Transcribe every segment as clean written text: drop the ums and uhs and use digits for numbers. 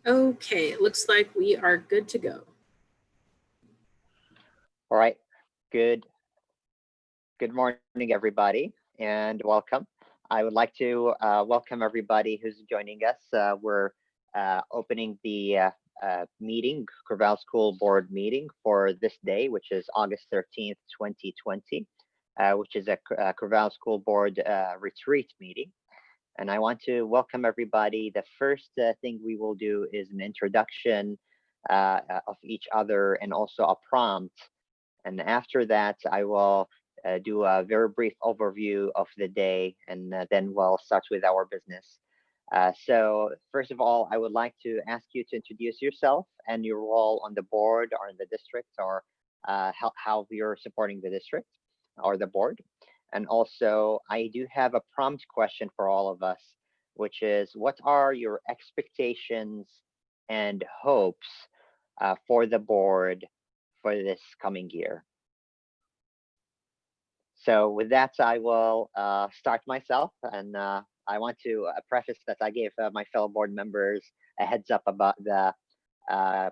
Okay, it looks like we are good to go. All right. Good morning, everybody, and welcome. I would like to welcome everybody who's joining us. We're opening the meeting, Corval School Board meeting for this day, which is August 13th, 2020, which is a Corval School Board retreat meeting. And I want to welcome everybody. The first thing we will do is an introduction of each other and also a prompt. And after that, I will do a very brief overview of the day, and then we'll start with our business. So first of all, I would like to ask you to introduce yourself and your role on the board or in the district, or how you're supporting the district or the board. And also, I do have a prompt question for all of us, which is, what are your expectations and hopes for the board for this coming year? So with that, I will start myself, and I want to preface that I gave my fellow board members a heads up about the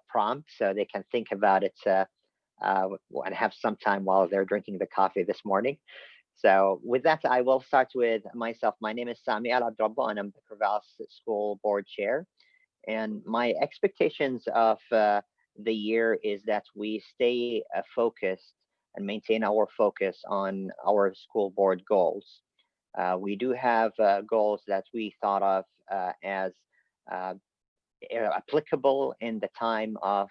prompt, so they can think about it and have some time while they're drinking the coffee this morning. So with that, I will start with myself. My name is Sami Al Abdrabba, and I'm the Corvallis School Board Chair. And my expectations of the year is that we stay focused and maintain our focus on our school board goals. We do have goals that we thought of as applicable in the time of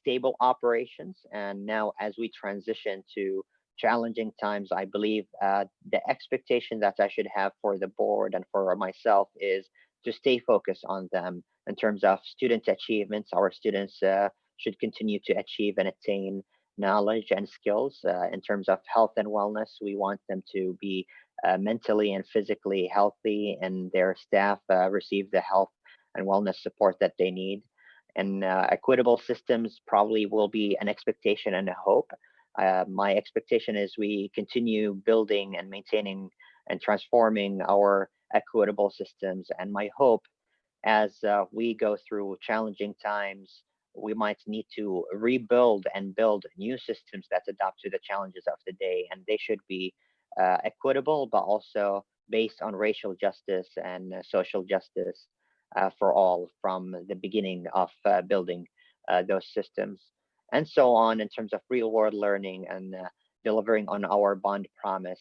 stable operations. And now as we transition to challenging times, I believe the expectation that I should have for the board and for myself is to stay focused on them. In terms of student achievements, our students should continue to achieve and attain knowledge and skills. In terms of health and wellness, we want them to be mentally and physically healthy, and their staff receive the health and wellness support that they need. And equitable systems probably will be an expectation and a hope. My expectation is we continue building and maintaining and transforming our equitable systems. And my hope, as we go through challenging times, we might need to rebuild and build new systems that adapt to the challenges of the day. And they should be equitable, but also based on racial justice and social justice for all from the beginning of building those systems, and so on. In terms of real world learning and delivering on our bond promise,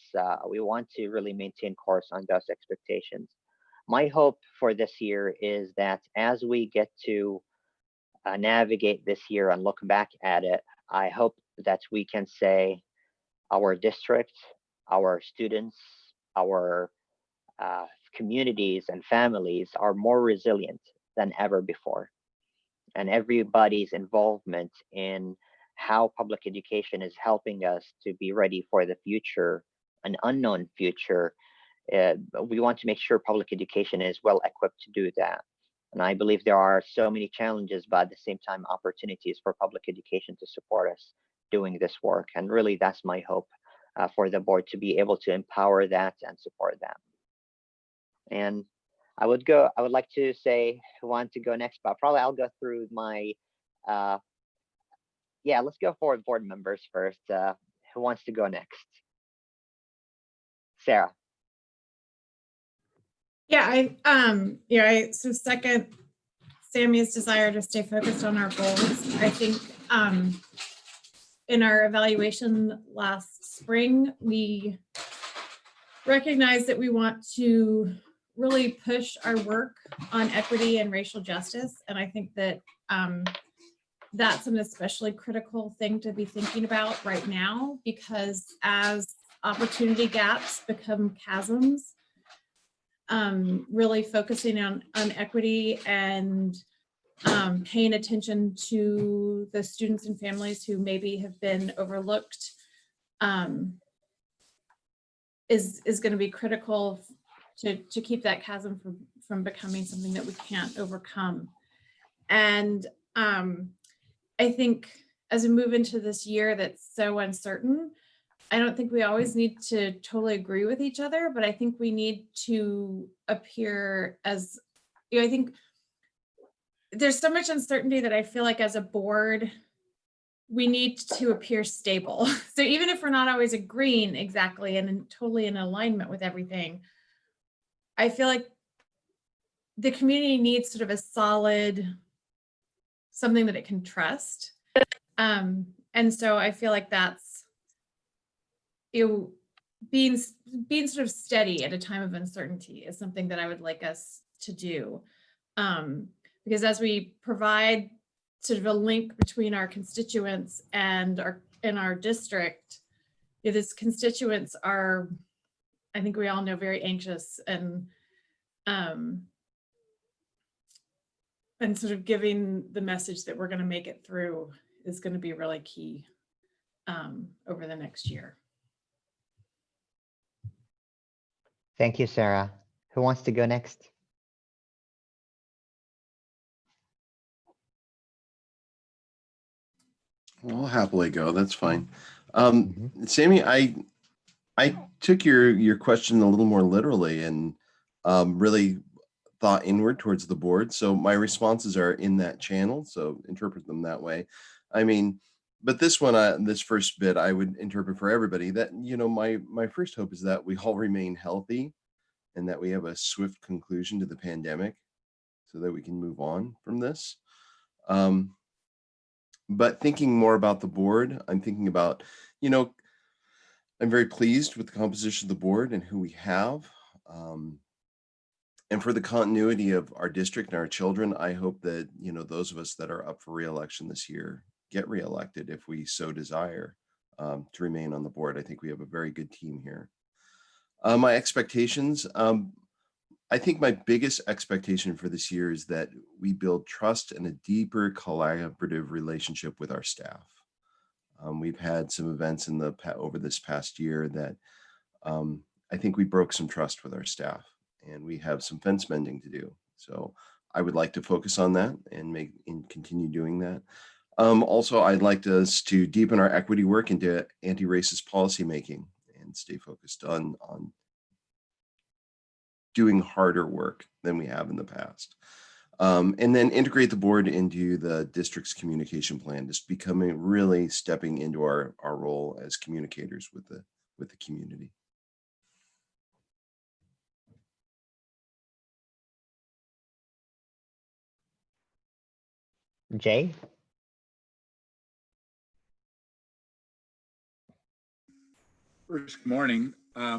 we want to really maintain course on those expectations. My hope for this year is that as we get to navigate this year and look back at it, I hope that we can say our district, our students, our communities and families are more resilient than ever before. And everybody's involvement in how public education is helping us to be ready for the future, an unknown future. We want to make sure public education is well equipped to do that. And I believe there are so many challenges, but at the same time, opportunities for public education to support us doing this work. And really, that's my hope for the board, to be able to empower that and support that. And I would like to say who wants to go next, but probably I'll go through my, yeah, let's go for board members first. Who wants to go next? Sarah. Yeah, I so second Sammy's desire to stay focused on our goals. I think in our evaluation last spring, we recognized that we want to really push our work on equity and racial justice. And I think that that's an especially critical thing to be thinking about right now, because as opportunity gaps become chasms, really focusing on equity and paying attention to the students and families who maybe have been overlooked is going to be critical to keep that chasm from becoming something that we can't overcome. And I think as we move into this year that's so uncertain, I don't think we always need to totally agree with each other, but I think we need to appear as, I think there's so much uncertainty that I feel like as a board, we need to appear stable. So even if we're not always agreeing exactly and totally in alignment with everything, I feel like the community needs sort of a solid, something that it can trust. And so I feel like that's being sort of steady at a time of uncertainty is something that I would like us to do. Because as we provide sort of a link between our constituents and our district, these constituents are, I think we all know, very anxious, and sort of giving the message that we're going to make it through is going to be really key over the next year. Thank you, Sarah. Who wants to go next? I'll happily go. That's fine. Sammy, I took your question a little more literally and really thought inward towards the board. So my responses are in that channel. So interpret them that way. I mean, but this one, this first bit, I would interpret for everybody that, you know, my first hope is that we all remain healthy and that we have a swift conclusion to the pandemic so that we can move on from this. But thinking more about the board, I'm thinking about, you know, I'm very pleased with the composition of the board and who we have. And for the continuity of our district and our children, I hope that, you know, those of us that are up for re-election this year get re-elected if we so desire to remain on the board. I think we have a very good team here. My expectations, I think my biggest expectation for this year is that we build trust and a deeper collaborative relationship with our staff. We've had some events over this past year that I think we broke some trust with our staff, and we have some fence mending to do. So I would like to focus on that and continue doing that. Also, I'd like us to deepen our equity work into anti-racist policymaking and stay focused on doing harder work than we have in the past. And then integrate the board into the district's communication plan, just really stepping into our role as communicators with the community. Jay? First, good morning. I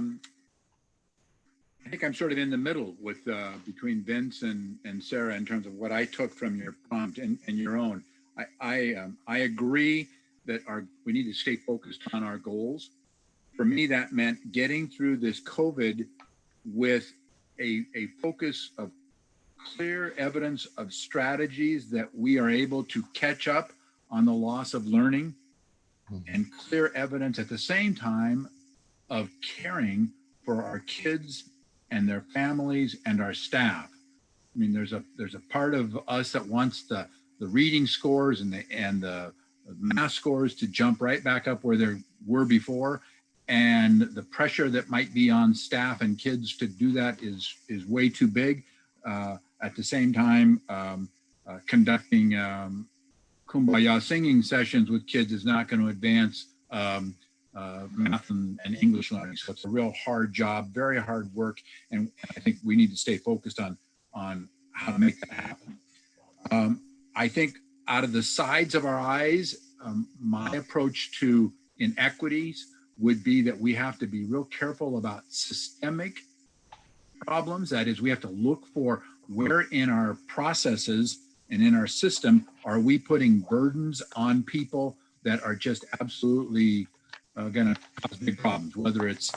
think I'm sort of in the middle with between Vince and Sarah in terms of what I took from your prompt and your own. I agree that we need to stay focused on our goals. For me, that meant getting through this COVID with a focus of clear evidence of strategies that we are able to catch up on the loss of learning, and clear evidence at the same time of caring for our kids and their families and our staff. I mean, there's a part of us that wants the reading scores and the math scores to jump right back up where they were before, and the pressure that might be on staff and kids to do that is way too big. At the same time, conducting kumbaya singing sessions with kids is not going to advance math and English learning. So it's a real hard job, very hard work, and I think we need to stay focused on how to make that happen. I think out of the sides of our eyes, my approach to inequities would be that we have to be real careful about systemic problems. That is, we have to look for where in our processes and in our system are we putting burdens on people that are just absolutely going to cause big problems, whether it's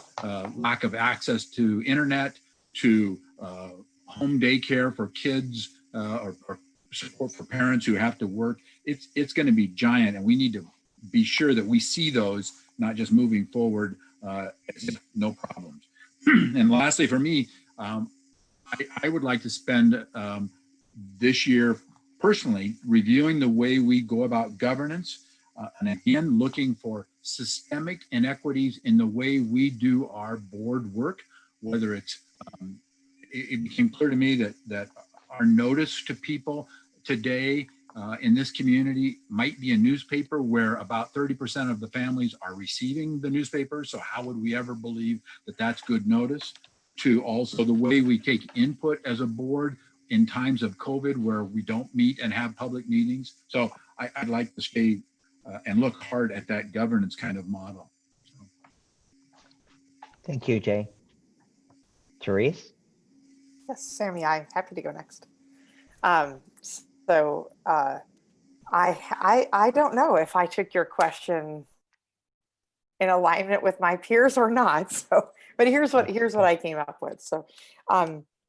lack of access to internet, to home daycare for kids, or support for parents who have to work. It's going to be giant, and we need to be sure that we see those, not just moving forward as if no problems. And lastly, for me, I would like to spend this year personally reviewing the way we go about governance, and again, looking for systemic inequities in the way we do our board work, whether it's, it became clear to me that our notice to people today in this community might be a newspaper where about 30% of the families are receiving the newspaper. So how would we ever believe that that's good notice? To also the way we take input as a board in times of COVID where we don't meet and have public meetings. So I'd like to stay and look hard at that governance kind of model. So. Thank you, Jay. Therese? Yes, Sammy, I'm happy to go next. I don't know if I took your question in alignment with my peers or not. So, but here's what I came up with. So,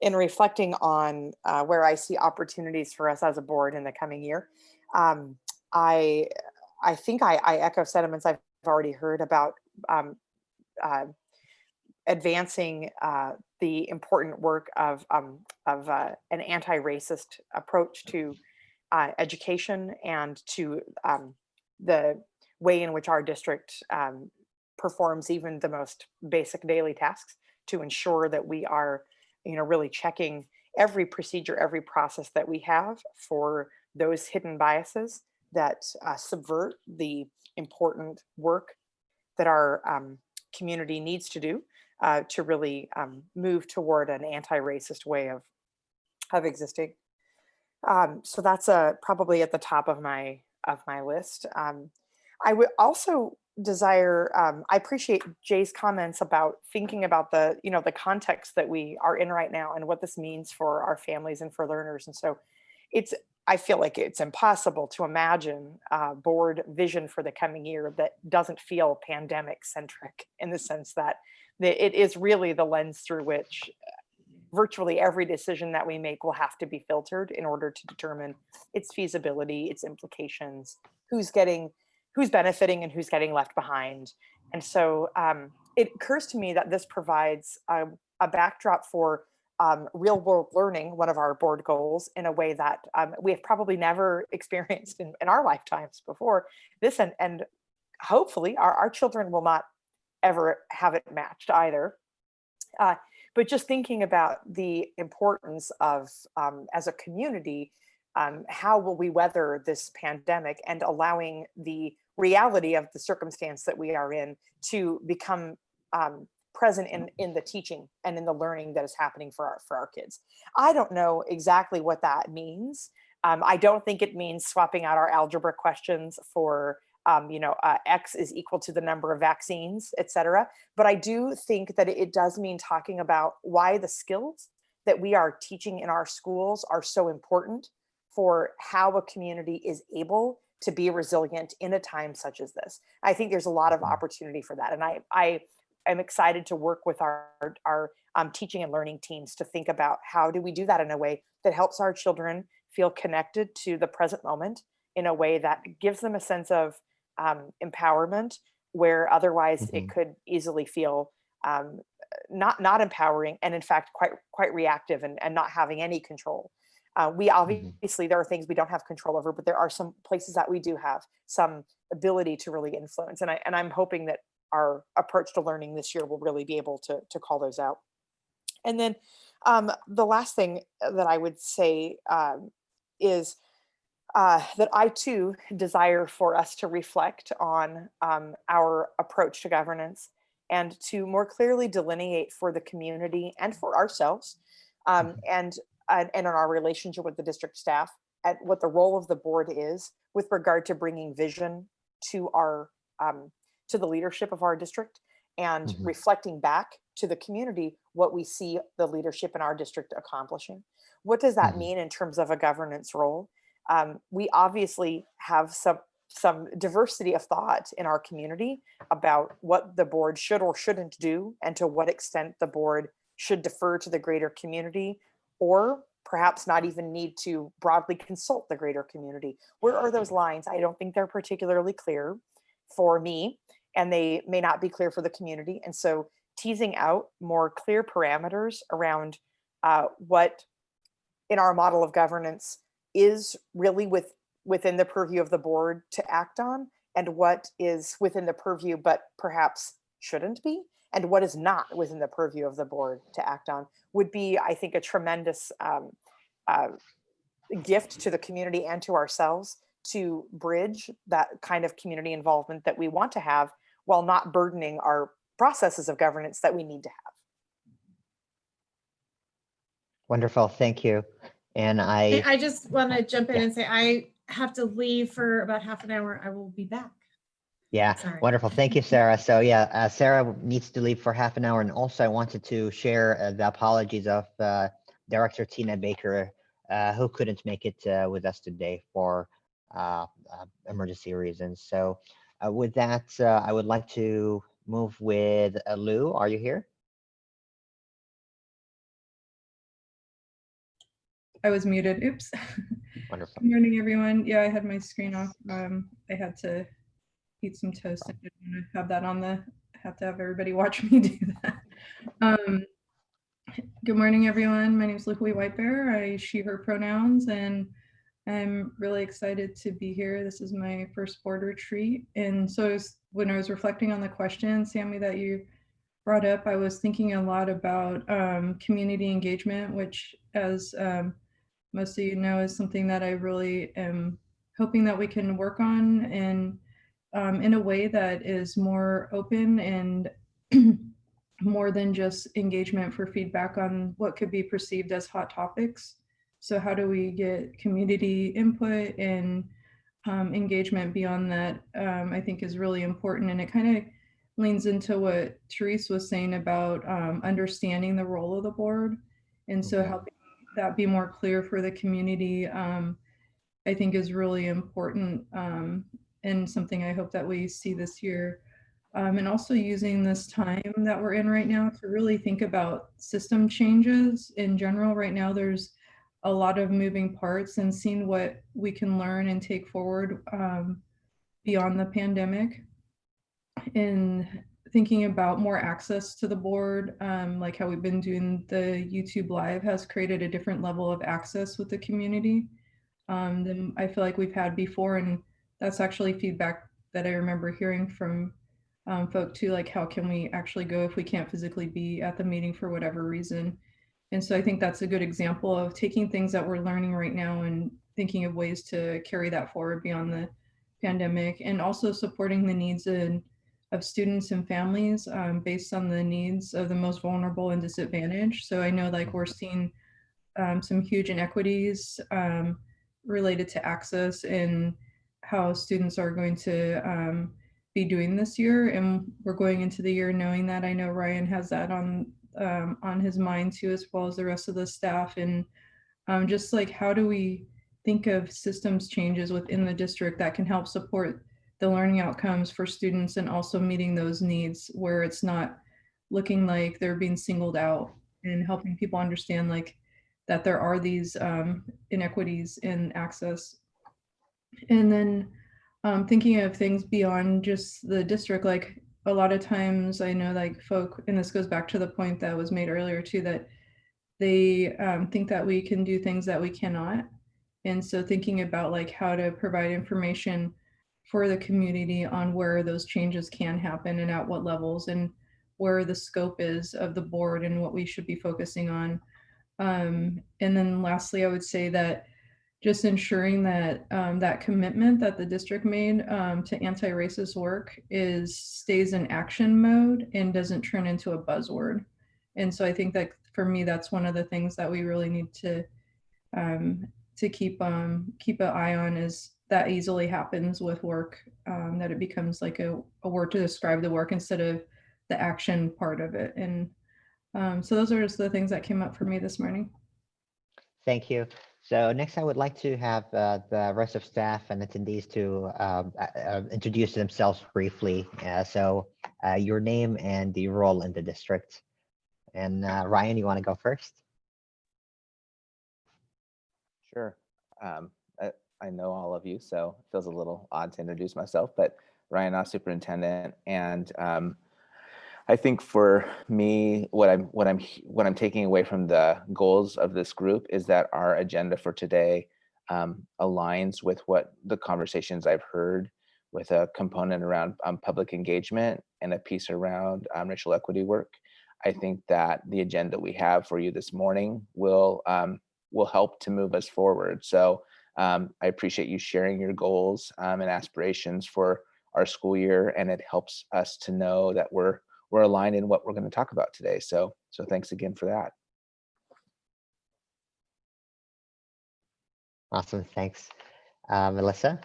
in reflecting on where I see opportunities for us as a board in the coming year, I think I echo sentiments I've already heard about advancing the important work of an anti-racist approach to education and to the way in which our district performs even the most basic daily tasks to ensure that we are, really checking every procedure, every process that we have for those hidden biases that subvert the important work that our community needs to do to really move toward an anti-racist way of existing. So that's probably at the top of my list. I would also desire, I appreciate Jay's comments about thinking about the context that we are in right now and what this means for our families and for learners. And so I feel like it's impossible to imagine a board vision for the coming year that doesn't feel pandemic centric, in the sense that it is really the lens through which virtually every decision that we make will have to be filtered in order to determine its feasibility, its implications, who's benefiting and who's getting left behind. And so it occurs to me that this provides a backdrop for real world learning, one of our board goals, in a way that we have probably never experienced in our lifetimes before this. And hopefully our children will not ever have it matched either. But just thinking about the importance of, as a community, how will we weather this pandemic, and allowing the reality of the circumstance that we are in to become present in the teaching and in the learning that is happening for our kids. I don't know exactly what that means. I don't think it means swapping out our algebra questions for X is equal to the number of vaccines, et cetera. But I do think that it does mean talking about why the skills that we are teaching in our schools are so important for how a community is able to be resilient in a time such as this. I think there's a lot of opportunity for that. And I am excited to work with our teaching and learning teams to think about how do we do that in a way that helps our children feel connected to the present moment in a way that gives them a sense of empowerment, where otherwise it could easily feel not empowering, and in fact quite reactive and not having any control. We obviously, there are things we don't have control over, but there are some places that we do have some ability to really influence. And I'm hoping that our approach to learning this year will really be able to call those out. And then the last thing that I would say is that I too desire for us to reflect on our approach to governance, and to more clearly delineate for the community and for ourselves and in our relationship with the district staff at what the role of the board is with regard to bringing vision to our to the leadership of our district, and reflecting back to the community what we see the leadership in our district accomplishing. What does that mean in terms of a governance role? We obviously have some diversity of thought in our community about what the board should or shouldn't do, and to what extent the board should defer to the greater community, or perhaps not even need to broadly consult the greater community. Where are those lines? I don't think they're particularly clear for me, and they may not be clear for the community. And so teasing out more clear parameters around what in our model of governance is really within the purview of the board to act on, and what is within the purview but perhaps shouldn't be, and what is not within the purview of the board to act on, would be, I think, a tremendous gift to the community and to ourselves to bridge that kind of community involvement that we want to have while not burdening our processes of governance that we need to have. Wonderful, thank you. And I just want to jump in Yeah. and say I have to leave for about half an hour. I will be back. Yeah, Sorry. wonderful. Thank you, Sarah. So yeah, Sarah needs to leave for half an hour. And also I wanted to share the apologies of Director Tina Baker, who couldn't make it with us today for emergency reasons. So with that, I would like to move with Lou. Are you here? I was muted. Oops. Wonderful. Good morning, everyone. Yeah, I had my screen off. I had to eat some toast. I didn't want to have that on have to have everybody watch me do that. Good morning, everyone. My name is Luke Whitebear. I she, her pronouns, and I'm really excited to be here. This is my first board retreat. And so when I was reflecting on the question, Sammy, that you brought up, I was thinking a lot about community engagement, which, as most of you know, is something that I really am hoping that we can work on, and in a way that is more open and more than just engagement for feedback on what could be perceived as hot topics. So how do we get community input and engagement beyond that, I think is really important. And it kind of leans into what Therese was saying about understanding the role of the board. And so helping that be more clear for the community, I think is really important, and something I hope that we see this year. And also using this time that we're in right now to really think about system changes in general. Right now, there's a lot of moving parts, and seeing what we can learn and take forward beyond the pandemic. And thinking about more access to the board, like how we've been doing the YouTube Live has created a different level of access with the community than I feel like we've had before. And that's actually feedback that I remember hearing from folk too, like how can we actually go if we can't physically be at the meeting for whatever reason. And so I think that's a good example of taking things that we're learning right now and thinking of ways to carry that forward beyond the pandemic, and also supporting the needs of students and families based on the needs of the most vulnerable and disadvantaged. So I know like we're seeing some huge inequities related to access and how students are going to be doing this year. And we're going into the year knowing that. I know Ryan has that on his mind too, as well as the rest of the staff. And just like, how do we think of systems changes within the district that can help support the learning outcomes for students, and also meeting those needs where it's not looking like they're being singled out, and helping people understand like that there are these inequities in access. And then thinking of things beyond just the district, like a lot of times I know like folk, and this goes back to the point that was made earlier too, that they think that we can do things that we cannot. And so thinking about like how to provide information for the community on where those changes can happen and at what levels, and where the scope is of the board and what we should be focusing on. And then lastly, I would say that just ensuring that that commitment that the district made to anti-racist work stays in action mode and doesn't turn into a buzzword. And so I think that for me, that's one of the things that we really need to keep an eye on, is that easily happens with work, that it becomes like a word to describe the work instead of the action part of it. And so those are just the things that came up for me this morning. Thank you. So next, I would like to have the rest of staff and attendees to introduce themselves briefly. So your name and the role in the district. And Ryan, you want to go first? Sure. I know all of you, so it feels a little odd to introduce myself, but Ryan, superintendent, and I think for me, what I'm taking away from the goals of this group is that our agenda for today aligns with what the conversations I've heard, with a component around public engagement and a piece around racial equity work. I think that the agenda we have for you this morning will will help to move us forward. So I appreciate you sharing your goals and aspirations for our school year, and it helps us to know that we're aligned in what we're going to talk about today. So thanks again for that. Awesome, thanks. Melissa?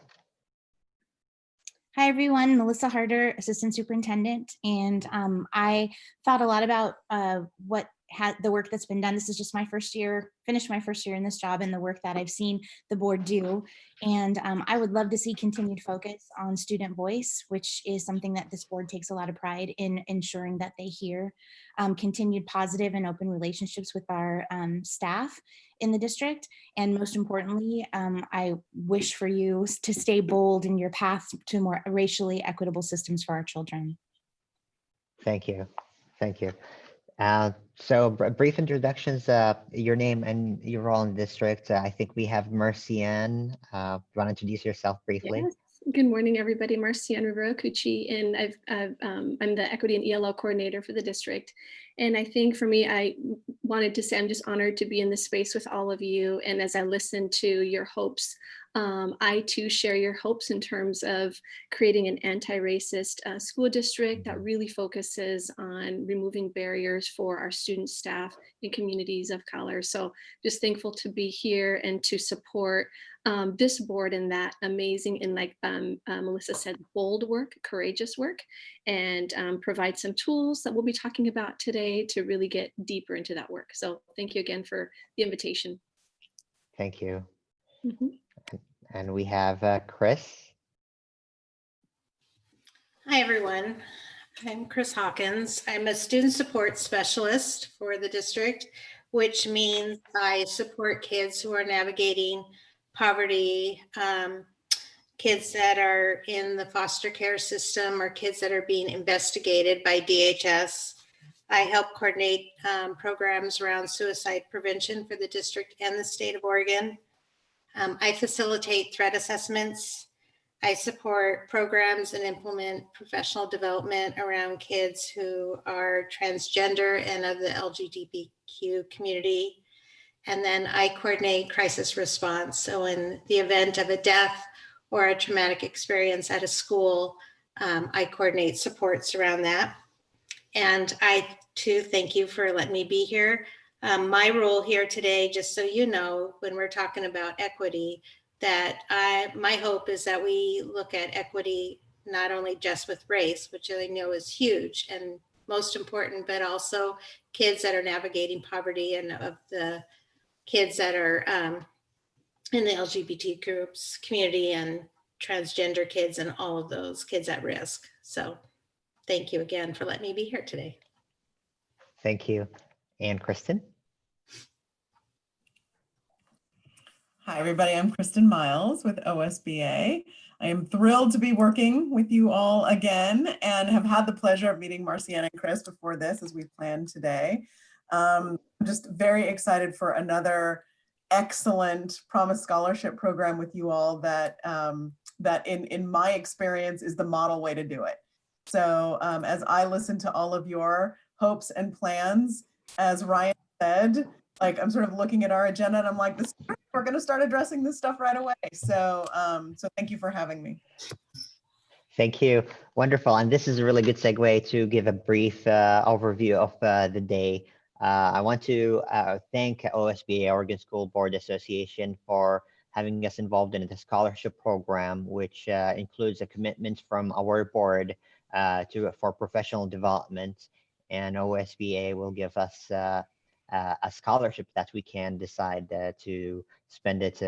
Hi, everyone. Melissa Harder, Assistant Superintendent. And I thought a lot about the work that's been done. This is just my first year, finished my first year in this job, and the work that I've seen the board do. And I would love to see continued focus on student voice, which is something that this board takes a lot of pride in ensuring that they hear. Continued positive and open relationships with our staff in the district. And most importantly, I wish for you to stay bold in your path to more racially equitable systems for our children. Thank you. Thank you. So brief introductions, your name and your role in the district. I think we have Mercy Ann. Do you want to introduce yourself briefly? Yes. Good morning, everybody. Marcy Ann Rivera Cucci, and I'm the Equity and ELL Coordinator for the district. And I think for me, I wanted to say I'm just honored to be in this space with all of you. And as I listen to your hopes, I too share your hopes in terms of creating an anti-racist school district that really focuses on removing barriers for our students, staff, and communities of color. So just thankful to be here and to support this board in that amazing and, like Melissa said, bold work, courageous work, and provide some tools that we'll be talking about today to really get deeper into that work. So thank you again for the invitation. Thank you. Mm-hmm. And we have Chris. Hi, everyone. I'm Chris Hawkins. I'm a student support specialist for the district, which means I support kids who are navigating poverty, kids that are in the foster care system, or kids that are being investigated by DHS. I help coordinate programs around suicide prevention for the district and the state of Oregon. I facilitate threat assessments. I support programs and implement professional development around kids who are transgender and of the LGBTQ community. And then I coordinate crisis response. So in the event of a death or a traumatic experience at a school, I coordinate supports around that. And I too thank you for letting me be here. My role here today, just so you know, when we're talking about equity, that my hope is that we look at equity not only just with race, which I know is huge and most important, but also kids that are navigating poverty and of the kids that are in the LGBT groups community and transgender kids and all of those kids at risk. So thank you again for letting me be here today. Thank you. And Kristen? Hi, everybody. I'm Kristen Miles with OSBA. I am thrilled to be working with you all again and have had the pleasure of meeting Marcy Ann and Chris before this as we planned today. I'm just very excited for another excellent Promise Scholarship program with you all that, that in my experience is the model way to do it. So as I listen to all of your hopes and plans, as Ryan said, like I'm sort of looking at our agenda and I'm like, we're going to start addressing this stuff right away. So, so thank you for having me. Thank you. Wonderful. And this is a really good segue to give a brief overview of the day. I want to thank OSBA, Oregon School Board Association, for having us involved in the scholarship program, which includes a commitment from our board for professional development. And OSBA will give us a scholarship that we can decide to spend it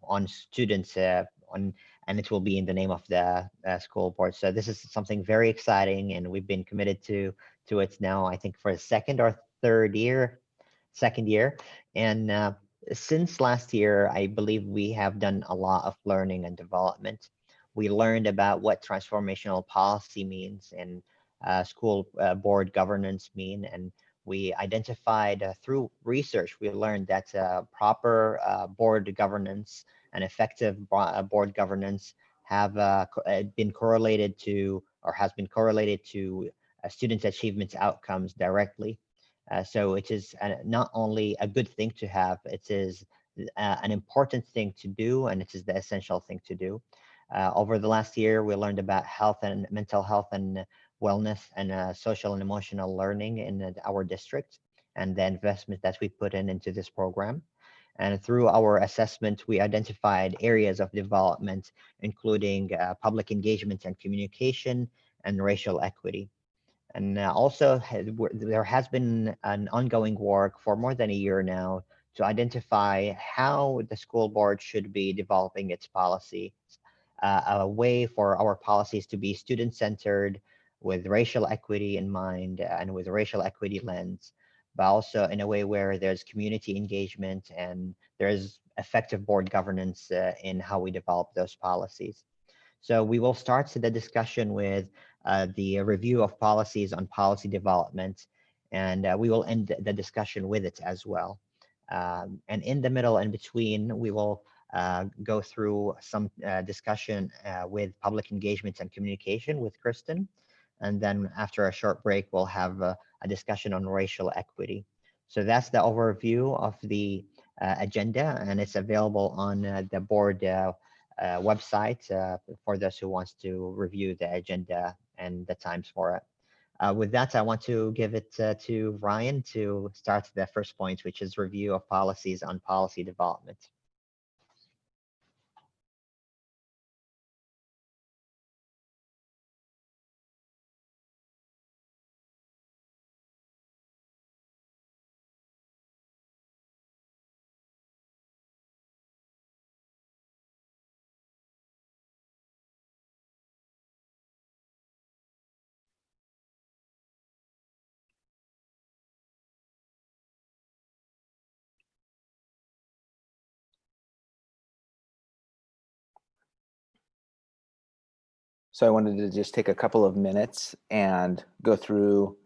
on students and it will be in the name of the school board. So this is something very exciting, and we've been committed to it now, I think, for the second year. And since last year, I believe we have done a lot of learning and development. We learned about what transformational policy means and school board governance mean, and we identified through research, we learned that proper board governance and effective board governance have been correlated to, or has been correlated to students' achievements outcomes directly. So it is not only a good thing to have, it is an important thing to do, and it is the essential thing to do. Over the last year, we learned about health and mental health and wellness and social and emotional learning in our district, and the investment that we put into this program. And through our assessment, we identified areas of development, including public engagement and communication and racial equity. And also, there has been an ongoing work for more than a year now to identify how the school board should be developing its policy, a way for our policies to be student-centered, with racial equity in mind and with a racial equity lens, but also in a way where there's community engagement and there's effective board governance in how we develop those policies. So we will start the discussion with the review of policies on policy development, and we will end the discussion with it as well. And in the middle and between, we will go through some discussion with public engagement and communication with Kristen. And then after a short break, we'll have a discussion on racial equity. So that's the overview of the agenda, and it's available on the board website for those who wants to review the agenda and the times for it. With that, I want to give it to Ryan to start the first point, which is review of policies on policy development. So I wanted to just take a couple of minutes and go through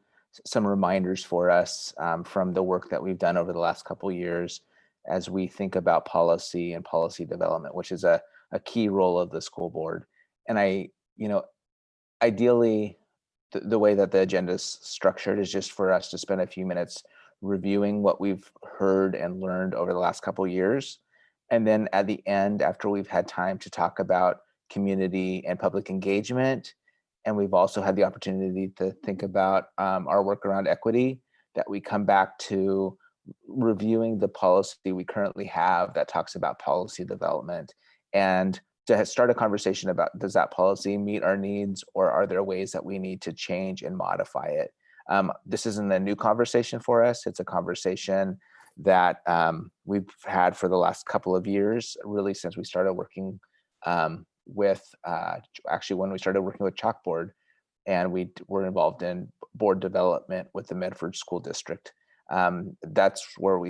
some reminders for us from the work that we've done over the last couple of years as we think about policy and policy development, which is a key role of the school board. And ideally, the way that the agenda is structured is just for us to spend a few minutes reviewing what we've heard and learned over the last couple of years. And then at the end, after we've had time to talk about community and public engagement, and we've also had the opportunity to think about our work around equity, that we come back to reviewing the policy we currently have that talks about policy development, and to start a conversation about, does that policy meet our needs, or are there ways that we need to change and modify it? This isn't a new conversation for us. It's a conversation that we've had for the last couple of years, really since we started working actually when we started working with Chalkboard, and we were involved in board development with the Medford School District. That's where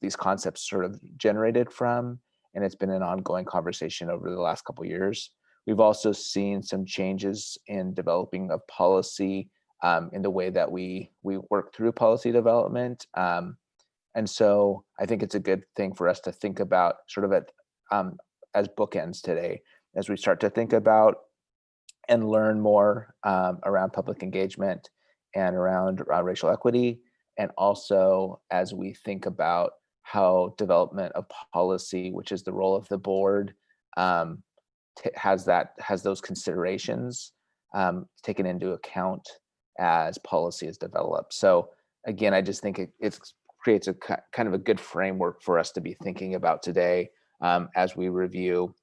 these concepts sort of generated from, and it's been an ongoing conversation over the last couple of years. We've also seen some changes in developing of policy in the way that we work through policy development. And so I think it's a good thing for us to think about sort of as bookends today, as we start to think about and learn more around public engagement and around racial equity, and also as we think about how development of policy, which is the role of the board, has those considerations taken into account as policy is developed. So again, I just think it creates a kind of a good framework for us to be thinking about today as we review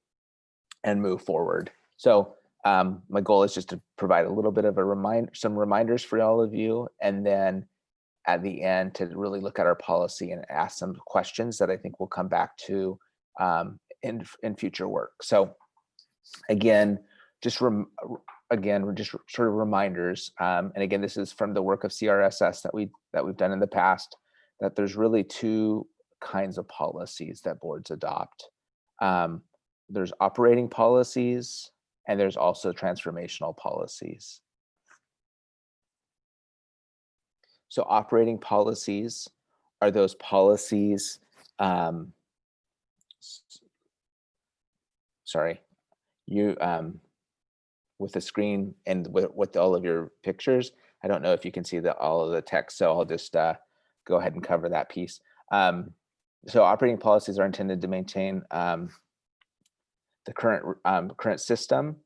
and move forward. So my goal is just to provide a little bit of some reminders for all of you, and then at the end to really look at our policy and ask some questions that I think we'll come back to in future work. So again, just sort of reminders. And again, this is from the work of CRSS that we've done in the past, that there's really two kinds of policies that boards adopt. There's operating policies, and there's also transformational policies. So operating policies are those policies, with the screen and with all of your pictures, I don't know if you can see all of the text, so I'll just go ahead and cover that piece. So operating policies are intended to maintain the current system,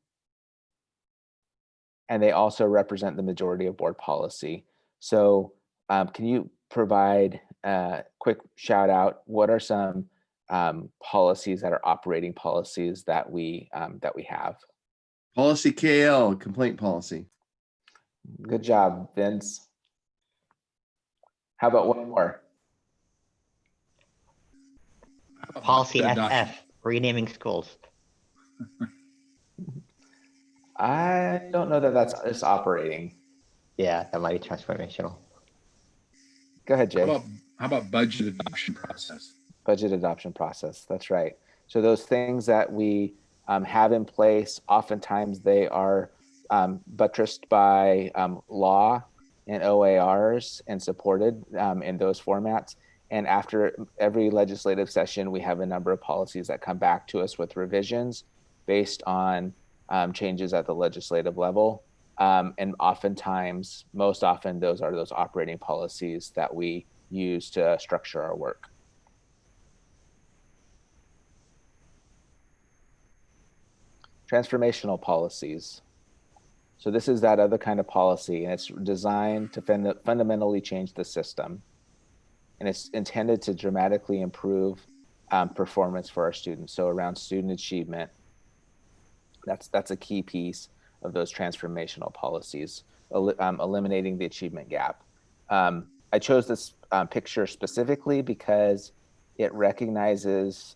and they also represent the majority of board policy. So can you provide a quick shout out? What are some policies that are operating policies that we have? Policy KL, complaint policy. Good job, Vince. How about one more? Policy Budget adoption. FF, renaming schools. I don't know that it's operating. Yeah, that might be transformational. Go ahead, Jay. How about budget adoption process? Budget adoption process. That's right. So those things that we have in place, oftentimes they are buttressed by law and OARs and supported in those formats. And after every legislative session, we have a number of policies that come back to us with revisions based on changes at the legislative level. And oftentimes, most often, those are those operating policies that we use to structure our work. Transformational policies. So this is that other kind of policy, and it's designed to fundamentally change the system. And it's intended to dramatically improve performance for our students. So around student achievement, that's a key piece of those transformational policies, eliminating the achievement gap. I chose this picture specifically because it recognizes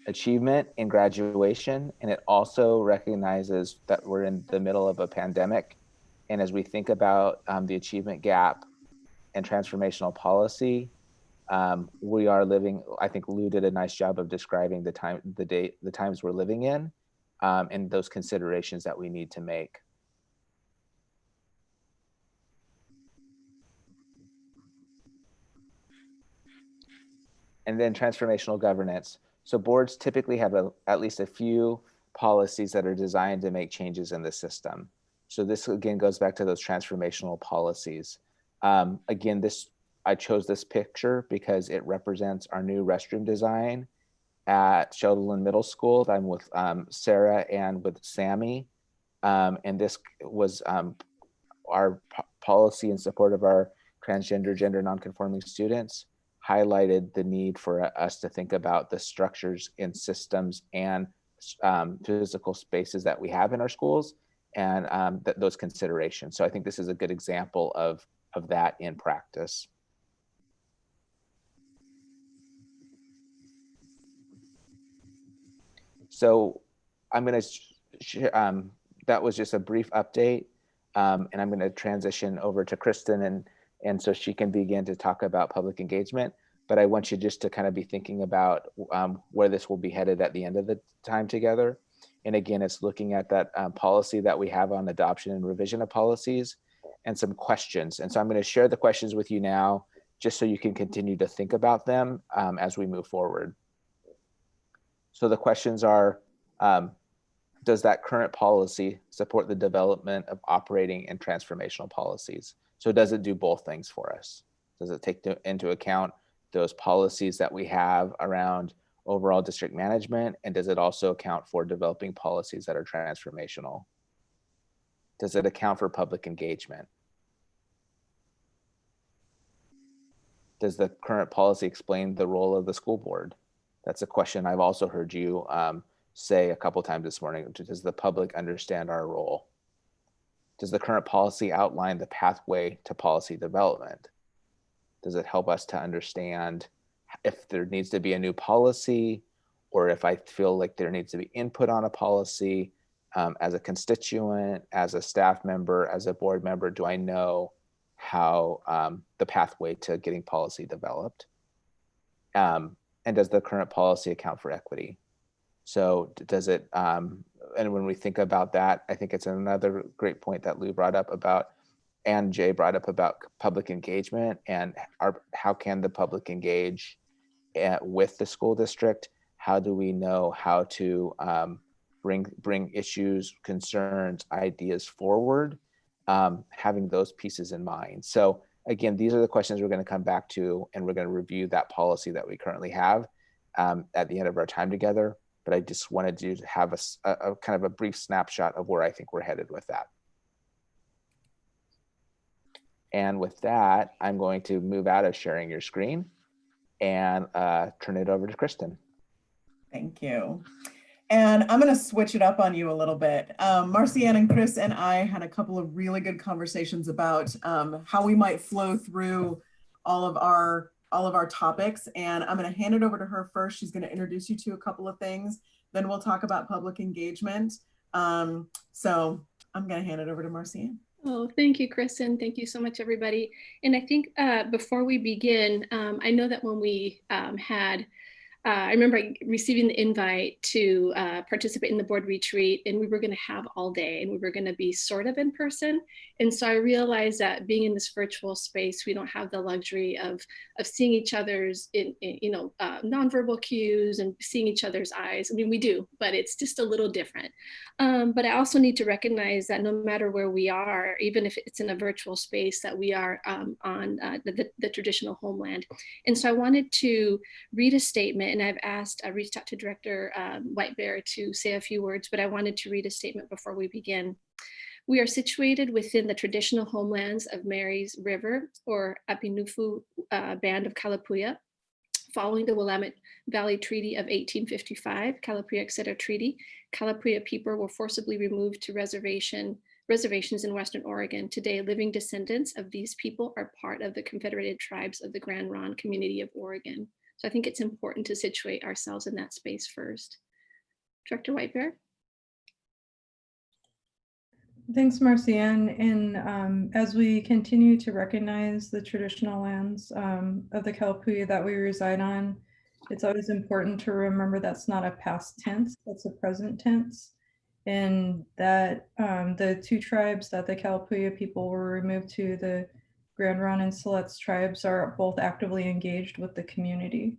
achievement in graduation, and it also recognizes that we're in the middle of a pandemic. And as we think about the achievement gap and transformational policy, we are living, I think Lou did a nice job of describing the times we're living in, and those considerations that we need to make. And then transformational governance. So boards typically have at least a few policies that are designed to make changes in the system. So this again goes back to those transformational policies. Again, I chose this picture because it represents our new restroom design at Sheldon Middle School. I'm with Sarah and with Sammy. And this was our policy in support of our transgender, gender nonconforming students, highlighted the need for us to think about the structures and systems and physical spaces that we have in our schools, and those considerations. So I think this is a good example of that in practice. So I'm going to, that was just a brief update, and I'm going to transition over to Kristen and so she can begin to talk about public engagement. But I want you just to kind of be thinking about where this will be headed at the end of the time together. And again, it's looking at that policy that we have on adoption and revision of policies and some questions. And so I'm going to share the questions with you now, just so you can continue to think about them as we move forward. So the questions are, does that current policy support the development of operating and transformational policies? So does it do both things for us? Does it take into account those policies that we have around overall district management? And does it also account for developing policies that are transformational? Does it account for public engagement? Does the current policy explain the role of the school board? That's a question I've also heard you say a couple times this morning. Does the public understand our role? Does the current policy outline the pathway to policy development? Does it help us to understand if there needs to be a new policy, or if I feel like there needs to be input on a policy as a constituent, as a staff member, as a board member? Do I know how the pathway to getting policy developed? And does the current policy account for equity? So does it, and when we think about that, I think it's another great point that Lou brought up about, and Jay brought up about public engagement and how can the public engage with the school district? How do we know how to bring issues, concerns, ideas forward, having those pieces in mind? So again, these are the questions we're going to come back to, and we're going to review that policy that we currently have at the end of our time together. But I just wanted to have a kind of a brief snapshot of where I think we're headed with that. And with that, I'm going to move out of sharing your screen and turn it over to Kristen. Thank you. And I'm going to switch it up on you a little bit. Marcianne and Chris and I had a couple of really good conversations about how we might flow through all of our topics. And I'm going to hand it over to her first. She's going to introduce you to a couple of things. Then we'll talk about public engagement. So I'm going to hand it over to Marcianne. Oh, thank you, Kristen. Thank you so much, everybody. And I think before we begin, I know that when we I remember receiving the invite to participate in the board retreat, and we were going to have all day, and we were going to be sort of in person. And so I realized that being in this virtual space, we don't have the luxury of seeing each other's nonverbal cues and seeing each other's eyes. I mean, we do, but it's just a little different. But I also need to recognize that no matter where we are, even if it's in a virtual space, that we are on the traditional homeland. And so I wanted to read a statement, and I reached out to Director White Bear to say a few words, but I wanted to read a statement before we begin. We are situated within the traditional homelands of Mary's River or Apinufu Band of Kalapuya. Following the Willamette Valley Treaty of 1855, Kalapuya-Exeter Treaty, Kalapuya people were forcibly removed to reservations in Western Oregon. Today, living descendants of these people are part of the Confederated Tribes of the Grand Ronde Community of Oregon. So I think it's important to situate ourselves in that space first. Director White Bear. Thanks, Marcianne. And as we continue to recognize the traditional lands of the Kalapuya that we reside on, it's always important to remember that's not a past tense, that's a present tense. And that the two tribes that the Kalapuya people were removed to, the Grand Ronde and Siletz tribes, are both actively engaged with the community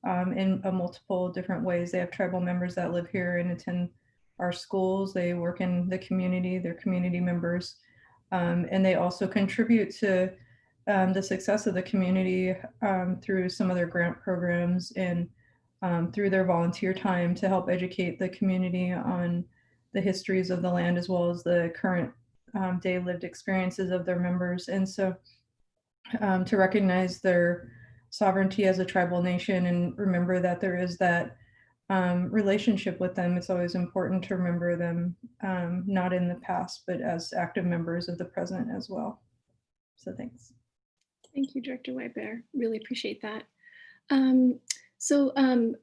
in multiple different ways. They have tribal members that live here and attend our schools. They work in the community, they're community members, and they also contribute to the success of the community through some of their grant programs and through their volunteer time to help educate the community on the histories of the land as well as the current day lived experiences of their members. And so to recognize their sovereignty as a tribal nation and remember that there is that relationship with them, it's always important to remember them not in the past, but as active members of the present as well. So thanks. Thank you, Director White Bear. Really appreciate that.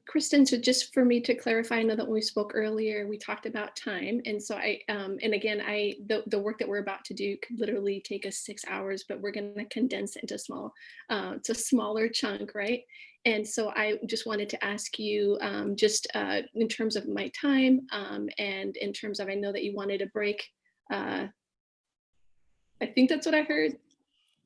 Kristen, so just for me to clarify, I know that when we spoke earlier, we talked about time. And so the work that we're about to do could literally take us 6 hours, but we're going to condense it into a smaller chunk, right? And so I just wanted to ask you in terms of my time and in terms of, I know that you wanted a break. I think that's what I heard.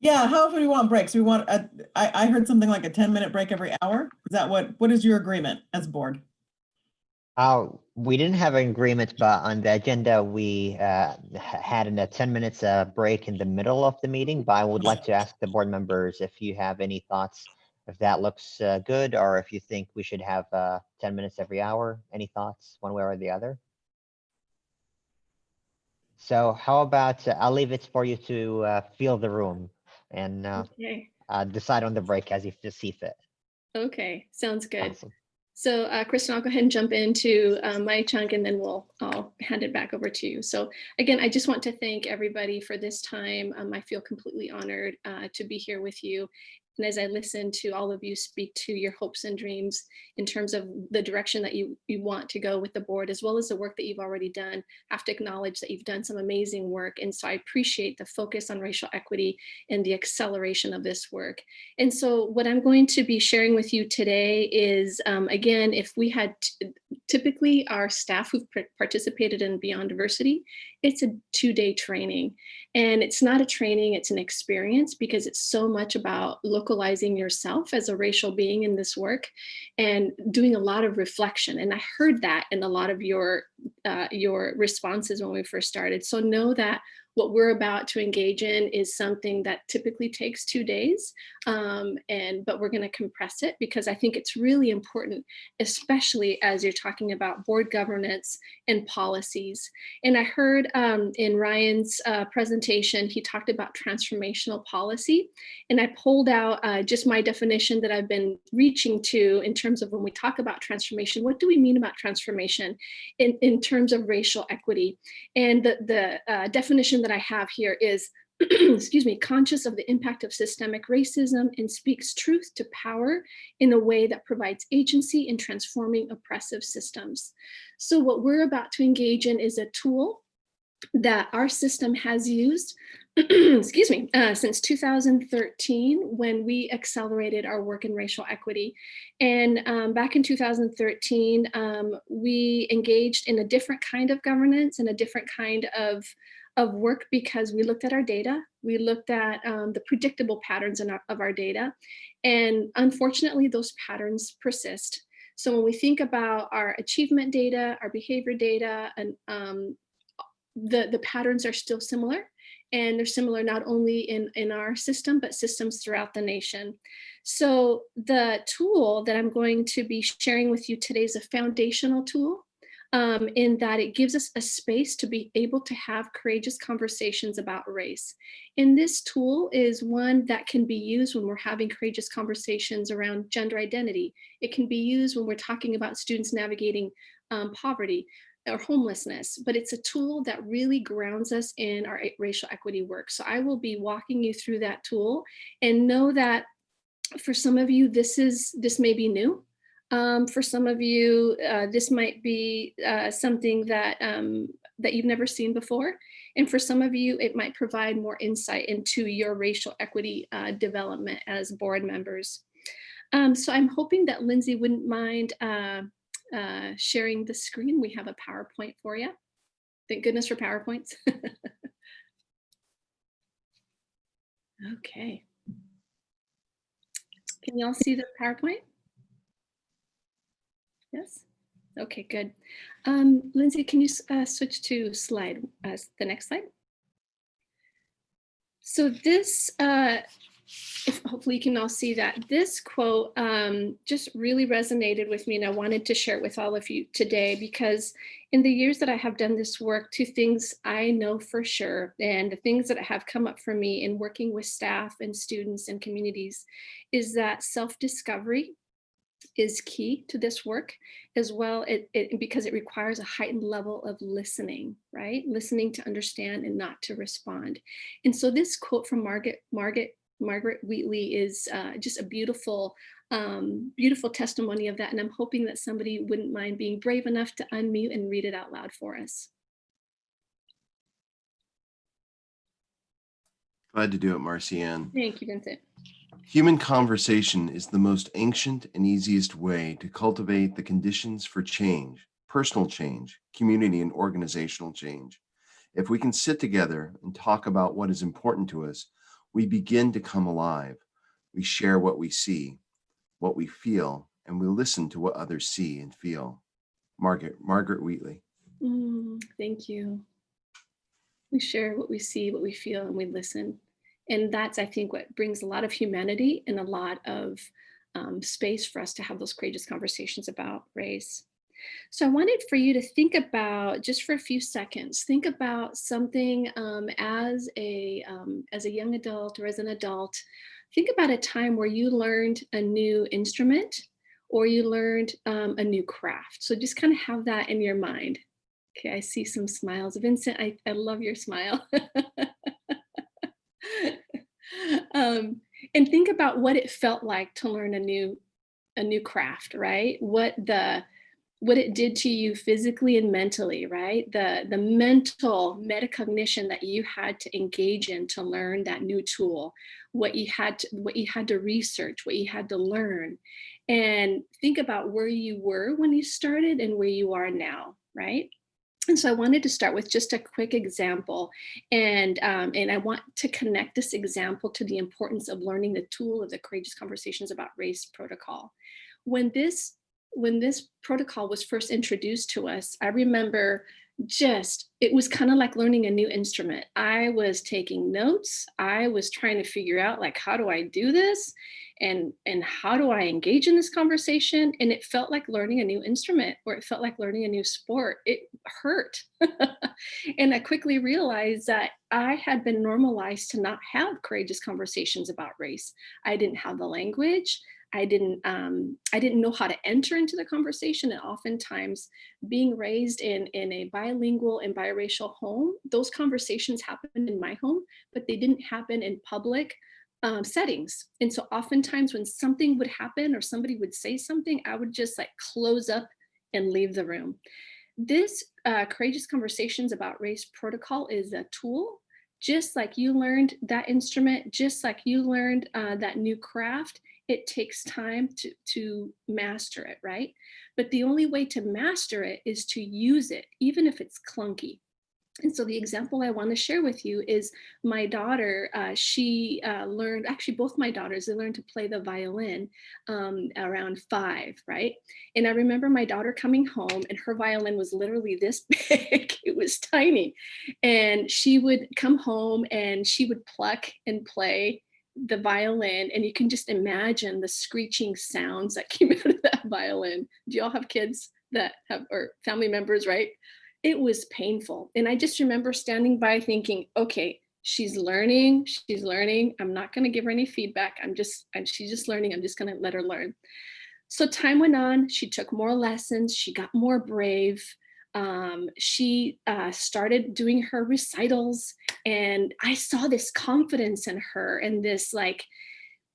Yeah, how often do we want breaks? We want I heard something like a 10-minute break every hour. Is that what is your agreement as board? We didn't have an agreement, but on the agenda, we had a 10 minutes break in the middle of the meeting, but I would like to ask the board members if you have any thoughts, if that looks good, or if you think we should have 10 minutes every hour. Any thoughts one way or the other? So how about, I'll leave it for you to feel the room and decide on the break as you see fit. Okay, sounds good. Awesome. So Kristen, I'll go ahead and jump into my chunk and then I'll hand it back over to you. So again, I just want to thank everybody for this time. I feel completely honored to be here with you. And as I listen to all of you speak to your hopes and dreams in terms of the direction that you want to go with the board, as well as the work that you've already done, I have to acknowledge that you've done some amazing work. And so I appreciate the focus on racial equity and the acceleration of this work. And so what I'm going to be sharing with you today is, again, if we had typically our staff who've participated in Beyond Diversity, it's a 2-day training. And it's not a training, it's an experience, because it's so much about localizing yourself as a racial being in this work and doing a lot of reflection. And I heard that in a lot of your responses when we first started. So know that what we're about to engage in is something that typically takes 2 days, but we're going to compress it because I think it's really important, especially as you're talking about board governance and policies. And I heard in Ryan's presentation, he talked about transformational policy, and I pulled out just my definition that I've been reaching to in terms of when we talk about transformation, what do we mean about transformation in terms of racial equity? And the definition that I have here is, excuse me, conscious of the impact of systemic racism and speaks truth to power in a way that provides agency in transforming oppressive systems. So what we're about to engage in is a tool that our system has used, excuse me, since 2013 when we accelerated our work in racial equity. And back in 2013, we engaged in a different kind of governance and a different kind of work because we looked at our data, we looked at the predictable patterns of our data, and unfortunately those patterns persist. So when we think about our achievement data, our behavior data, and the patterns are still similar, and they're similar not only in our system, but systems throughout the nation. So the tool that I'm going to be sharing with you today is a foundational tool in that it gives us a space to be able to have courageous conversations about race. And this tool is one that can be used when we're having courageous conversations around gender identity. It can be used when we're talking about students navigating poverty or homelessness, but it's a tool that really grounds us in our racial equity work. So I will be walking you through that tool, and know that for some of you, this may be new. For some of you, this might be something that you've never seen before. And for some of you, it might provide more insight into your racial equity development as board members. So I'm hoping that Lindsay wouldn't mind sharing the screen. We have a PowerPoint for you. Thank goodness for PowerPoints. Okay. Can you all see the PowerPoint? Yes? Okay, good. Lindsay, can you switch to the next slide? So this, hopefully you can all see that. This quote just really resonated with me, and I wanted to share it with all of you today because in the years that I have done this work, 2 things I know for sure, and the things that have come up for me in working with staff and students and communities, is that self-discovery is key to this work as well, because it requires a heightened level of listening, right? Listening to understand and not to respond. And so this quote from Margaret Wheatley is just a beautiful, beautiful testimony of that. And I'm hoping that somebody wouldn't mind being brave enough to unmute and read it out loud for us. Glad to do it, Marcy-Ann. Thank you, Vincent. Human conversation is the most ancient and easiest way to cultivate the conditions for change, personal change, community and organizational change. If we can sit together and talk about what is important to us, we begin to come alive. We share what we see, what we feel, and we listen to what others see and feel. Margaret Wheatley. Thank you. We share what we see, what we feel, and we listen. And that's, I think, what brings a lot of humanity and a lot of space for us to have those courageous conversations about race. So I wanted for you to think about, just for a few seconds, think about something as a young adult or as an adult. Think about a time where you learned a new instrument or you learned a new craft. So just kind of have that in your mind. Okay, I see some smiles. Vincent, I love your smile. And think about what it felt like to learn a new craft, right? What it did to you physically and mentally, right? The mental metacognition that you had to engage in to learn that new tool, what you had to research, what you had to learn, and think about where you were when you started and where you are now, right? And so I wanted to start with just a quick example, and I want to connect this example to the importance of learning the tool of the Courageous Conversations About Race protocol. When this protocol was first introduced to us, I remember it was kind of like learning a new instrument. I was taking notes. I was trying to figure out, like, how do I do this? And how do I engage in this conversation? And it felt like learning a new instrument, or it felt like learning a new sport. It hurt. And I quickly realized that I had been normalized to not have courageous conversations about race. I didn't have the language. I didn't know how to enter into the conversation. And oftentimes, being raised in a bilingual and biracial home, those conversations happened in my home, but they didn't happen in public settings. And so oftentimes when something would happen or somebody would say something, I would just like close up and leave the room. This Courageous Conversations about Race protocol is a tool. Just like you learned that instrument, just like you learned that new craft, it takes time to master it, right? But the only way to master it is to use it, even if it's clunky. And so the example I want to share with you is my daughter. She learned, actually both my daughters, they learned to play the violin around 5, right? And I remember my daughter coming home and her violin was literally this big. It was tiny. And she would come home and she would pluck and play the violin, and you can just imagine the screeching sounds that came out of that violin. Do y'all have kids that have, or family members, right? It was painful. And I just remember standing by thinking, okay, she's learning. I'm not going to give her any feedback. She's just learning. I'm just going to let her learn. So time went on. She took more lessons. She got more brave. She started doing her recitals, and I saw this confidence in her, and this, like,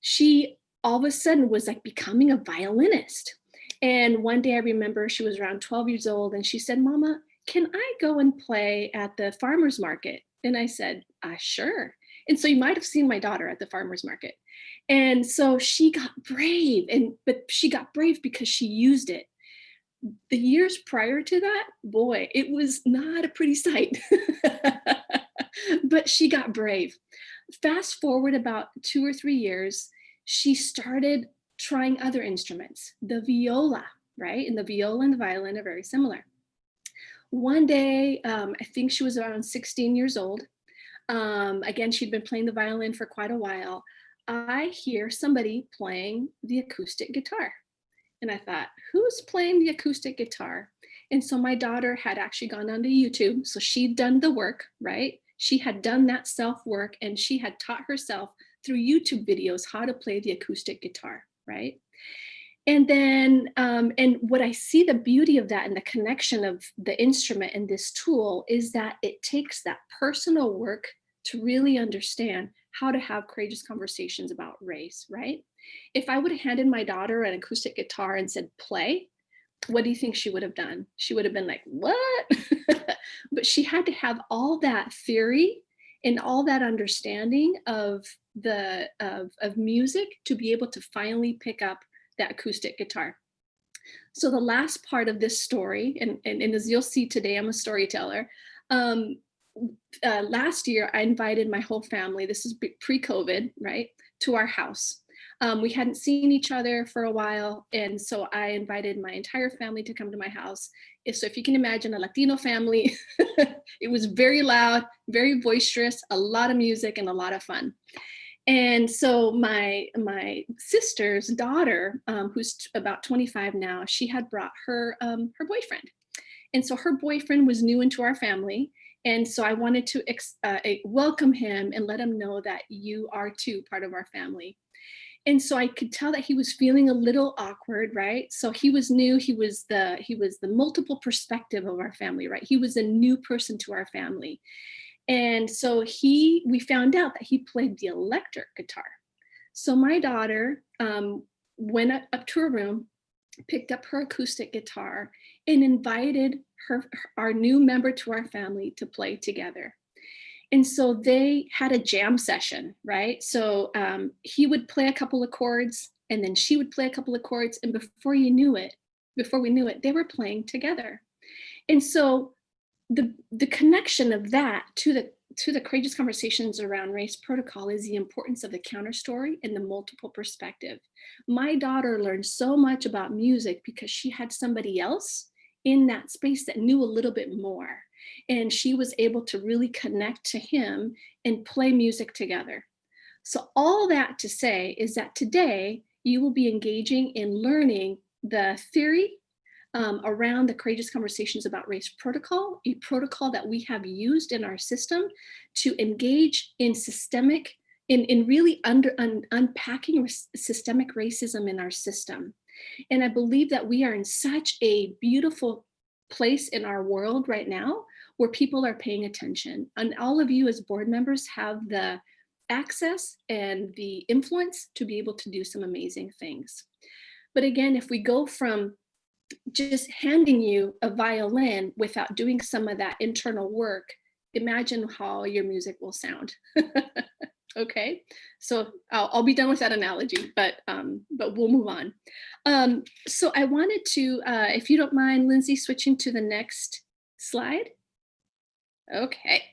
she all of a sudden was like becoming a violinist. And one day I remember she was around 12 years old and she said, "Mama, can I go and play at the farmer's market?" And I said, sure. And so you might have seen my daughter at the farmer's market. And so she got brave, but she got brave because she used it. The years prior to that, boy, it was not a pretty sight. But she got brave. Fast forward about 2 or 3 years, she started trying other instruments, the viola, right? And the viola and the violin are very similar. One day, I think she was around 16 years old. Again, she'd been playing the violin for quite a while. I hear somebody playing the acoustic guitar. And I thought, who's playing the acoustic guitar? And so my daughter had actually gone onto YouTube. So she'd done the work, right? She had done that self-work, and she had taught herself through YouTube videos how to play the acoustic guitar, right? And then, and what I see the beauty of that and the connection of the instrument and this tool is that it takes that personal work to really understand how to have courageous conversations about race, right? If I would have handed my daughter an acoustic guitar and said, play, what do you think she would have done? She would have been like, what? But she had to have all that theory and all that understanding of music to be able to finally pick up that acoustic guitar. So the last part of this story, and as you'll see today, I'm a storyteller. Last year, I invited my whole family, this is pre-COVID, right, to our house. We hadn't seen each other for a while, and so I invited my entire family to come to my house. So if you can imagine a Latino family, it was very loud, very boisterous, a lot of music, and a lot of fun. And so my sister's daughter, who's about 25 now, she had brought her boyfriend. And so her boyfriend was new into our family. And so I wanted to welcome him and let him know that you are too part of our family. And so I could tell that he was feeling a little awkward, right? So he was new. He was the multiple perspective of our family, right? He was a new person to our family. And so we found out that he played the electric guitar. So my daughter went up to her room, picked up her acoustic guitar, and invited our new member to our family to play together. And so they had a jam session, right? So he would play a couple of chords, and then she would play a couple of chords, and before we knew it, they were playing together. And so the connection of that to the courageous conversations around race protocol is the importance of the counter story and the multiple perspective. My daughter learned so much about music because she had somebody else in that space that knew a little bit more. And she was able to really connect to him and play music together. So all that to say is that today you will be engaging in learning the theory around the Courageous Conversations About Race protocol, a protocol that we have used in our system to engage in systemic, in really unpacking systemic racism in our system. And I believe that we are in such a beautiful place in our world right now where people are paying attention. And all of you as board members have the access and the influence to be able to do some amazing things. But again, if we go from just handing you a violin without doing some of that internal work, imagine how your music will sound. Okay, so I'll be done with that analogy, but we'll move on. So I wanted to, if you don't mind, Lindsay, switching to the next slide. Okay,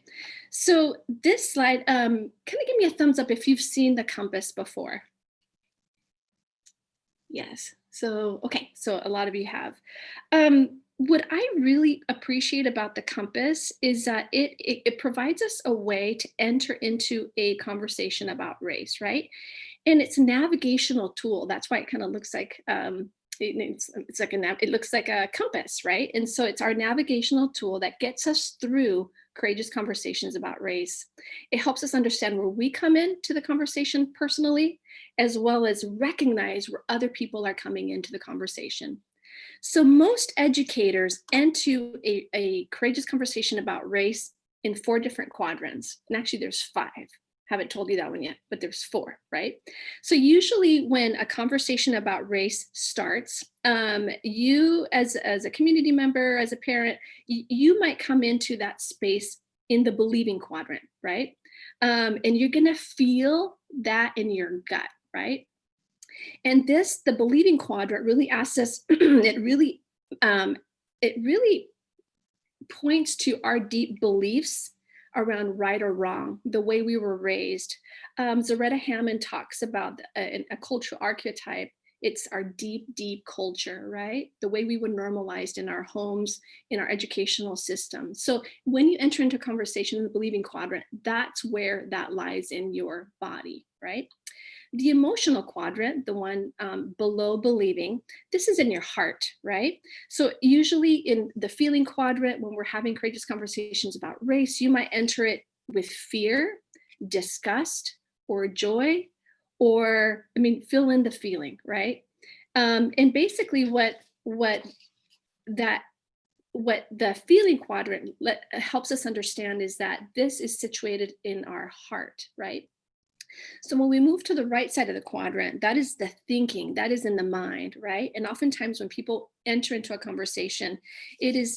so this slide, kind of give me a thumbs up if you've seen the compass before. Yes, so, okay, so a lot of you have. What I really appreciate about the compass is that it provides us a way to enter into a conversation about race, right? And it's a navigational tool. That's why it kind of looks like, it looks like a compass, right? And so it's our navigational tool that gets us through courageous conversations about race. It helps us understand where we come into the conversation personally, as well as recognize where other people are coming into the conversation. So most educators enter a courageous conversation about race in 4 different quadrants. And actually there's 5. Haven't told you that one yet, but there's 4, right? So usually when a conversation about race starts, you as a community member, as a parent, you might come into that space in the believing quadrant, right? And you're gonna feel that in your gut, right? And the believing quadrant really asks us, it really points to our deep beliefs around right or wrong, the way we were raised. Zaretta Hammond talks about a cultural archetype. It's our deep, deep culture, right? The way we were normalized in our homes, in our educational system. So when you enter into a conversation in the believing quadrant, that's where that lies in your body, right? The emotional quadrant, the one below believing, this is in your heart, right? So usually in the feeling quadrant, when we're having courageous conversations about race, you might enter it with fear, disgust, or joy, or, I mean, fill in the feeling, right? And basically what the feeling quadrant helps us understand is that this is situated in our heart, right? So when we move to the right side of the quadrant, that is the thinking, that is in the mind, right? And oftentimes when people enter into a conversation, it is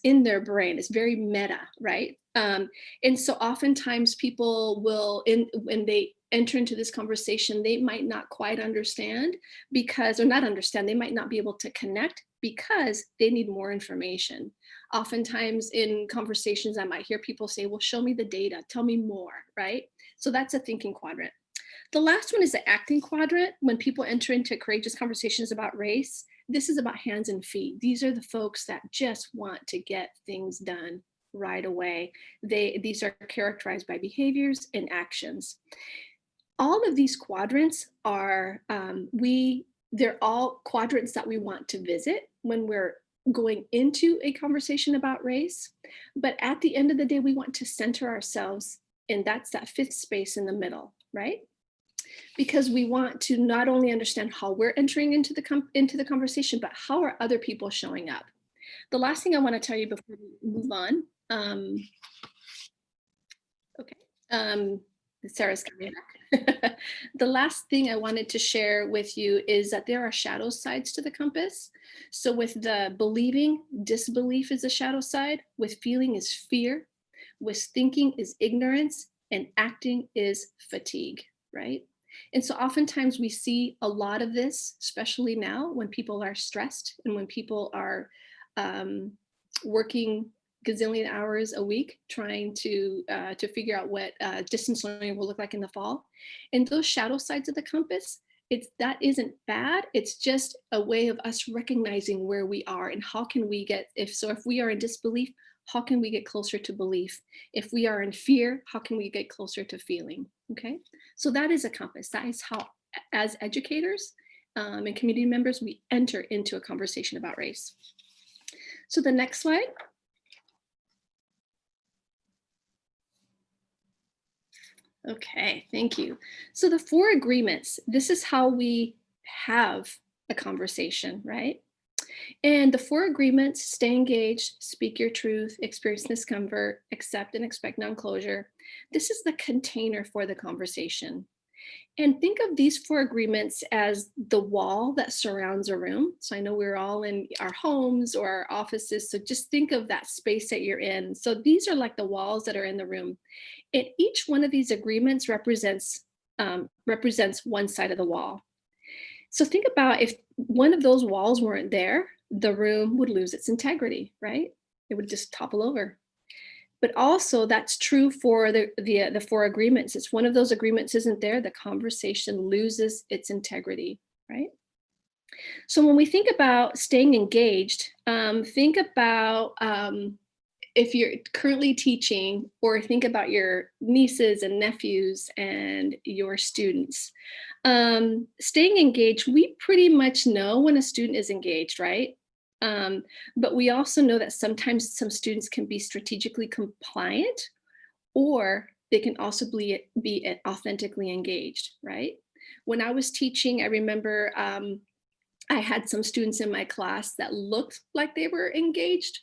in their brain. It's very meta, right? And so oftentimes people will, when they enter into this conversation, they might not quite understand they might not be able to connect because they need more information. Oftentimes in conversations, I might hear people say, well, show me the data, tell me more, right? So that's a thinking quadrant. The last one is the acting quadrant. When people enter into courageous conversations about race, this is about hands and feet. These are the folks that just want to get things done right away. These are characterized by behaviors and actions. All of these quadrants are, they're all quadrants that we want to visit when we're going into a conversation about race. But at the end of the day, we want to center ourselves, and that's that 5th space in the middle, right? Because we want to not only understand how we're entering into the conversation, but how are other people showing up? The last thing I want to tell you before we move on, Sarah's coming back. The last thing I wanted to share with you is that there are shadow sides to the compass. So with the believing, disbelief is a shadow side. With feeling is fear. With thinking is ignorance. And acting is fatigue, right? And so oftentimes we see a lot of this, especially now when people are stressed and when people are working gazillion hours a week trying to figure out what distance learning will look like in the fall. And those shadow sides of the compass, That isn't bad. It's just a way of us recognizing where we are and how can we get, if we are in disbelief, how can we get closer to belief? If we are in fear, how can we get closer to feeling? Okay, so that is a compass. That is how, as educators and community members, we enter into a conversation about race. So the next slide. Okay, thank you. So the 4 agreements, this is how we have a conversation, right? And the 4 agreements: stay engaged, speak your truth, experience discomfort, accept and expect non-closure. This is the container for the conversation. And think of these 4 agreements as the wall that surrounds a room. So I know we're all in our homes or our offices. So just think of that space that you're in. So these are like the walls that are in the room. And each one of these agreements represents one side of the wall. So think about if one of those walls weren't there, the room would lose its integrity, right? It would just topple over. But also that's true for the 4 agreements. It's one of those agreements isn't there, the conversation loses its integrity, right? So when we think about staying engaged, think about if you're currently teaching, or think about your nieces and nephews and your students. Staying engaged, we pretty much know when a student is engaged, right? But we also know that sometimes some students can be strategically compliant, or they can also be authentically engaged, right? When I was teaching, I remember I had some students in my class that looked like they were engaged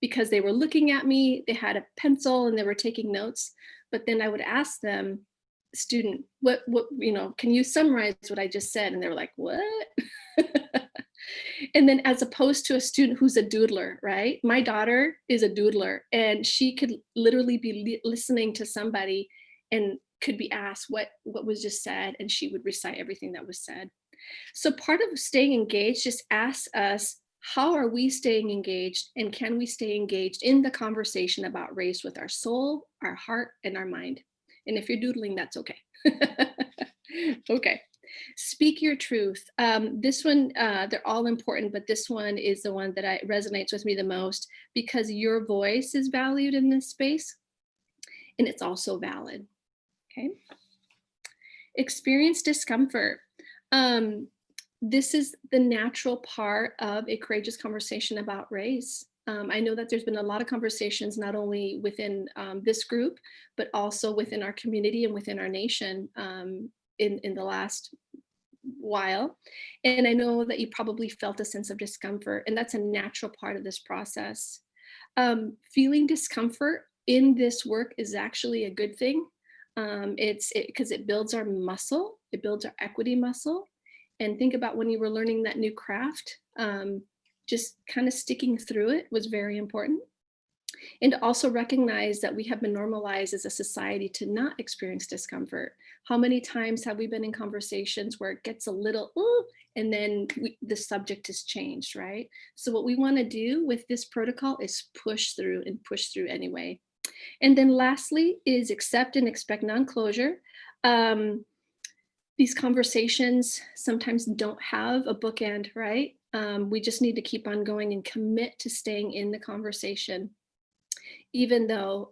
because they were looking at me, they had a pencil and they were taking notes. But then I would ask them, student, what, can you summarize what I just said? And they were like, what? And then as opposed to a student who's a doodler, right? My daughter is a doodler, and she could literally be listening to somebody and could be asked what was just said, and she would recite everything that was said. So part of staying engaged just asks us, how are we staying engaged, and can we stay engaged in the conversation about race with our soul, our heart, and our mind? And if you're doodling, that's okay. Okay. Speak your truth. This one, they're all important, but this one is the one that resonates with me the most, because your voice is valued in this space, and it's also valid. Okay. Experience discomfort. This is the natural part of a courageous conversation about race. I know that there's been a lot of conversations, not only within this group, but also within our community and within our nation in the last while. And I know that you probably felt a sense of discomfort, and that's a natural part of this process. Feeling discomfort in this work is actually a good thing. Because it builds our muscle, it builds our equity muscle. And think about when you were learning that new craft, just kind of sticking through it was very important. And to also recognize that we have been normalized as a society to not experience discomfort. How many times have we been in conversations where it gets a little, ooh, and then the subject is changed, right? So what we want to do with this protocol is push through anyway. And then lastly is accept and expect non-closure. These conversations sometimes don't have a bookend, right? We just need to keep on going and commit to staying in the conversation, even though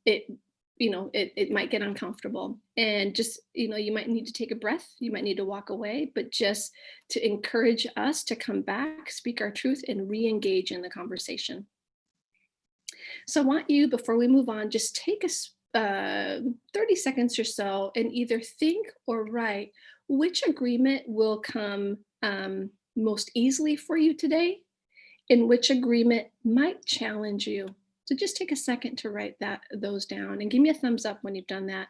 it might get uncomfortable. And just, you might need to take a breath, you might need to walk away, but just to encourage us to come back, speak our truth, and re-engage in the conversation. So I want you, before we move on, just take a 30 seconds or so and either think or write which agreement will come most easily for you today, and which agreement might challenge you. So just take a second to write those down, and give me a thumbs up when you've done that.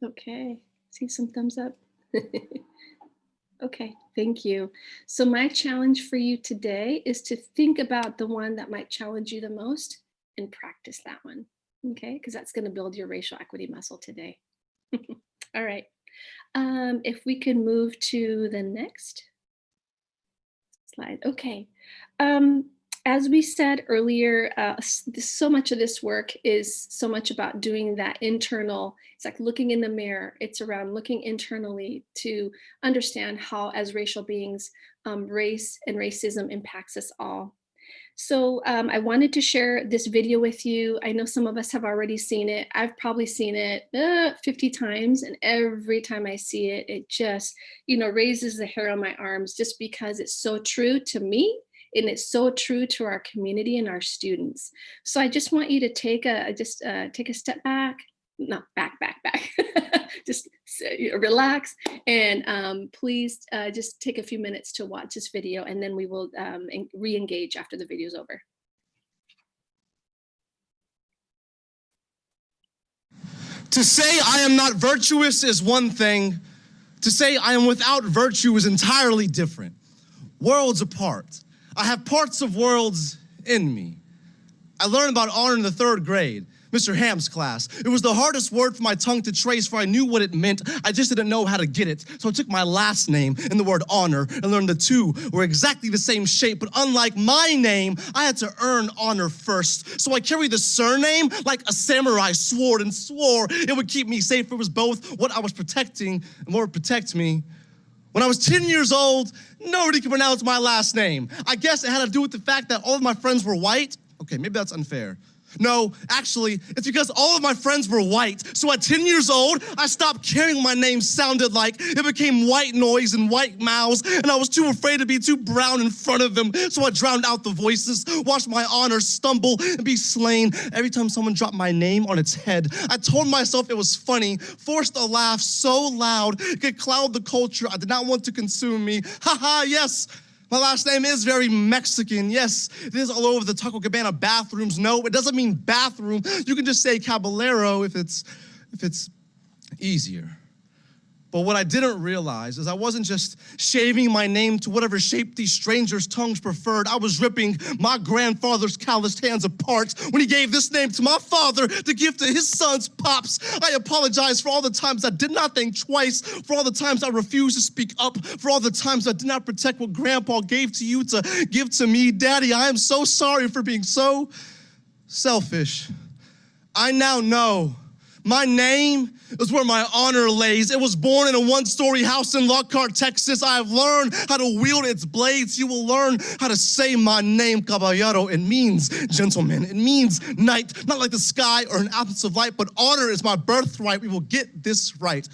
Okay, see some thumbs up. Okay, thank you. So my challenge for you today is to think about the one that might challenge you the most and practice that one, okay? Because that's going to build your racial equity muscle today. All right. If we can move to the next slide. Okay. As we said earlier, so much of this work is so much about doing that internal. It's like looking in the mirror. It's around looking internally to understand how, as racial beings, race and racism impacts us all. So I wanted to share this video with you. I know some of us have already seen it. I've probably seen it 50 times, and every time I see it, it just, raises the hair on my arms, just because it's so true to me, and it's so true to our community and our students. So I just want you to take a step back, not back, just relax, and please just take a few minutes to watch this video, and then we will re-engage after the video's over. To say I am not virtuous is one thing. To say I am without virtue is entirely different. Worlds apart. I have parts of worlds in me. I learned about honor in the 3rd grade, Mr. Ham's class. It was the hardest word for my tongue to trace, for I knew what it meant. I just didn't know how to get it. So I took my last name and the word honor and learned the two were exactly the same shape, but unlike my name, I had to earn honor first. So I carried the surname like a samurai sword and swore it would keep me safe. It was both what I was protecting and what would protect me. When I was 10 years old, nobody could pronounce my last name. I guess it had to do with the fact that all of my friends were white. Okay, maybe that's unfair. No, actually, it's because all of my friends were white. So at 10 years old, I stopped caring what my name sounded like. It became white noise and white mouths, and I was too afraid to be too brown in front of them. So I drowned out the voices, watched my honor stumble and be slain. Every time someone dropped my name on its head, I told myself it was funny, forced a laugh so loud it could cloud the culture I did not want to consume me. Haha, yes. My last name is very Mexican. Yes, it is all over the Taco Cabana bathrooms. No, it doesn't mean bathroom. You can just say Caballero if it's easier. But what I didn't realize is I wasn't just shaving my name to whatever shape these strangers' tongues preferred. I was ripping my grandfather's calloused hands apart when he gave this name to my father to give to his son's pops. I apologize for all the times I did not think twice, for all the times I refused to speak up, for all the times I did not protect what Grandpa gave to you to give to me. Daddy, I am so sorry for being so selfish. I now know my name is where my honor lays. It was born in a one-story house in Lockhart, Texas. I have learned how to wield its blades. You will learn how to say my name, caballero. It means gentleman. It means night, not like the sky or an absence of light, but honor is my birthright. We will get this right.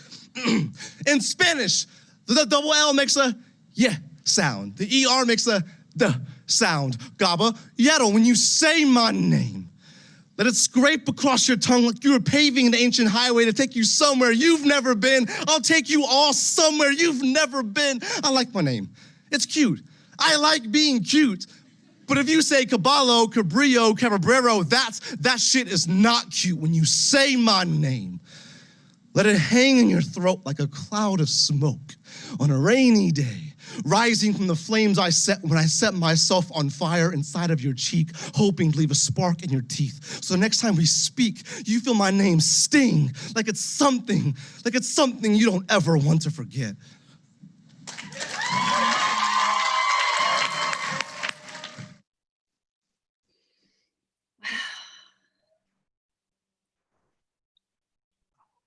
In Spanish, the double L makes a yeah sound. The ER makes a the sound. Caballero, when you say my name, let it scrape across your tongue like you were paving an ancient highway to take you somewhere you've never been. I'll take you all somewhere you've never been. I like my name. It's cute. I like being cute. But if you say Caballo, Cabrillo, Cabrero, that shit is not cute. When you say my name, let it hang in your throat like a cloud of smoke on a rainy day, rising from the flames I set when I set myself on fire inside of your cheek, hoping to leave a spark in your teeth. So the next time we speak, you feel my name sting like it's something you don't ever want to forget.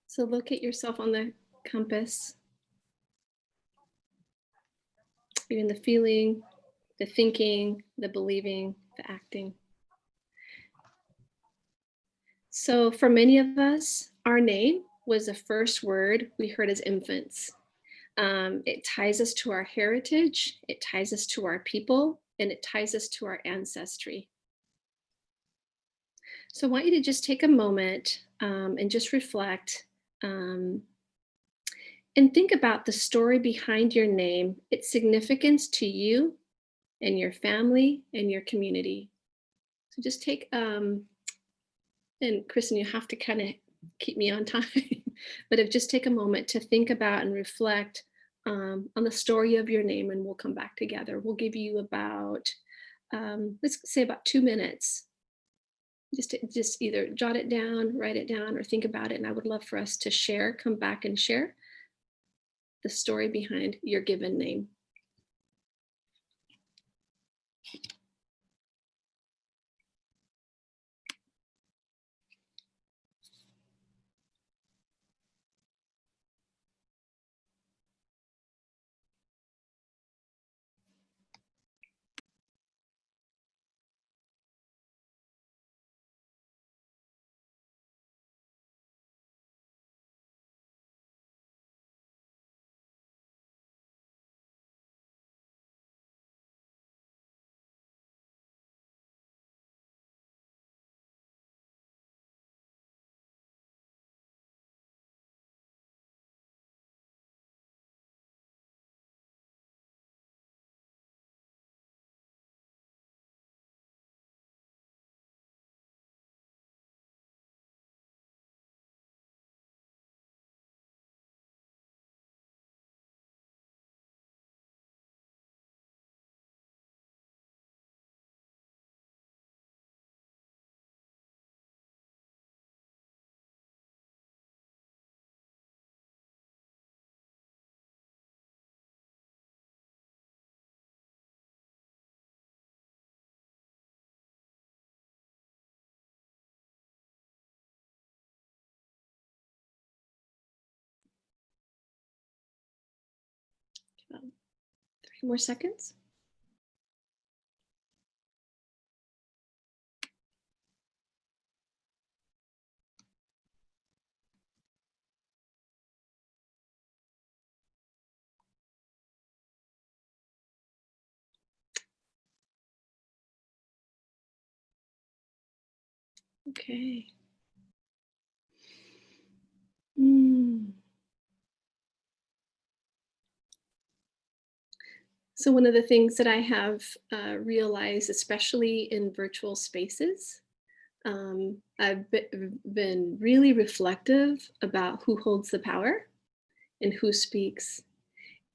So locate yourself on the compass. Even the feeling, the thinking, the believing, the acting. So for many of us, our name was the first word we heard as infants. It ties us to our heritage, it ties us to our people, and it ties us to our ancestry. So I want you to just take a moment and just reflect and think about the story behind your name, its significance to you and your family and your community. So just take, and Kristen, you have to kind of keep me on time, but just take a moment to think about and reflect on the story of your name, and we'll come back together. We'll give you about, let's say about 2 minutes. just either jot it down, write it down, or think about it. And I would love for us to share, come back and share the story behind your given name. About 3 more seconds. Okay. So one of the things that I have realized, especially in virtual spaces, I've been really reflective about who holds the power and who speaks.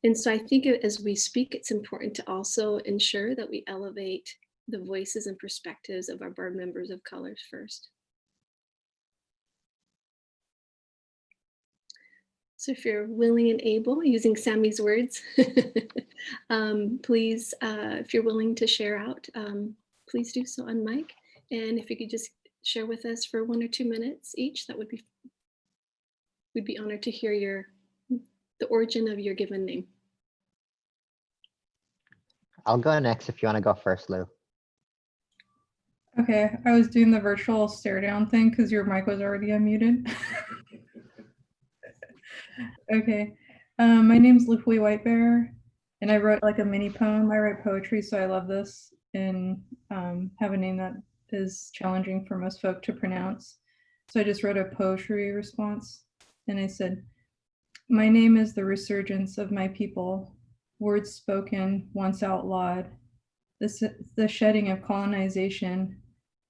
And so I think as we speak, it's important to also ensure that we elevate the voices and perspectives of our board members of color first. So if you're willing and able, using Sammy's words, please, if you're willing to share out, please do so on mic. And if you could just share with us for 1 or 2 minutes each, that would be, we'd be honored to hear the origin of your given name. I'll go next if you want to go first, Lou. Okay, I was doing the virtual stare down thing because your mic was already unmuted. Okay, my name's Lupui Whitebear, and I wrote like a mini poem. I write poetry, so I love this, and have a name that is challenging for most folk to pronounce. So I just wrote a poetry response, and I said, "My name is the resurgence of my people, words spoken, once outlawed, the shedding of colonization.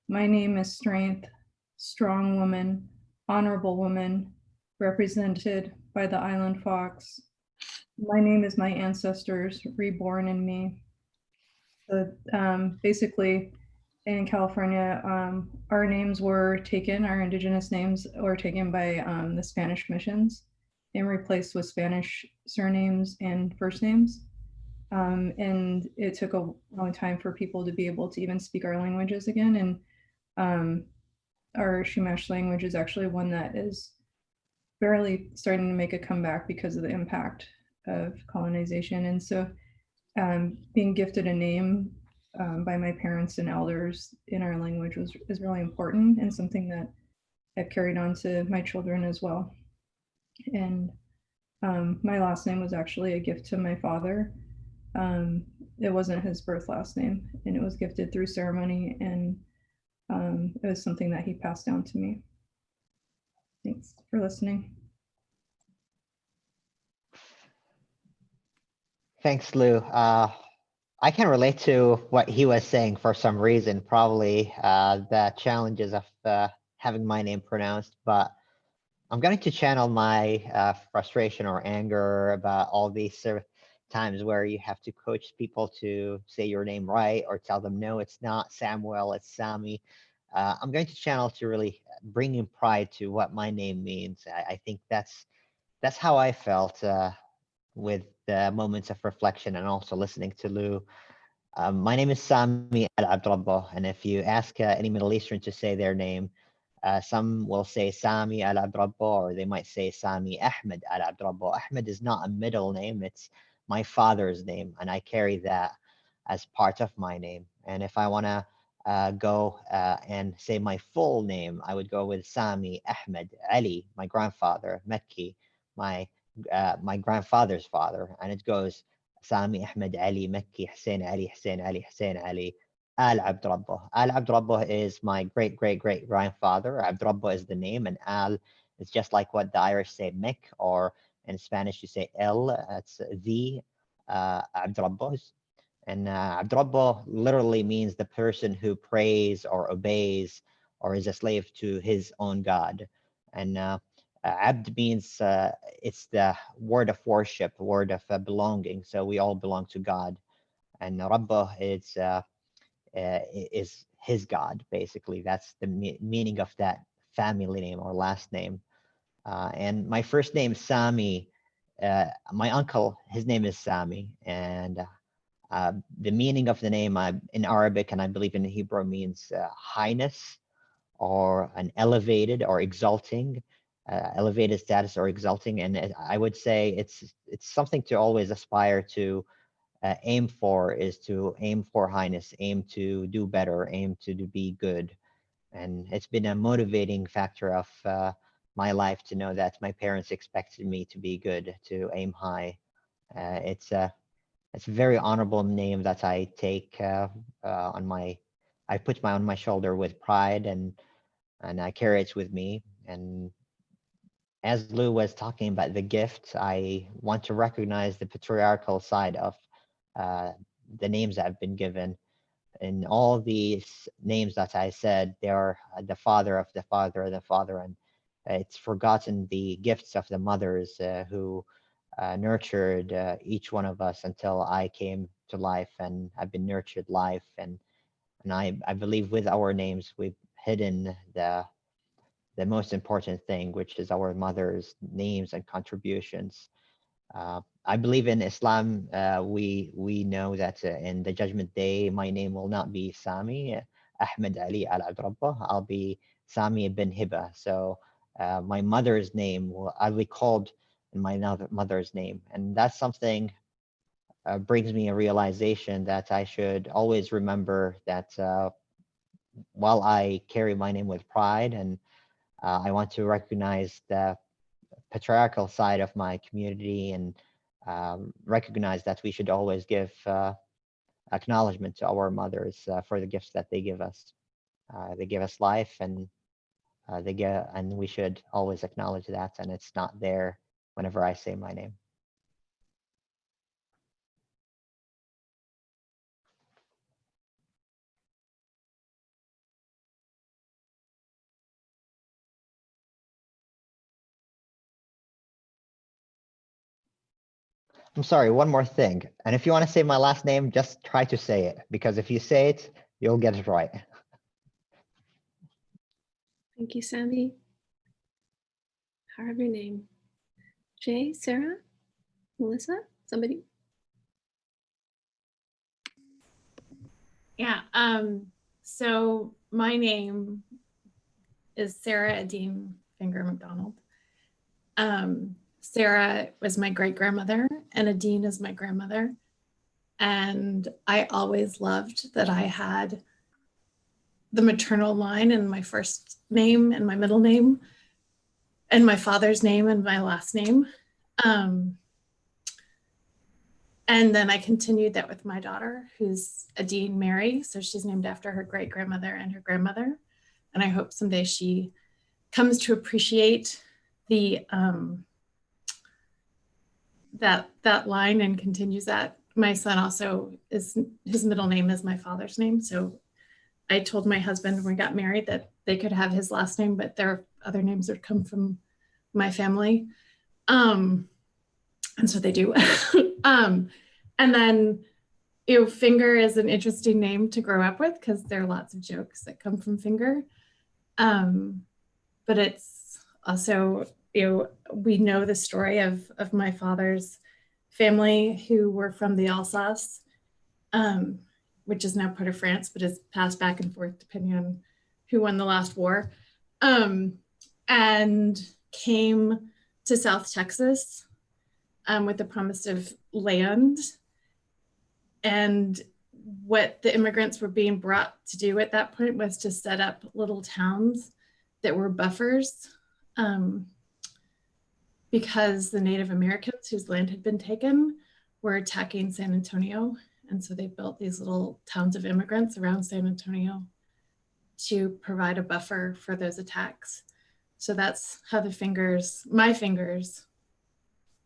My name is strength, strong woman, honorable woman, represented by the island fox. My name is my ancestors reborn in me." So basically in California, our names were taken, our indigenous names were taken by the Spanish missions and replaced with Spanish surnames and first names. And it took a long time for people to be able to even speak our languages again. And our Chumash language is actually one that is barely starting to make a comeback because of the impact of colonization. And so being gifted a name by my parents and elders in our language is really important, and something that I've carried on to my children as well. And my last name was actually a gift to my father. It wasn't his birth last name, and it was gifted through ceremony, and it was something that he passed down to me. Thanks for listening. Thanks, Lou. I can relate to what he was saying for some reason, probably the challenges of having my name pronounced, but I'm going to channel my frustration or anger about all these sort of times where you have to coach people to say your name right or tell them, no, it's not Samuel, it's Sammy. I'm going to channel to really bring in pride to what my name means. I think that's how I felt with the moments of reflection and also listening to Lou. My name is Sami Al Abdrabbo, and if you ask any Middle Eastern to say their name, some will say Sami Al Abdrabbo, or they might say Sami Ahmed Al Abdrabbo. Ahmed is not a middle name, it's my father's name, and I carry that as part of my name. And if I want to go and say my full name, I would go with Sami Ahmed Ali, my grandfather, Mekki, my grandfather's father, and it goes Sami Ahmed Ali Mekki Hussein Ali Hussein Ali Hussein Ali Al Abdrabbo. Al Abdrabbo is my great grandfather. Abdrabbo is the name, and Al is just like what the Irish say Mick, or in Spanish you say El. It's the Abdrabbos. And Abdrabbo literally means the person who prays or obeys or is a slave to his own God. And Abd means it's the word of worship, word of belonging. So we all belong to God. And Rabba is his God, basically. That's the meaning of that family name or last name. And my first name, Sami, my uncle, his name is Sami. And the meaning of the name in Arabic, and I believe in Hebrew, means highness, or an elevated or exalting, elevated status or exalting. And I would say it's something to always aspire to aim for, is to aim for highness, aim to do better, aim to be good. And it's been a motivating factor of my life to know that my parents expected me to be good, to aim high. It's a very honorable name that I take on my shoulder with pride, and I carry it with me. And as Lou was talking about the gift, I want to recognize the patriarchal side of the names that have been given. In all these names that I said, they are the father of the father of the father, and it's forgotten the gifts of the mothers who nurtured each one of us until I came to life, and I've been nurtured life. And I believe with our names, we've hidden the most important thing, which is our mothers' names and contributions. I believe in Islam, we know that in the Judgment Day, my name will not be Sami Ahmed Ali Al Abdrabbo. I'll be Sami ibn Hiba. So my mother's name, I'll be called in my mother's name. And that's something brings me a realization that I should always remember that while I carry my name with pride, and I want to recognize the patriarchal side of my community, and recognize that we should always give acknowledgement to our mothers for the gifts that they give us. They give us life, and and we should always acknowledge that. And it's not there whenever I say my name. I'm sorry, one more thing. And if you want to say my last name, just try to say it, because if you say it, you'll get it right. Thank you, Sami. However your name. Jay, Sarah, Melissa, somebody? Yeah, so my name is Sarah Adine Finger McDonald. Sarah was my great-grandmother, and Adine is my grandmother. And I always loved that I had the maternal line in my first name and my middle name, and my father's name and my last name. And then I continued that with my daughter, who's Adine Mary. So she's named after her great-grandmother and her grandmother. And I hope someday she comes to appreciate the that line and continues that. My son also his middle name is my father's name. So I told my husband when we got married that they could have his last name, but there are other names that come from my family. And so they do. And then Finger is an interesting name to grow up with because there are lots of jokes that come from Finger. But it's also, we know the story of my father's family who were from the Alsace, which is now part of France, but is passed back and forth depending on who won the last war, and came to South Texas with the promise of land. And what the immigrants were being brought to do at that point was to set up little towns that were buffers, because the Native Americans whose land had been taken were attacking San Antonio. And so they built these little towns of immigrants around San Antonio to provide a buffer for those attacks. So that's how my fingers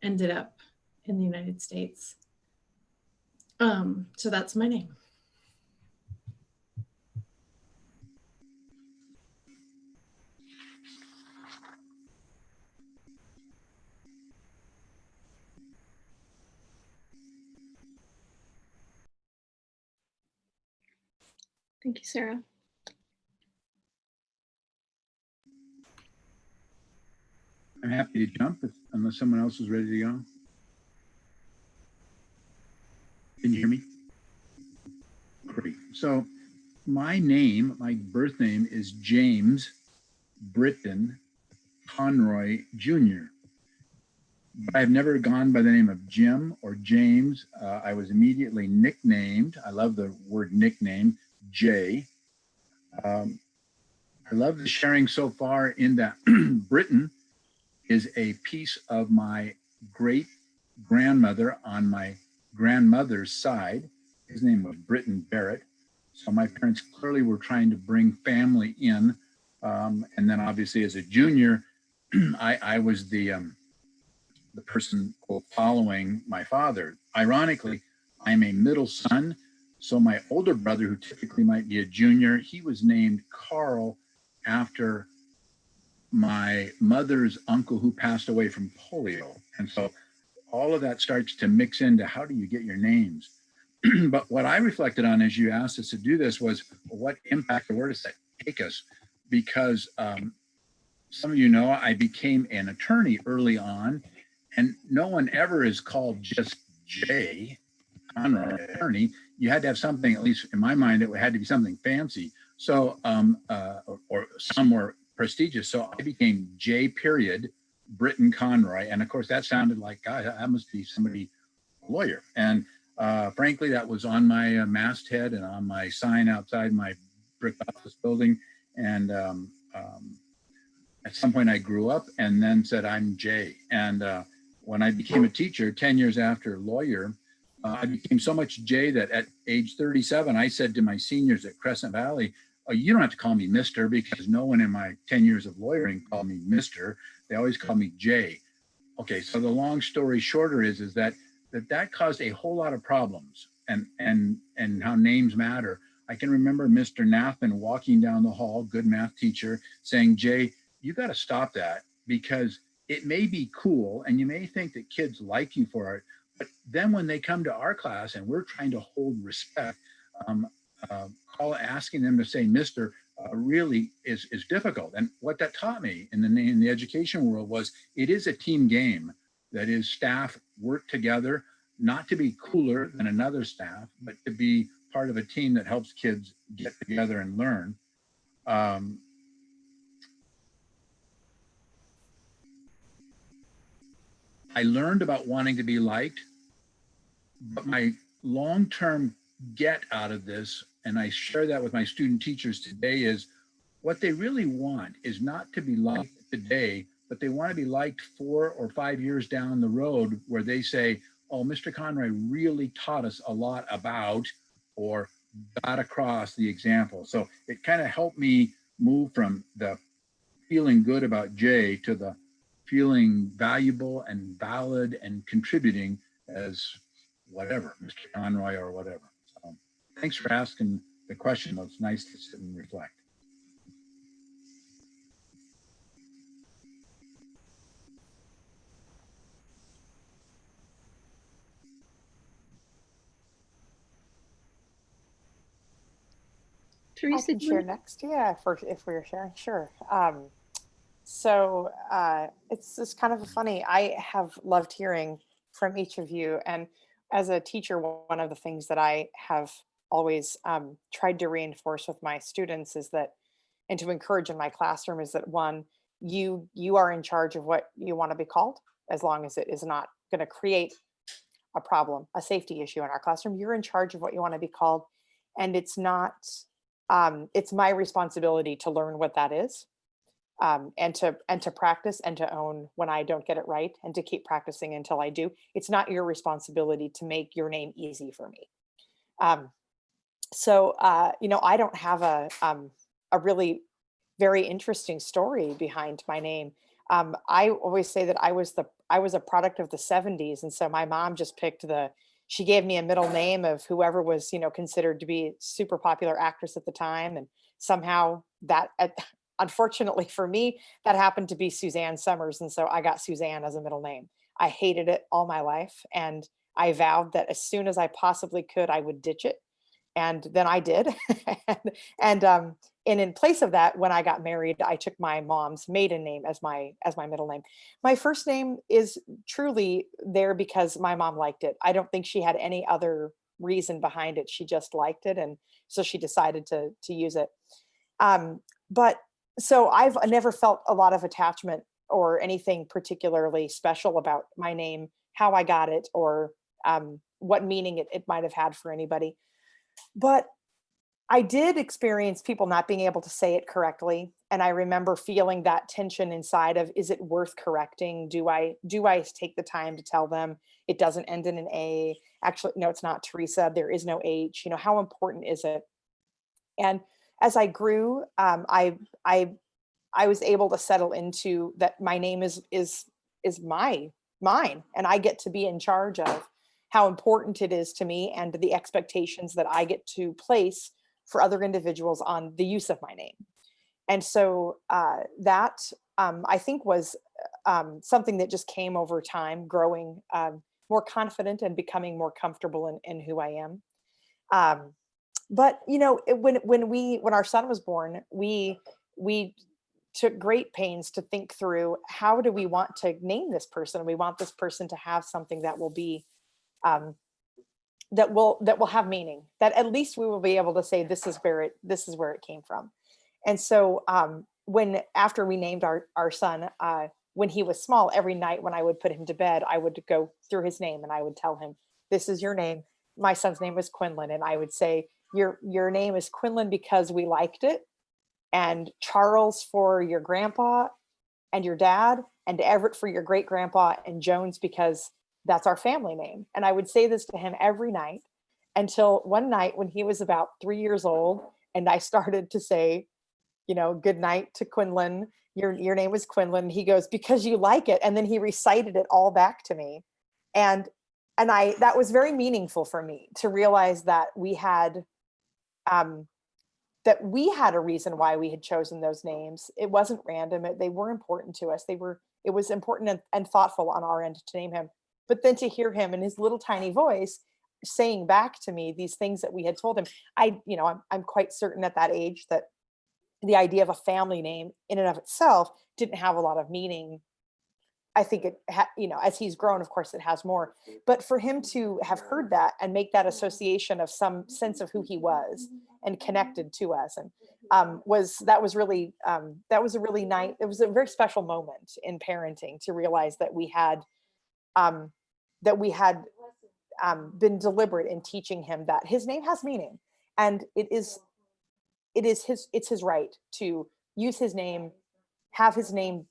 ended up in the United States. So that's my name. Thank you, Sarah. I'm happy to jump unless someone else is ready to go. Can you hear me? Great. So my birth name is James Britton Conroy Jr. I've never gone by the name of Jim or James. I was immediately nicknamed, I love the word nickname, Jay. I love the sharing so far in that Britton is a piece of my great grandmother on my grandmother's side. His name was Britton Barrett. So my parents clearly were trying to bring family in. And then obviously as a junior, I was the person, quote, following my father. Ironically, I'm a middle son. So my older brother, who typically might be a junior, he was named Carl after my mother's uncle who passed away from polio. And so all of that starts to mix into how do you get your names? But what I reflected on as you asked us to do this was, well, what impact or where does that take us? Because some of you know, I became an attorney early on, and no one ever is called just Jay Conroy attorney. You had to have something, at least in my mind, it had to be something fancy. So, or some more prestigious. So I became J. Britton Conroy. And of course, that sounded like, God, that must be somebody, a lawyer. And frankly, that was on my masthead and on my sign outside my brick office building. And at some point I grew up and then said, I'm Jay. And when I became a teacher, 10 years after lawyer, I became so much Jay that at age 37, I said to my seniors at Crescent Valley, oh, you don't have to call me Mr. because no one in my 10 years of lawyering called me Mr. They always call me Jay. Okay, so the long story shorter is that caused a whole lot of problems and how names matter. I can remember Mr. Nathman walking down the hall, good math teacher, saying, Jay, you got to stop that because it may be cool and you may think that kids like you for it, but then when they come to our class and we're trying to hold respect, asking them to say Mr. Really is difficult. And what that taught me in the education world was it is a team game. That is, staff work together, not to be cooler than another staff, but to be part of a team that helps kids get together and learn. I learned about wanting to be liked, but my long-term get out of this, and I share that with my student teachers today, is what they really want is not to be liked today, but they want to be liked 4 or 5 years down the road where they say, oh, Mr. Conroy really taught us a lot about, or got across the example. So it kind of helped me move from the feeling good about Jay to the feeling valuable and valid and contributing as whatever, Mr. Conroy or whatever. So thanks for asking the question. It's nice to sit and reflect. Teresa, can share next. Yeah, if we're sharing, sure. So it's kind of funny. I have loved hearing from each of you. And as a teacher, one of the things that I have always tried to reinforce with my students is that, and to encourage in my classroom, is that one, you are in charge of what you want to be called, as long as it is not going to create a problem, a safety issue in our classroom. You're in charge of what you want to be called. And it's not, it's my responsibility to learn what that is. And to practice and to own when I don't get it right, and to keep practicing until I do. It's not your responsibility to make your name easy for me. You know, I don't have a really very interesting story behind my name. I always say that I was a product of the 70s, and so my mom just picked she gave me a middle name of whoever was, you know, considered to be super popular actress at the time, and somehow that, unfortunately for me, that happened to be Suzanne Summers, and so I got Suzanne as a middle name. I hated it all my life, and I vowed that as soon as I possibly could, I would ditch it. And then I did. And in place of that, when I got married, I took my mom's maiden name as my middle name. My first name is truly there because my mom liked it. I don't think she had any other reason behind it. She just liked it, and so she decided to use it. But so I've never felt a lot of attachment or anything particularly special about my name, how I got it, or what meaning it might have had for anybody. But I did experience people not being able to say it correctly. And I remember feeling that tension inside of, is it worth correcting? Do I take the time to tell them it doesn't end in an A? Actually, no, it's not Teresa. There is no H. You know, how important is it? And as I grew, I was able to settle into that my name is mine, and I get to be in charge of how important it is to me and the expectations that I get to place for other individuals on the use of my name. And so that I think was something that just came over time, growing more confident and becoming more comfortable in who I am. But you know, when our son was born, we took great pains to think through, how do we want to name this person? We want this person to have something that will be that will have meaning, that at least we will be able to say this is where it came from. And so after we named our son, when he was small, every night when I would put him to bed, I would go through his name and I would tell him, this is your name. My son's name is Quinlan. And I would say, your name is Quinlan because we liked it, and Charles for your grandpa and your dad, and Everett for your great grandpa, and Jones because that's our family name. And I would say this to him every night until one night when he was about 3 years old, and I started to say, you know, good night to Quinlan. Your name is Quinlan. He goes, because you like it. And then he recited it all back to me. And that was very meaningful for me to realize that we had a reason why we had chosen those names. It wasn't random. They were important to us. It was important and thoughtful on our end to name him. But then to hear him in his little tiny voice saying back to me these things that we had told him, I'm quite certain at that age that the idea of a family name in and of itself didn't have a lot of meaning. I think as he's grown, of course, it has more. But for him to have heard that and make that association of some sense of who he was and connected to us, and was a really nice. It was a very special moment in parenting to realize that we had been deliberate in teaching him that his name has meaning, and it's his right to use his name, have his name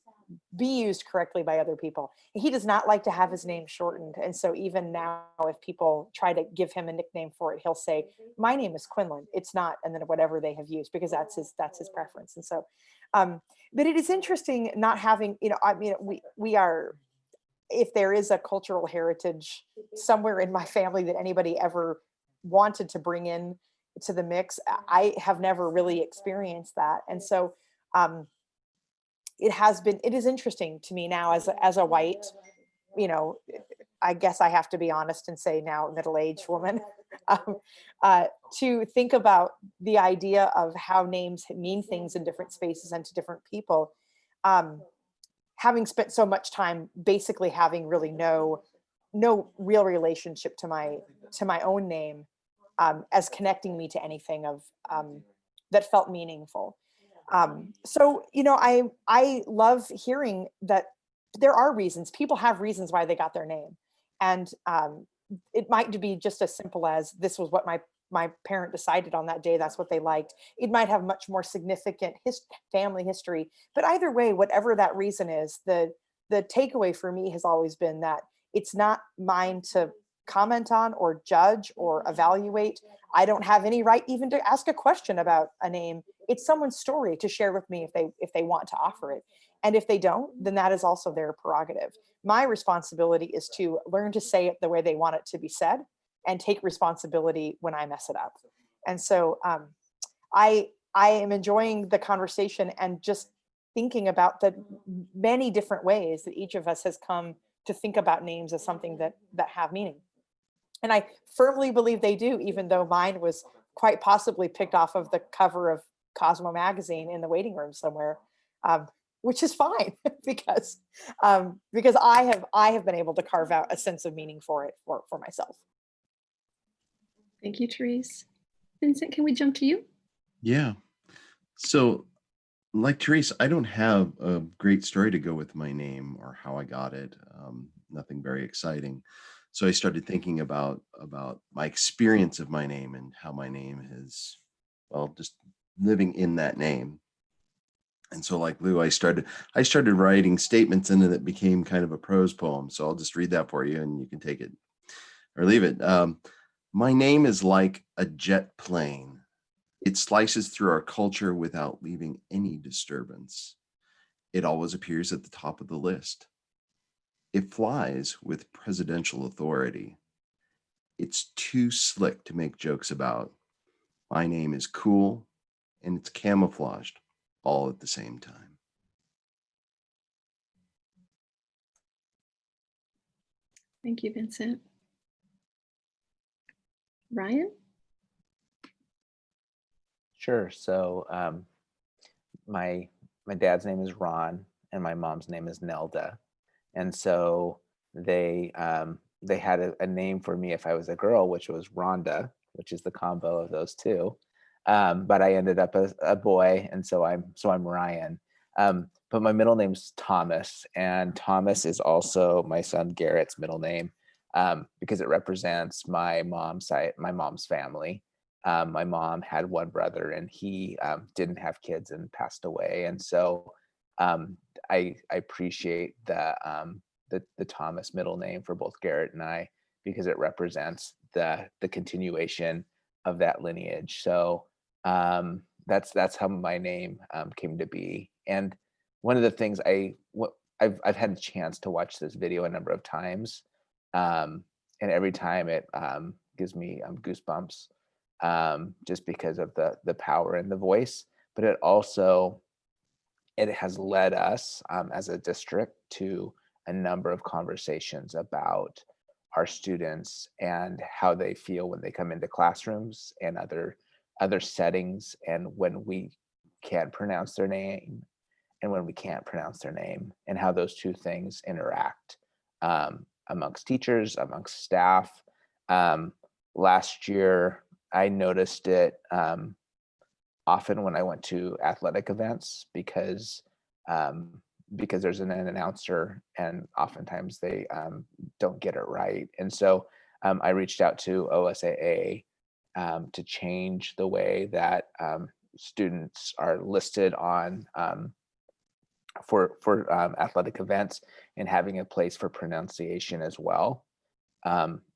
be used correctly by other people. He does not like to have his name shortened. And so even now, if people try to give him a nickname for it, he'll say, my name is Quinlan. It's not, and then whatever they have used, because that's his preference. And so, but it is interesting not having, we are, if there is a cultural heritage somewhere in my family that anybody ever wanted to bring in to the mix, I have never really experienced that. And so, it is interesting to me now as a white, I guess I have to be honest and say now middle-aged woman, um, to think about the idea of how names mean things in different spaces and to different people. Having spent so much time basically having really no real relationship to my own name as connecting me to anything of that felt meaningful. So, you know, I love hearing that there are reasons. People have reasons why they got their name. And it might be just as simple as this was what my parent decided on that day. That's what they liked. It might have much more significant family history. But either way, whatever that reason is, the takeaway for me has always been that it's not mine to comment on or judge or evaluate. I don't have any right even to ask a question about a name. It's someone's story to share with me if they want to offer it. And if they don't, then that is also their prerogative. My responsibility is to learn to say it the way they want it to be said and take responsibility when I mess it up. And so I am enjoying the conversation and just thinking about the many different ways that each of us has come to think about names as something that have meaning. And I firmly believe they do, even though mine was quite possibly picked off of the cover of Cosmo magazine in the waiting room somewhere, which is fine because I have been able to carve out a sense of meaning for it for myself. Thank you, Therese. Vincent, can we jump to you? Yeah. So like Therese, I don't have a great story to go with my name or how I got it. Nothing very exciting. So I started thinking about my experience of my name and how my name is, well, just living in that name. And so like Lou, I started writing statements in it that became kind of a prose poem. So I'll just read that for you and you can take it or leave it. My name is like a jet plane. It slices through our culture without leaving any disturbance. It always appears at the top of the list. It flies with presidential authority. It's too slick to make jokes about. My name is cool and it's camouflaged all at the same time. Thank you, Vincent. Ryan? Sure. So my dad's name is Ron and my mom's name is Nelda. And so they had a name for me if I was a girl, which was Rhonda, which is the combo of those two. But I ended up as a boy, and so I'm Ryan. But my middle name's Thomas, and Thomas is also my son Garrett's middle name because it represents my mom's side, my mom's family. My mom had one brother, and he didn't have kids and passed away, and so I appreciate the Thomas middle name for both Garrett and I because it represents the continuation of that lineage. So that's how my name came to be. And one of the things I've had a chance to watch this video a number of times, and every time it gives me goosebumps just because of the power in the voice, but it has led us as a district to a number of conversations about our students and how they feel when they come into classrooms and other settings, and when we can pronounce their name and when we can't pronounce their name, and how those two things interact amongst teachers, amongst staff. Last year, I noticed it often when I went to athletic events because there's an announcer and oftentimes they don't get it right. And so I reached out to OSAA to change the way that students are listed on for athletic events and having a place for pronunciation as well,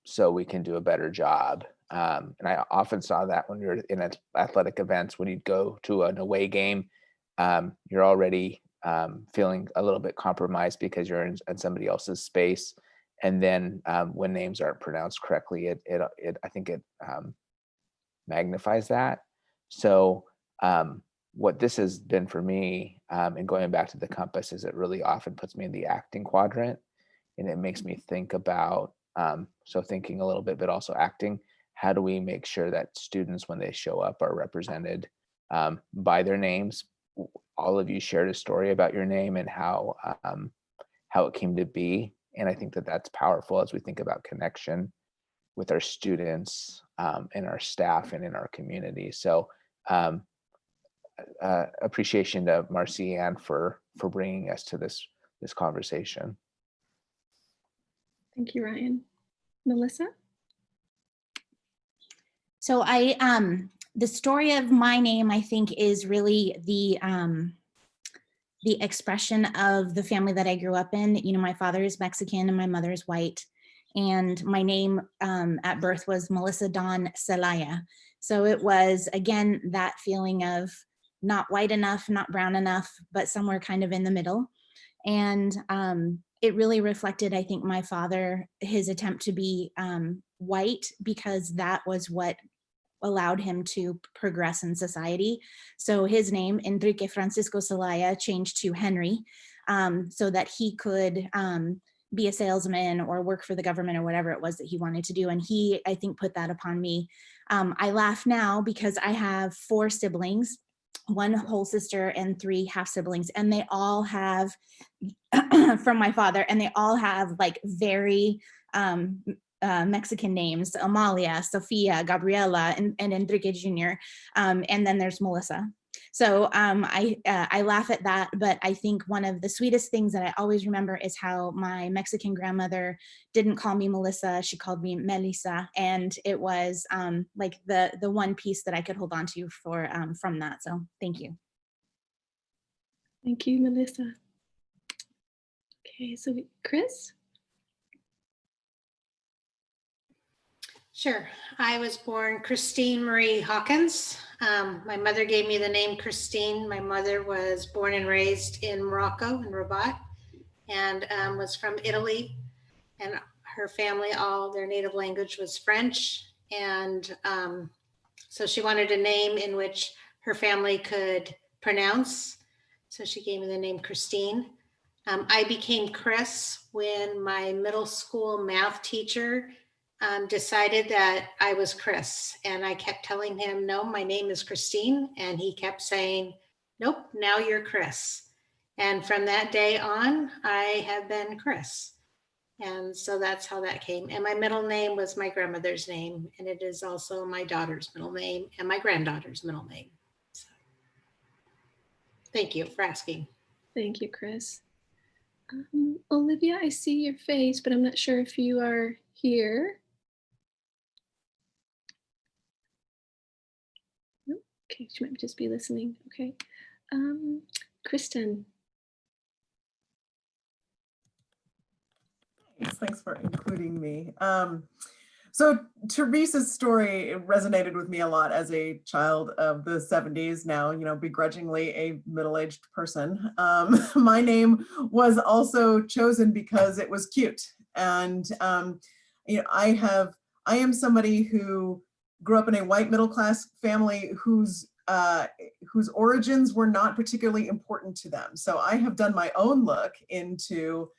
so we can do a better job. And I often saw that when you're in athletic events, when you go to an away game, you're already feeling a little bit compromised because you're in somebody else's space. And then when names aren't pronounced correctly, I think it magnifies that. So what this has been for me, and going back to the compass, is it really often puts me in the acting quadrant, and it makes me think about, so thinking a little bit, but also acting, how do we make sure that students, when they show up, are represented by their names? All of you shared a story about your name and how it came to be. And I think that that's powerful as we think about connection with our students and our staff and in our community. So appreciation to Marcy Ann for bringing us to this conversation. Thank you, Ryan. Melissa? So the story of my name, I think, is really the expression of the family that I grew up in. You know, my father is Mexican and my mother is white. And my name at birth was Melissa Dawn Celaya. So it was, again, that feeling of not white enough, not brown enough, but somewhere kind of in the middle. And it really reflected, I think, my father, his attempt to be white, because that was what allowed him to progress in society. So his name, Enrique Francisco Celaya, changed to Henry, so that he could be a salesman or work for the government or whatever it was that he wanted to do. And he, I think, put that upon me. I laugh now because I have 4 siblings, 1 whole sister and 3 half siblings, and they all have from my father, and they all have like very Mexican names: Amalia, Sofia, Gabriela, and Enrique Jr. And then there's Melissa. So I laugh at that, but I think one of the sweetest things that I always remember is how my Mexican grandmother didn't call me Melissa, she called me Melissa, and it was like the one piece that I could hold on to for from that. So thank you. Thank you, Melissa. Okay, so Chris? Sure. I was born Christine Marie Hawkins. My mother gave me the name Christine. My mother was born and raised in Morocco, in Rabat, and was from Italy. And her family, all their native language was French. And so she wanted a name in which her family could pronounce. So she gave me the name Christine. I became Chris when my middle school math teacher decided that I was Chris, and I kept telling him, no, my name is Christine. And he kept saying, nope, now you're Chris. And from that day on, I have been Chris. And so that's how that came. And my middle name was my grandmother's name, and it is also my daughter's middle name and my granddaughter's middle name. So, thank you for asking. Thank you, Chris. Olivia, I see your face, but I'm not sure if you are here. Okay, she might just be listening. Okay. Kristen. Thanks for including me. So Teresa's story resonated with me a lot as a child of the 70s, now, you know, begrudgingly a middle-aged person. My name was also chosen because it was cute. And, you know, I am somebody who grew up in a white middle-class family whose origins were not particularly important to them. So I have done my own look into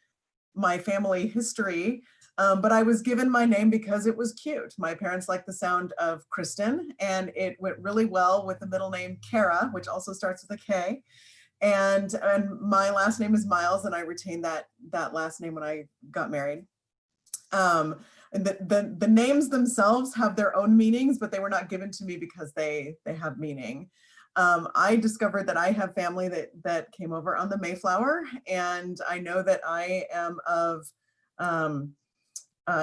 my family history, but I was given my name because it was cute. My parents liked the sound of Kristen, and it went really well with the middle name Kara, which also starts with a K. And my last name is Miles, and I retained that last name when I got married. The names themselves have their own meanings, but they were not given to me because they have meaning. I discovered that I have family that came over on the Mayflower, and I know that I am of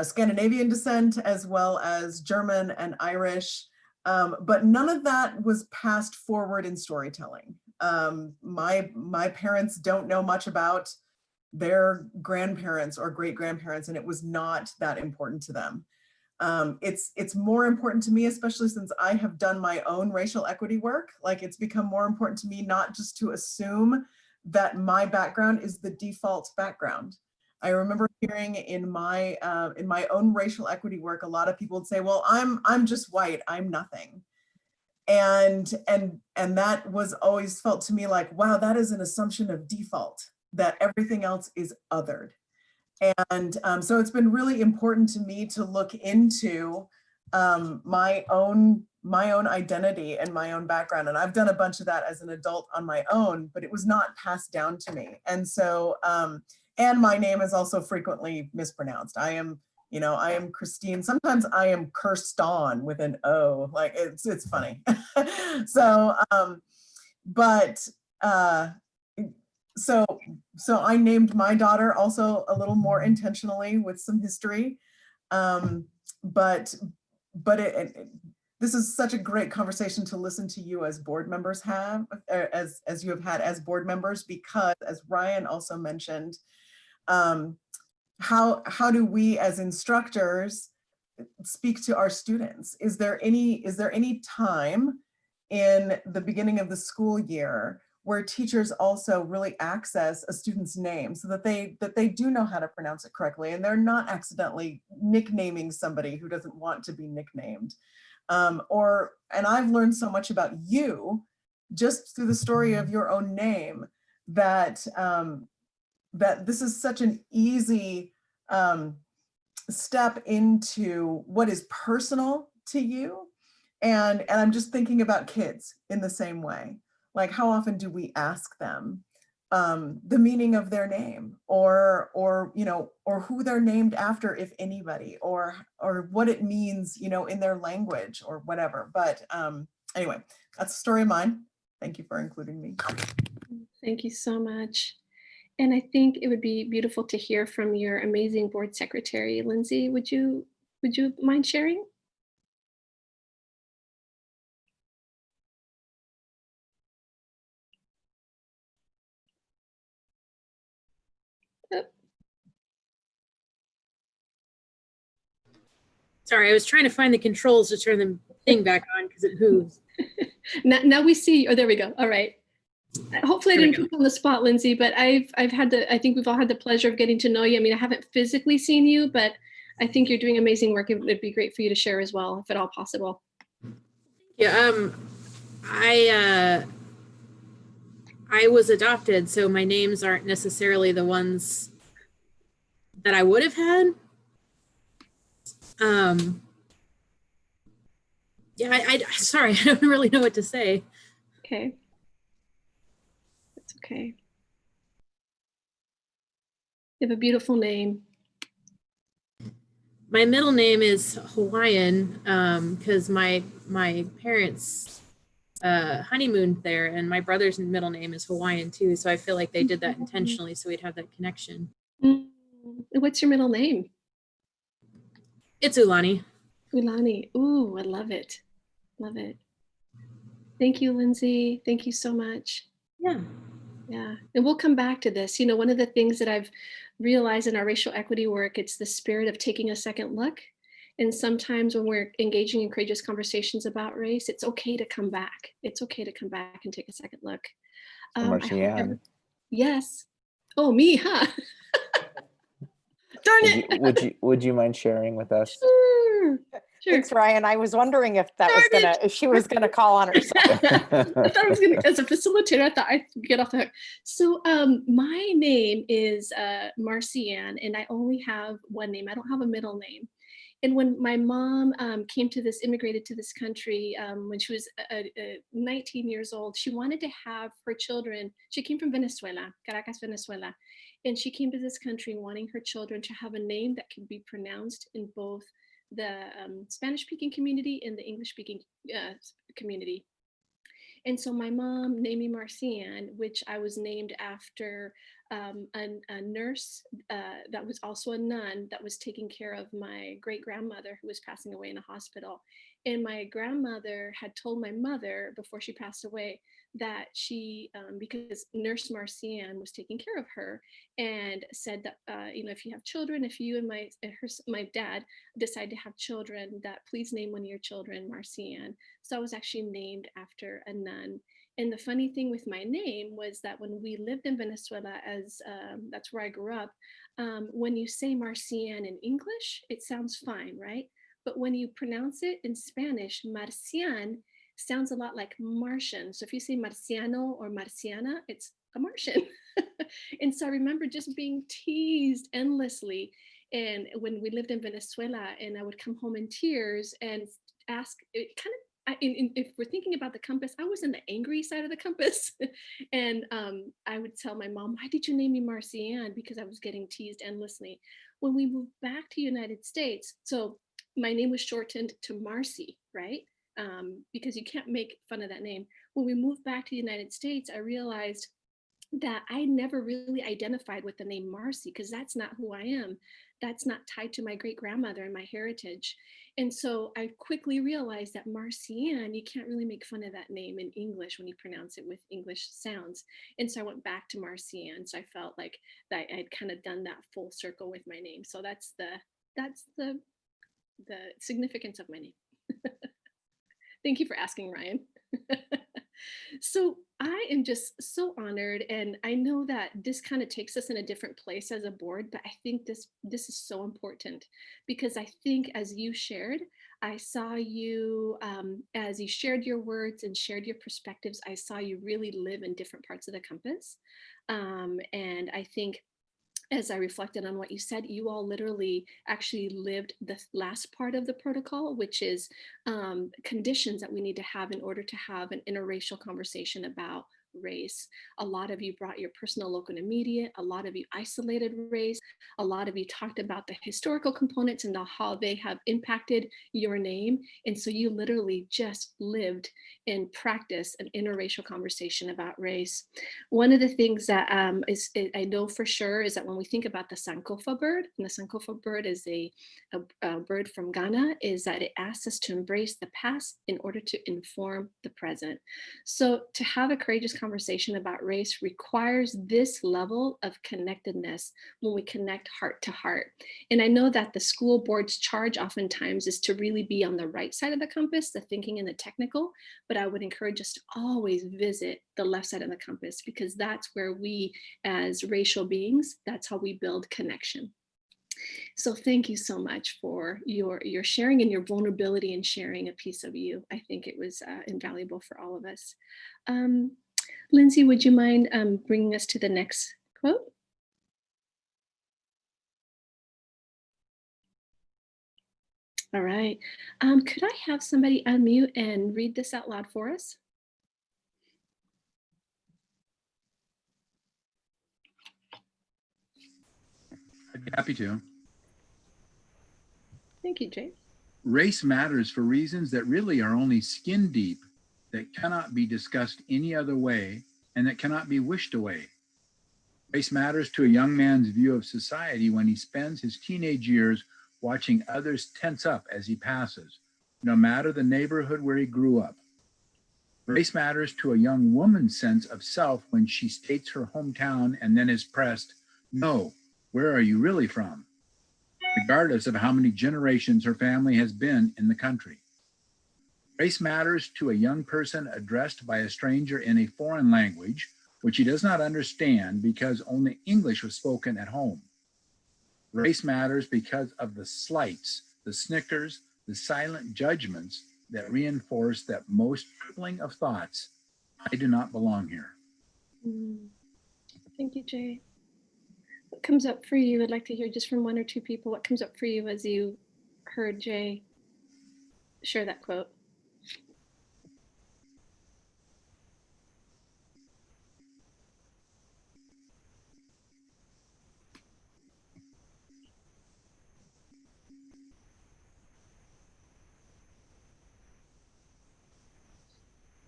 Scandinavian descent as well as German and Irish, but none of that was passed forward in storytelling. My parents don't know much about their grandparents or great-grandparents, and it was not that important to them. It's more important to me, especially since I have done my own racial equity work. Like, it's become more important to me not just to assume that my background is the default background. I remember hearing in my own racial equity work, a lot of people would say, well, I'm just white, I'm nothing. And that was always felt to me like, wow, that is an assumption of default, that everything else is othered. And so it's been really important to me to look into my own identity and my own background. And I've done a bunch of that as an adult on my own, but it was not passed down to me. And so, and my name is also frequently mispronounced. I am Christine. Sometimes I am Kirston with an O, like it's funny. So, so I named my daughter also a little more intentionally with some history. This is such a great conversation to listen to you as board members have, as you have had as board members, because as Ryan also mentioned, how do we as instructors speak to our students? Is there any time in the beginning of the school year where teachers also really access a student's name so that they do know how to pronounce it correctly and they're not accidentally nicknaming somebody who doesn't want to be nicknamed? And I've learned so much about you just through the story of your own name that that this is such an easy step into what is personal to you. And I'm just thinking about kids in the same way. Like, how often do we ask them the meaning of their name, or who they're named after, if anybody, or what it means, in their language or whatever. But anyway, that's a story of mine. Thank you for including me. Thank you so much. And I think it would be beautiful to hear from your amazing board secretary, Lindsay. Would you mind sharing? Sorry, I was trying to find the controls to turn the thing back on because it hooves. Now we see. Oh, there we go. All right. Hopefully I didn't put you on the spot, Lindsay, but I think we've all had the pleasure of getting to know you. I mean, I haven't physically seen you, but I think you're doing amazing work. It'd be great for you to share as well, if at all possible. Yeah, I was adopted, so my names aren't necessarily the ones that I would have had. Yeah, sorry, I don't really know what to say. Okay. That's okay. You have a beautiful name. My middle name is Hawaiian because my parents honeymooned there, and my brother's middle name is Hawaiian too. So I feel like they did that intentionally so we'd have that connection. What's your middle name? It's Ulani. Ulani. Ooh, I love it. Love it. Thank you, Lindsay. Thank you so much. Yeah. Yeah. And we'll come back to this. One of the things that I've realized in our racial equity work, it's the spirit of taking a second look. And sometimes when we're engaging in courageous conversations about race, it's okay to come back. It's okay to come back and take a second look. Yes. Oh, me, huh? Darn it. Would you mind sharing with us? Sure. Thanks, Ryan. I was wondering if she was gonna call on herself. I thought I was gonna, as a facilitator, I thought I'd get off the hook. So my name is Marcianne, and I only have one name. I don't have a middle name. And when my mom immigrated to this country when she was 19 years old, she wanted to have her children. She came from Venezuela, Caracas, Venezuela. And she came to this country wanting her children to have a name that could be pronounced in both the Spanish-speaking community and the English-speaking community. And so my mom named me Marcianne, which I was named after a nurse that was also a nun that was taking care of my great-grandmother who was passing away in a hospital. And my grandmother had told my mother before she passed away that she, because Nurse Marcianne was taking care of her, and said that, if you have children, if you and my dad decide to have children, that please name one of your children Marcianne. So I was actually named after a nun. And the funny thing with my name was that when we lived in Venezuela, that's where I grew up, when you say Marcianne in English, it sounds fine, right? But when you pronounce it in Spanish, Marcianne sounds a lot like Martian. So if you say Marciano or Marciana, it's a Martian. And so I remember just being teased endlessly. And when we lived in Venezuela, and I would come home in tears and ask, it kind of, if we're thinking about the compass, I was in the angry side of the compass. And I would tell my mom, why did you name me Marcianne? Because I was getting teased endlessly. When we moved back to United States, so my name was shortened to Marcy, right? Because you can't make fun of that name. When we moved back to the United States, I realized that I never really identified with the name Marcy, because that's not who I am. That's not tied to my great grandmother and my heritage. And so I quickly realized that Marcianne, you can't really make fun of that name in English when you pronounce it with English sounds. And so I went back to Marcianne. So I felt like that I'd kind of done that full circle with my name. So that's the significance of my name. Thank you for asking, Ryan. So I am just so honored, and I know that this kind of takes us in a different place as a board, but I think this is so important, because I think as you shared, I saw you, as you shared your words and shared your perspectives, I saw you really live in different parts of the compass. And I think as I reflected on what you said, you all literally actually lived the last part of the protocol, which is conditions that we need to have in order to have an interracial conversation about race. A lot of you brought your personal, local, and immediate. A lot of you isolated race. A lot of you talked about the historical components and how they have impacted your name. And so you literally just lived and practiced an interracial conversation about race. One of the things that I know for sure is that when we think about the Sankofa bird, and the Sankofa bird is a bird from Ghana, is that it asks us to embrace the past in order to inform the present. So to have a courageous conversation about race requires this level of connectedness when we connect heart to heart. And I know that the school board's charge oftentimes is to really be on the right side of the compass, the thinking and the technical, but I would encourage us to always visit the left side of the compass, because that's where we as racial beings, that's how we build connection. So thank you so much for your sharing and your vulnerability in sharing a piece of you. I think it was invaluable for all of us. Lindsay, would you mind bringing us to the next quote? All right. Could I have somebody unmute and read this out loud for us? I'd be happy to. Thank you, Jay. Race matters for reasons that really are only skin deep, that cannot be discussed any other way, and that cannot be wished away. Race matters to a young man's view of society when he spends his teenage years watching others tense up as he passes, no matter the neighborhood where he grew up. Race matters to a young woman's sense of self when she states her hometown and then is pressed, "No, where are you really from?" regardless of how many generations her family has been in the country. Race matters to a young person addressed by a stranger in a foreign language, which he does not understand because only English was spoken at home. Race matters because of the slights, the snickers, the silent judgments that reinforce that most crippling of thoughts: I do not belong here. Thank you, Jay. What comes up for you? I'd like to hear just from one or two people. What comes up for you as you heard Jay share that quote?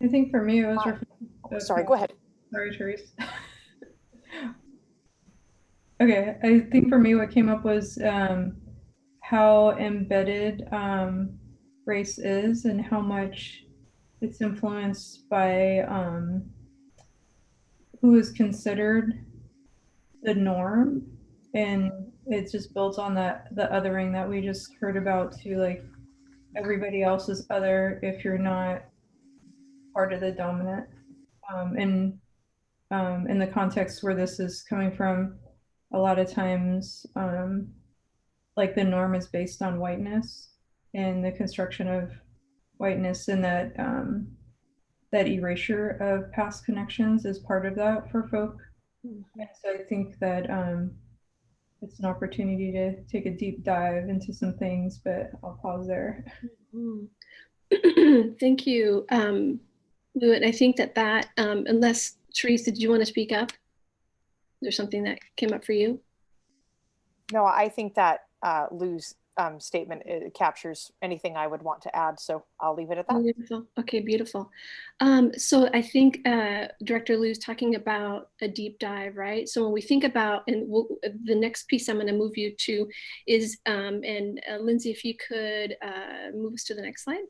I think for me, it was. Sorry, go ahead. Sorry, Therese. Okay, I think for me, what came up was how embedded race is and how much it's influenced by who is considered the norm, and it just builds on the othering that we just heard about too. Like everybody else is other if you're not part of the dominant. And in the context where this is coming from, a lot of times, like the norm is based on whiteness and the construction of whiteness, and that that erasure of past connections is part of that for folk. And so I think that it's an opportunity to take a deep dive into some things, but I'll pause there. Thank you, Lou. And I think that unless Teresa, did you want to speak up? Is there something that came up for you? No, I think that Lou's statement captures anything I would want to add, so I'll leave it at that. Beautiful. Okay, beautiful. So I think Director Lou's talking about a deep dive, right? So when we think about, and the next piece I'm going to move you to is, and Lindsay, if you could move us to the next slide,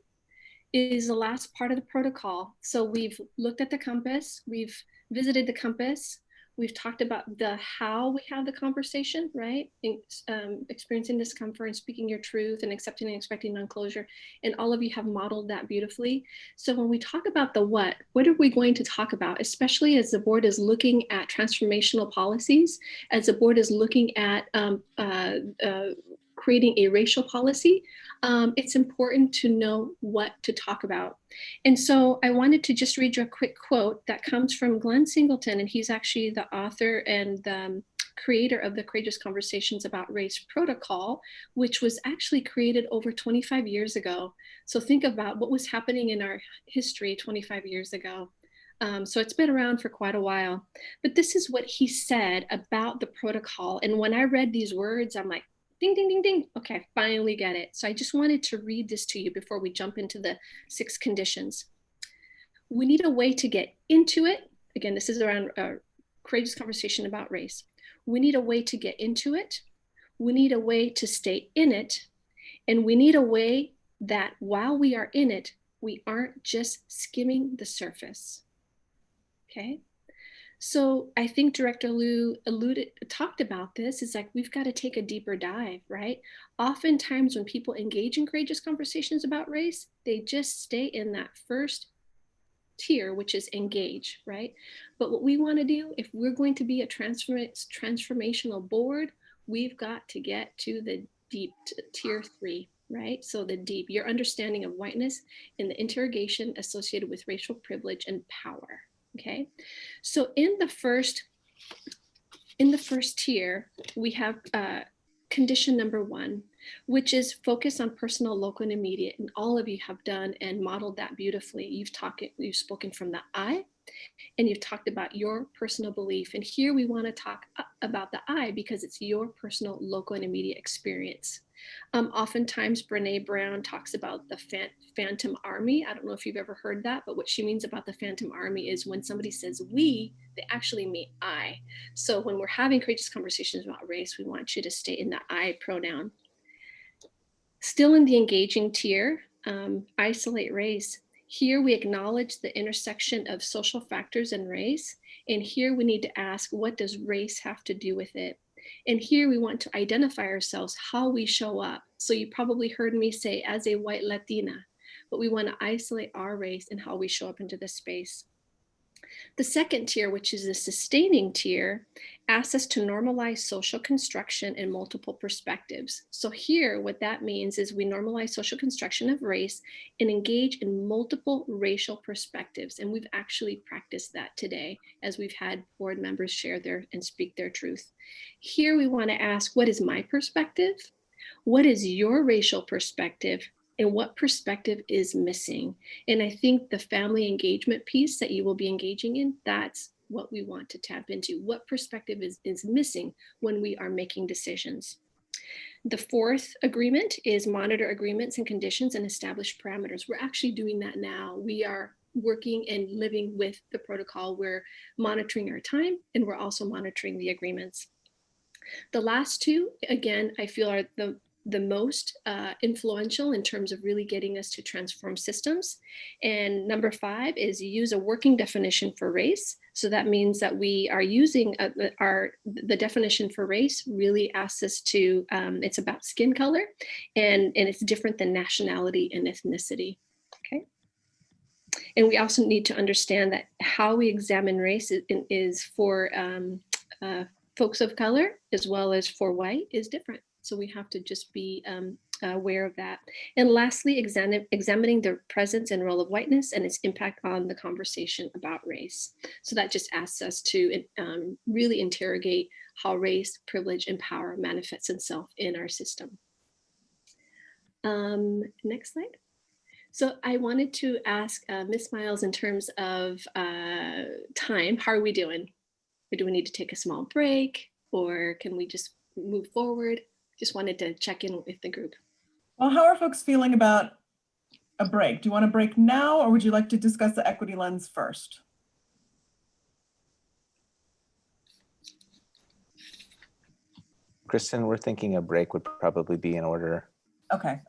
is the last part of the protocol. So we've looked at the compass, we've visited the compass, we've talked about the how we have the conversation, right? Experiencing discomfort and speaking your truth and accepting and expecting non-closure. And all of you have modeled that beautifully. So when we talk about the what are we going to talk about, especially as the board is looking at transformational policies, as the board is looking at creating a racial policy, it's important to know what to talk about. And so I wanted to just read you a quick quote that comes from Glenn Singleton, and he's actually the author and the creator of the Courageous Conversations About Race protocol, which was actually created over 25 years ago. So think about what was happening in our history 25 years ago. So it's been around for quite a while. But this is what he said about the protocol. And when I read these words, I'm like, ding, ding, ding, ding. Okay, finally get it. So I just wanted to read this to you before we jump into the 6 conditions. We need a way to get into it. Again, this is around a courageous conversation about race. We need a way to get into it. We need a way to stay in it. And we need a way that while we are in it, we aren't just skimming the surface. Okay. So I think Director Lou talked about this. It's like, we've got to take a deeper dive, right? Oftentimes when people engage in courageous conversations about race, they just stay in that first tier, which is engage, right? But what we want to do, if we're going to be a transformational board, we've got to get to the deep tier 3, right? So the deep, your understanding of whiteness and the interrogation associated with racial privilege and power. Okay, so in the first tier, we have condition number 1, which is focus on personal, local, and immediate. And all of you have done and modeled that beautifully. You've spoken from the I, and you've talked about your personal belief. And here we want to talk about the I because it's your personal, local, and immediate experience. Oftentimes, Brene Brown talks about the phantom army. I don't know if you've ever heard that, but what she means about the phantom army is when somebody says we, they actually mean I. So when we're having courageous conversations about race, we want you to stay in the I pronoun. Still in the engaging tier, isolate race. Here we acknowledge the intersection of social factors and race. And here we need to ask, what does race have to do with it? And here we want to identify ourselves, how we show up. So you probably heard me say as a white Latina, but we want to isolate our race and how we show up into this space. The second tier, which is the sustaining tier, asks us to normalize social construction in multiple perspectives. So here, what that means is we normalize social construction of race and engage in multiple racial perspectives. And we've actually practiced that today as we've had board members share and speak their truth. Here we want to ask, what is my perspective? What is your racial perspective? And what perspective is missing? And I think the family engagement piece that you will be engaging in, that's what we want to tap into. What perspective is missing when we are making decisions? The fourth agreement is monitor agreements and conditions and establish parameters. We're actually doing that now. We are working and living with the protocol. We're monitoring our time and we're also monitoring the agreements. The last two, again, I feel are the most influential in terms of really getting us to transform systems. And number 5 is use a working definition for race. So that means that we are using the definition for race really asks us to, it's about skin color and it's different than nationality and ethnicity, okay? And we also need to understand that how we examine race is for folks of color as well as for white is different. So we have to just be aware of that. And lastly, examining the presence and role of whiteness and its impact on the conversation about race. So that just asks us to really interrogate how race, privilege, and power manifests itself in our system. Next slide. So I wanted to ask Ms. Miles, in terms of time, how are we doing? Or do we need to take a small break, or can we just move forward? Just wanted to check in with the group. Well, how are folks feeling about a break? Do you want a break now, or would you like to discuss the equity lens first? Kristen, we're thinking a break would probably be in order. Okay.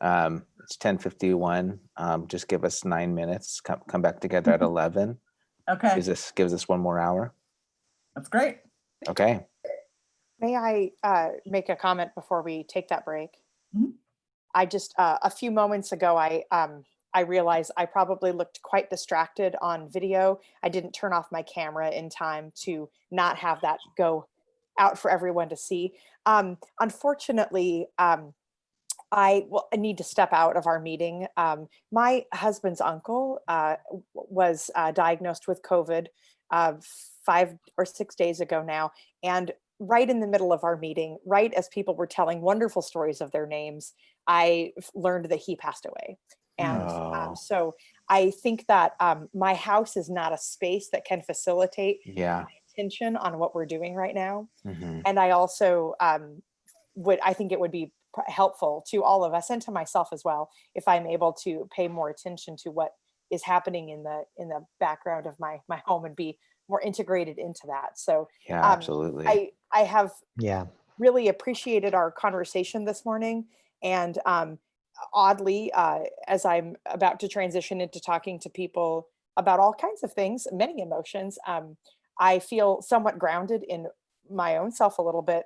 It's 10:51. Just give us 9 minutes. Come back together at 11. Okay. Gives us 1 more hour. That's great. Okay. May I make a comment before we take that break? Mhm. I just, a few moments ago, I realized I probably looked quite distracted on video. I didn't turn off my camera in time to not have that go out for everyone to see. Unfortunately, I need to step out of our meeting. My husband's uncle was diagnosed with COVID 5 or 6 days ago now. And right in the middle of our meeting, right as people were telling wonderful stories of their names, I learned that he passed away. And Oh. so I think that my house is not a space that can facilitate Yeah. attention on what we're doing right now. Mhm. And I also I think it would be helpful to all of us and to myself as well if I'm able to pay more attention to what is happening in the background of my home and be more integrated into that. So Yeah, absolutely. I have Yeah. really appreciated our conversation this morning, and oddly, as I'm about to transition into talking to people about all kinds of things, many emotions, I feel somewhat grounded in my own self a little bit,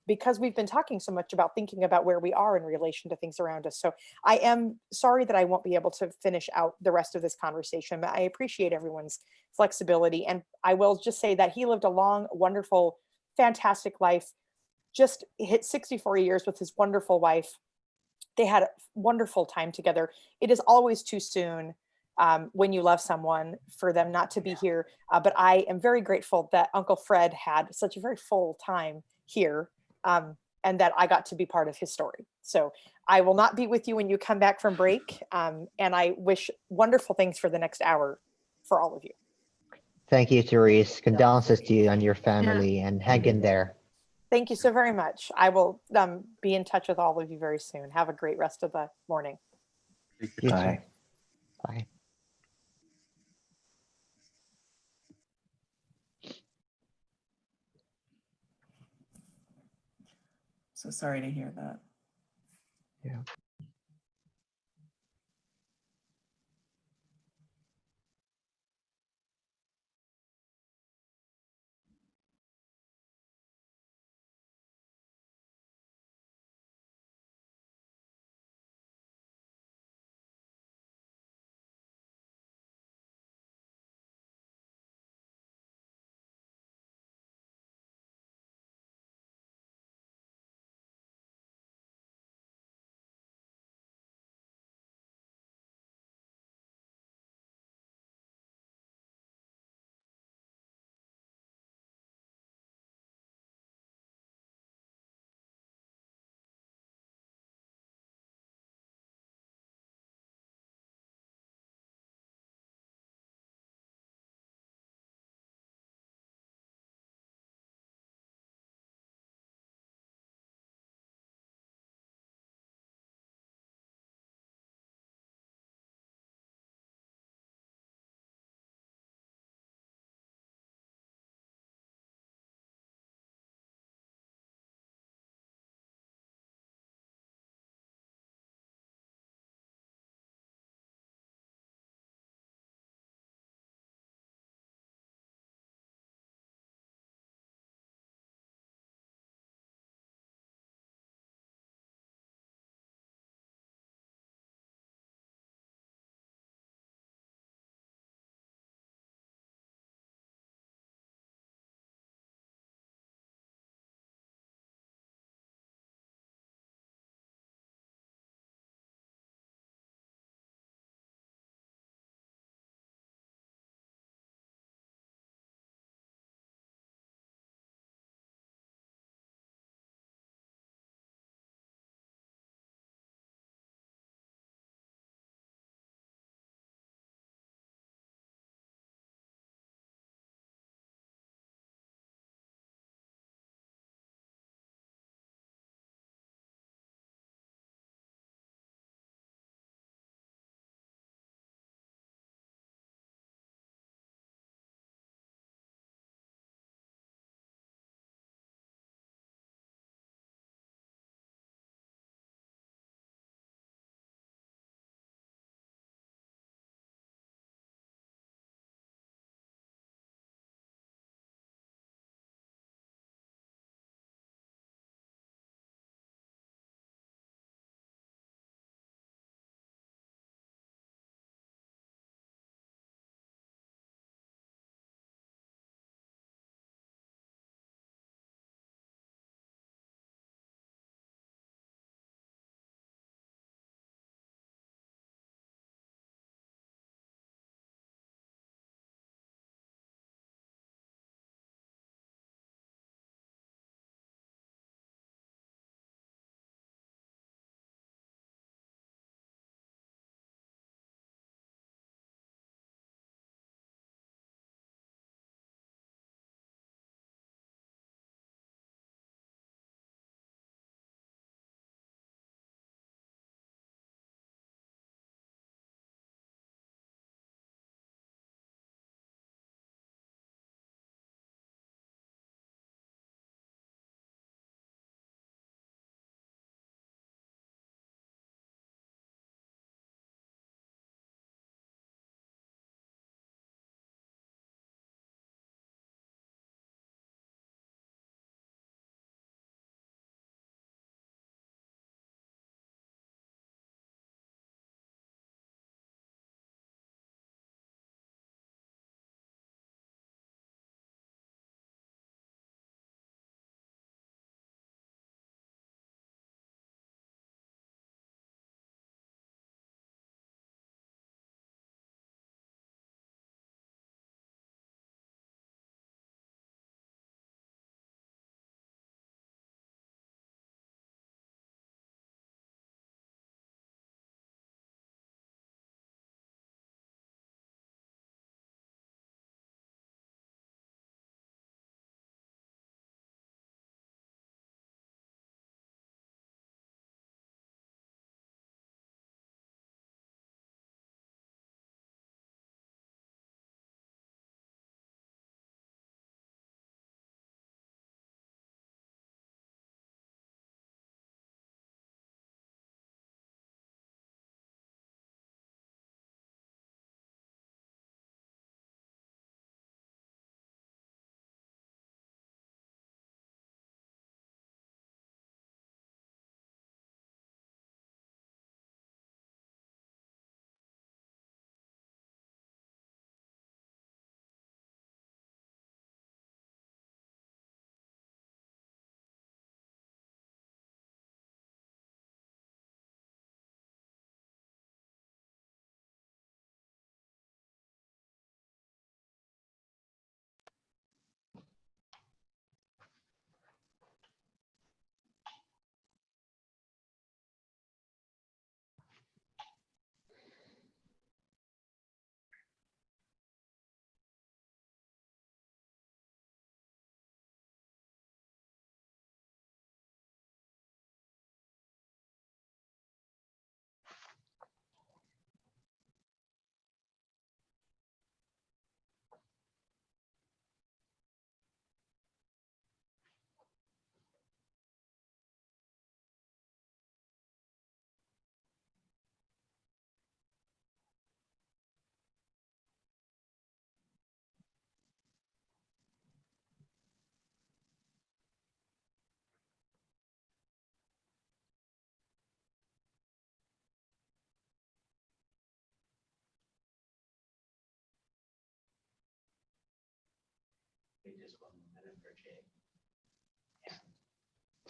because we've been talking so much about thinking about where we are in relation to things around us. So I am sorry that I won't be able to finish out the rest of this conversation, but I appreciate everyone's flexibility. And I will just say that he lived a long, wonderful, fantastic life, just hit 64 years with his wonderful wife. They had a wonderful time together. It is always too soon when you love someone for them not to be here. But I am very grateful that Uncle Fred had such a very full time here, and that I got to be part of his story. So I will not be with you when you come back from break. And I wish wonderful things for the next hour for all of you. Thank you, Therese. Condolences to you and your family, and hang in there. Thank you so very much. I will be in touch with all of you very soon. Have a great rest of the morning. You too. Bye. Bye. So sorry to hear that. Yeah.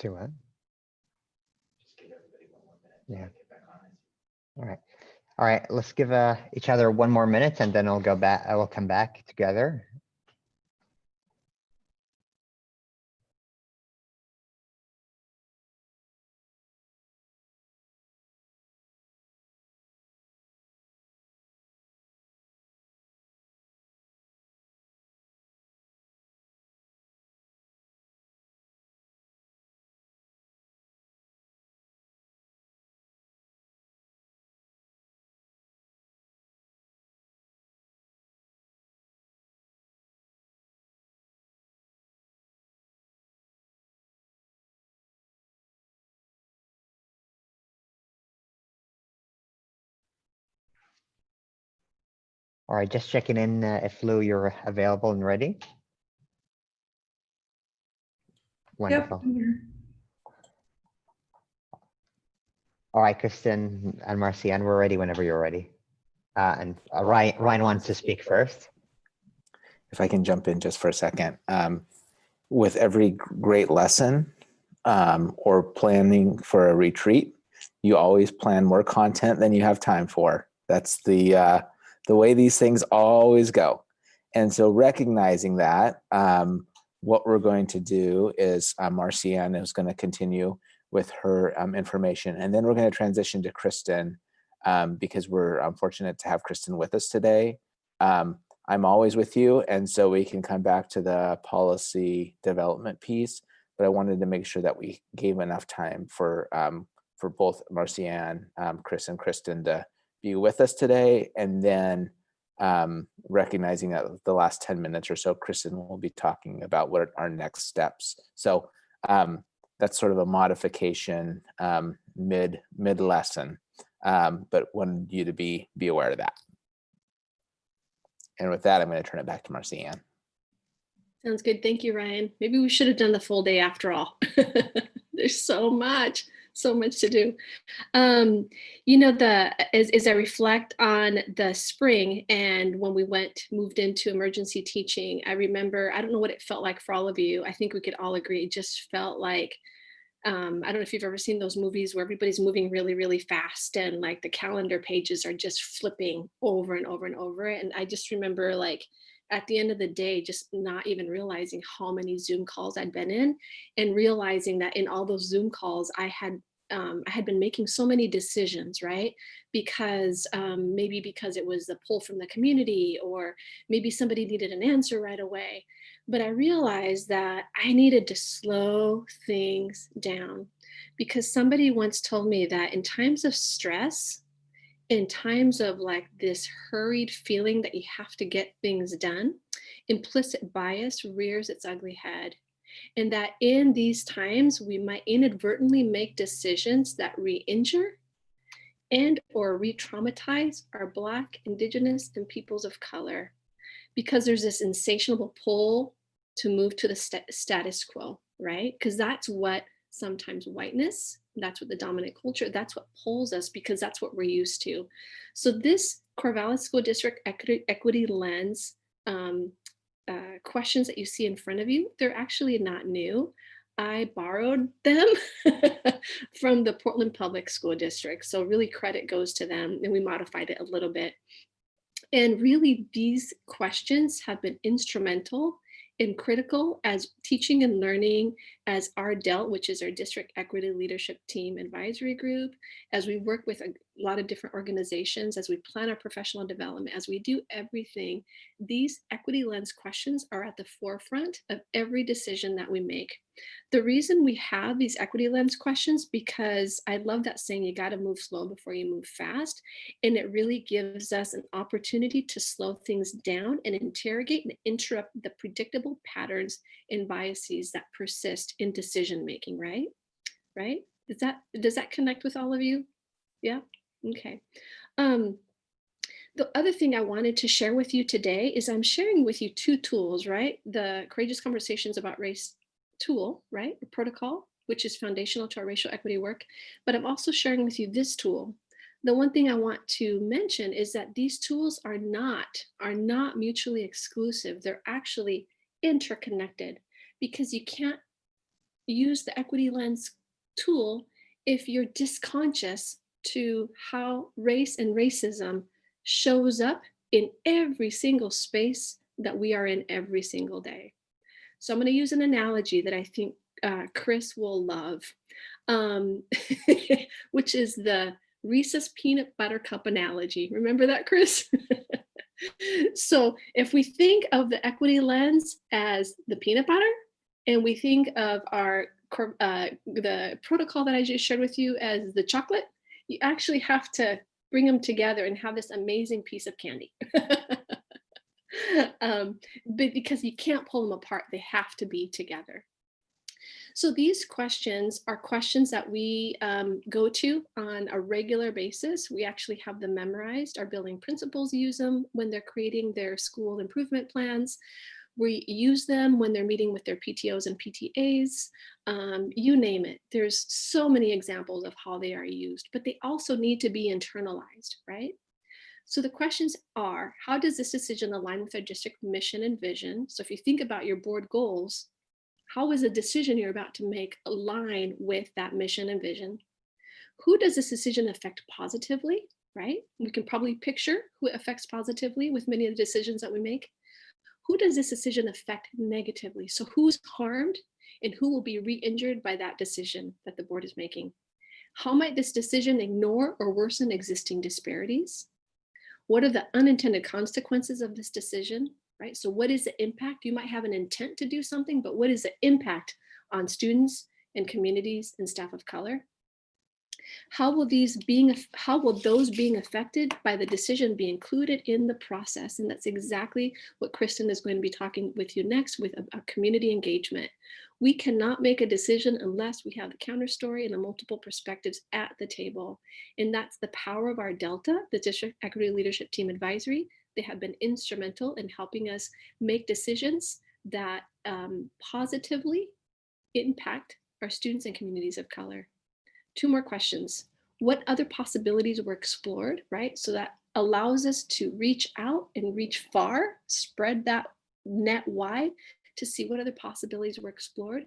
To what? Yeah. All right. All right. Let's give each other 1 more minute, and then I'll go back. I will come back together. All right, just checking in if Lou, you're available and ready. Wonderful. Yep, I'm here. All right, Kristen and Marcianne, we're ready whenever you're ready. And Ryan wants to speak first. If I can jump in just for a second. With every great lesson or planning for a retreat, you always plan more content than you have time for. That's the way these things always go. And so recognizing that, what we're going to do is Marcianne is going to continue with her information, and then we're going to transition to Kristen because we're fortunate to have Kristen with us today. I'm always with you, and so we can come back to the policy development piece, but I wanted to make sure that we gave enough time for both Marcianne, Chris, and Kristen to be with us today, and then recognizing that the last 10 minutes or so, Kristen will be talking about what are our next steps. So that's sort of a modification mid lesson, but wanted you to be aware of that. And with that, I'm going to turn it back to Marcianne. Sounds good. Thank you, Ryan. Maybe we should have done the full day after all. There's so much to do. You know, as I reflect on the spring and when we moved into emergency teaching, I remember, I don't know what it felt like for all of you. I think we could all agree, it just felt like, I don't know if you've ever seen those movies where everybody's moving really, really fast and like the calendar pages are just flipping over and over and over. And I just remember like at the end of the day, just not even realizing how many Zoom calls I'd been in, and realizing that in all those Zoom calls, I had been making so many decisions, right? Because maybe because it was the pull from the community, or maybe somebody needed an answer right away. But I realized that I needed to slow things down, because somebody once told me that in times of stress, in times of like this hurried feeling that you have to get things done, implicit bias rears its ugly head. And that in these times, we might inadvertently make decisions that re-injure and or re-traumatize our Black, Indigenous, and peoples of color, because there's this insatiable pull to move to the status quo, right? Because that's what sometimes whiteness, that's what the dominant culture, that's what pulls us, because that's what we're used to. So this Corvallis School District equity lens questions that you see in front of you, they're actually not new. I borrowed them from the Portland Public School District. So really credit goes to them, and we modified it a little bit. And really these questions have been instrumental and critical as teaching and learning, as our DELT, which is our District Equity Leadership Team Advisory Group, as we work with a lot of different organizations, as we plan our professional development, as we do everything, these equity lens questions are at the forefront of every decision that we make. The reason we have these equity lens questions, because I love that saying, you got to move slow before you move fast. And it really gives us an opportunity to slow things down and interrogate and interrupt the predictable patterns and biases that persist in decision making, right? Right? Does that connect with all of you? Yeah? Okay. The other thing I wanted to share with you today is I'm sharing with you two tools, right? The Courageous Conversations About Race tool, right? The protocol, which is foundational to our racial equity work. But I'm also sharing with you this tool. The one thing I want to mention is that these tools are not mutually exclusive. They're actually interconnected, because you can't use the equity lens tool if you're disconscious to how race and racism shows up in every single space that we are in every single day. So I'm going to use an analogy that I think Chris will love, which is the Reese's peanut butter cup analogy. Remember that, Chris? So if we think of the equity lens as the peanut butter, and we think of our the protocol that I just shared with you as the chocolate, you actually have to bring them together and have this amazing piece of candy. But because you can't pull them apart, they have to be together. So these questions are questions that we go to on a regular basis. We actually have them memorized. Our building principals use them when they're creating their school improvement plans. We use them when they're meeting with their PTOs and PTAs, you name it. There's so many examples of how they are used, but they also need to be internalized, right? So the questions are, how does this decision align with our district mission and vision? So if you think about your board goals, how is a decision you're about to make align with that mission and vision? Who does this decision affect positively, right? We can probably picture who it affects positively with many of the decisions that we make. Who does this decision affect negatively? So who's harmed and who will be re-injured by that decision that the board is making? How might this decision ignore or worsen existing disparities? What are the unintended consequences of this decision, right? So what is the impact? You might have an intent to do something, but what is the impact on students and communities and staff of color? How will those being affected by the decision be included in the process? And that's exactly what Kristen is going to be talking with you next with a community engagement. We cannot make a decision unless we have the counter story and the multiple perspectives at the table. And that's the power of our Delta, the District Equity Leadership Team Advisory. They have been instrumental in helping us make decisions that positively impact our students and communities of color. Two more questions. What other possibilities were explored, right? So that allows us to reach out and reach far, spread that net wide to see what other possibilities were explored.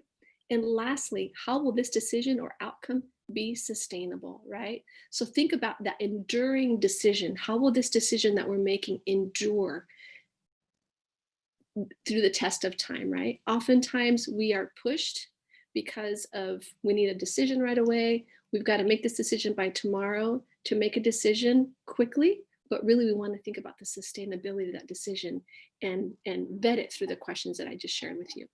And lastly, how will this decision or outcome be sustainable, right? So think about that enduring decision. How will this decision that we're making endure through the test of time, right? Oftentimes we are pushed because of we need a decision right away. We've got to make this decision by tomorrow to make a decision quickly, but really we want to think about the sustainability of that decision and vet it through the questions that I just shared with you.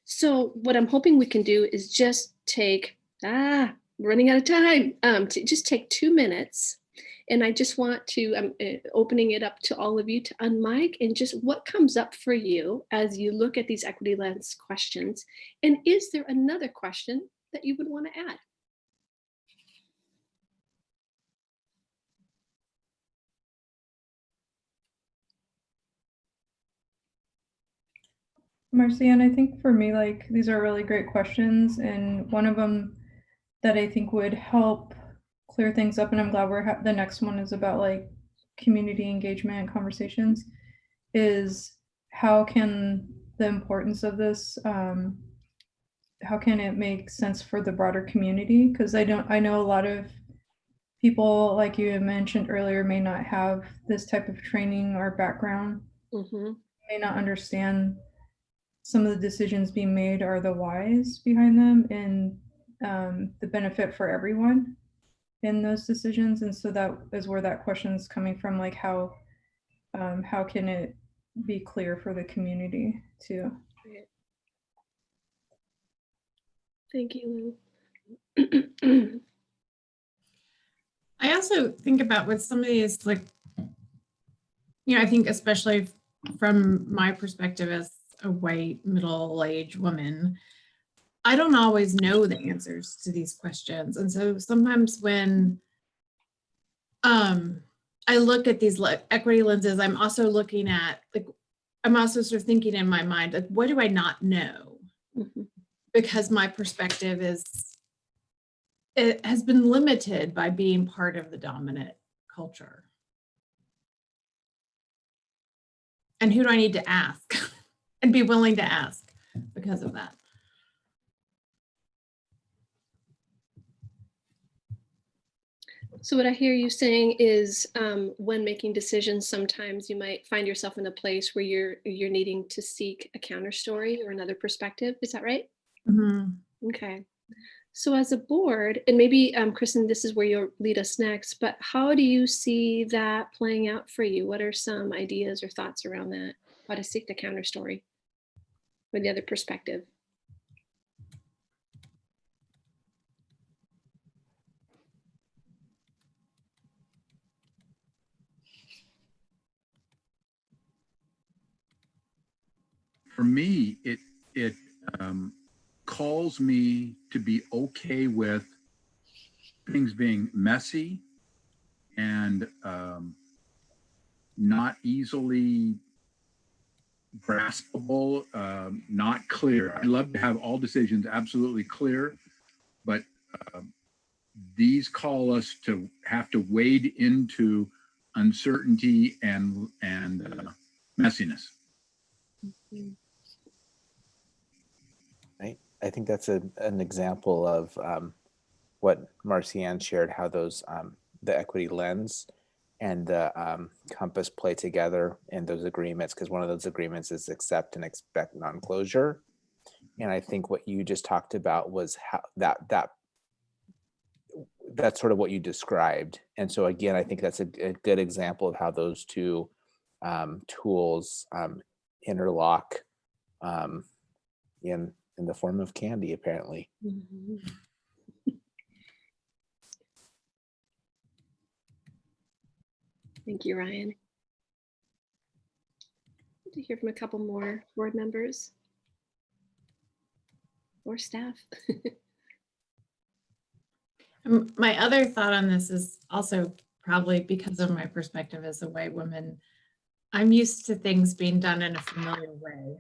So what I'm hoping we can do is just take, we're running out of time, to just take 2 minutes. And I just want to, I'm opening it up to all of you to unmic and just what comes up for you as you look at these equity lens questions. And is there another question that you would want to add? Marcianne, I think for me, like, these are really great questions. And one of them that I think would help clear things up, and I'm glad we're the next one is about like community engagement and conversations, is how can the importance of this, how can it make sense for the broader community? Because I know a lot of people, like you mentioned earlier, may not have this type of training or background, may not understand some of the decisions being made are the whys behind them and the benefit for everyone in those decisions. And so that is where that question is coming from, like how can it be clear for the community too? Thank you, Lou. I also think about with some of these, like, you know, I think especially from my perspective as a white middle-aged woman, I don't always know the answers to these questions. And so sometimes when I look at these equity lenses, I'm also looking at, like, I'm also sort of thinking in my mind, like, what do I not know? Because my perspective it has been limited by being part of the dominant culture. And who do I need to ask? and be willing to ask because of that. So what I hear you saying is when making decisions, sometimes you might find yourself in a place where you're needing to seek a counter story or another perspective. Is that right? Okay. So as a board, and maybe Kristen, this is where you'll lead us next, but how do you see that playing out for you? What are some ideas or thoughts around that? How to seek the counter story or the other perspective? For me, it calls me to be okay with things being messy and not easily graspable, not clear. I'd love to have all decisions absolutely clear, but these call us to have to wade into uncertainty and messiness. I think that's an example of what Marcianne shared, how those the equity lens and the compass play together in those agreements, because one of those agreements is accept and expect non-closure. And I think what you just talked about was how that's sort of what you described. And so again, I think that's a good example of how those two tools interlock in the form of candy, apparently. Thank you, Ryan. To hear from a couple more board members or staff. My other thought on this is also probably because of my perspective as a white woman, I'm used to things being done in a familiar way.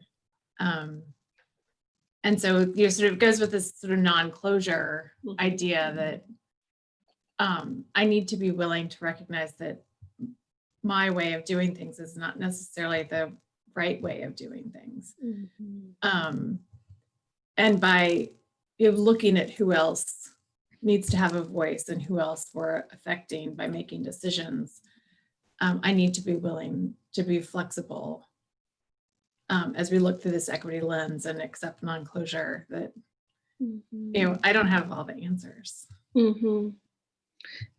And so you sort of goes with this sort of non-closure idea that I need to be willing to recognize that my way of doing things is not necessarily the right way of doing things. And by looking at who else needs to have a voice and who else we're affecting by making decisions, I need to be willing to be flexible as we look through this equity lens and accept non-closure that, I don't have all the answers.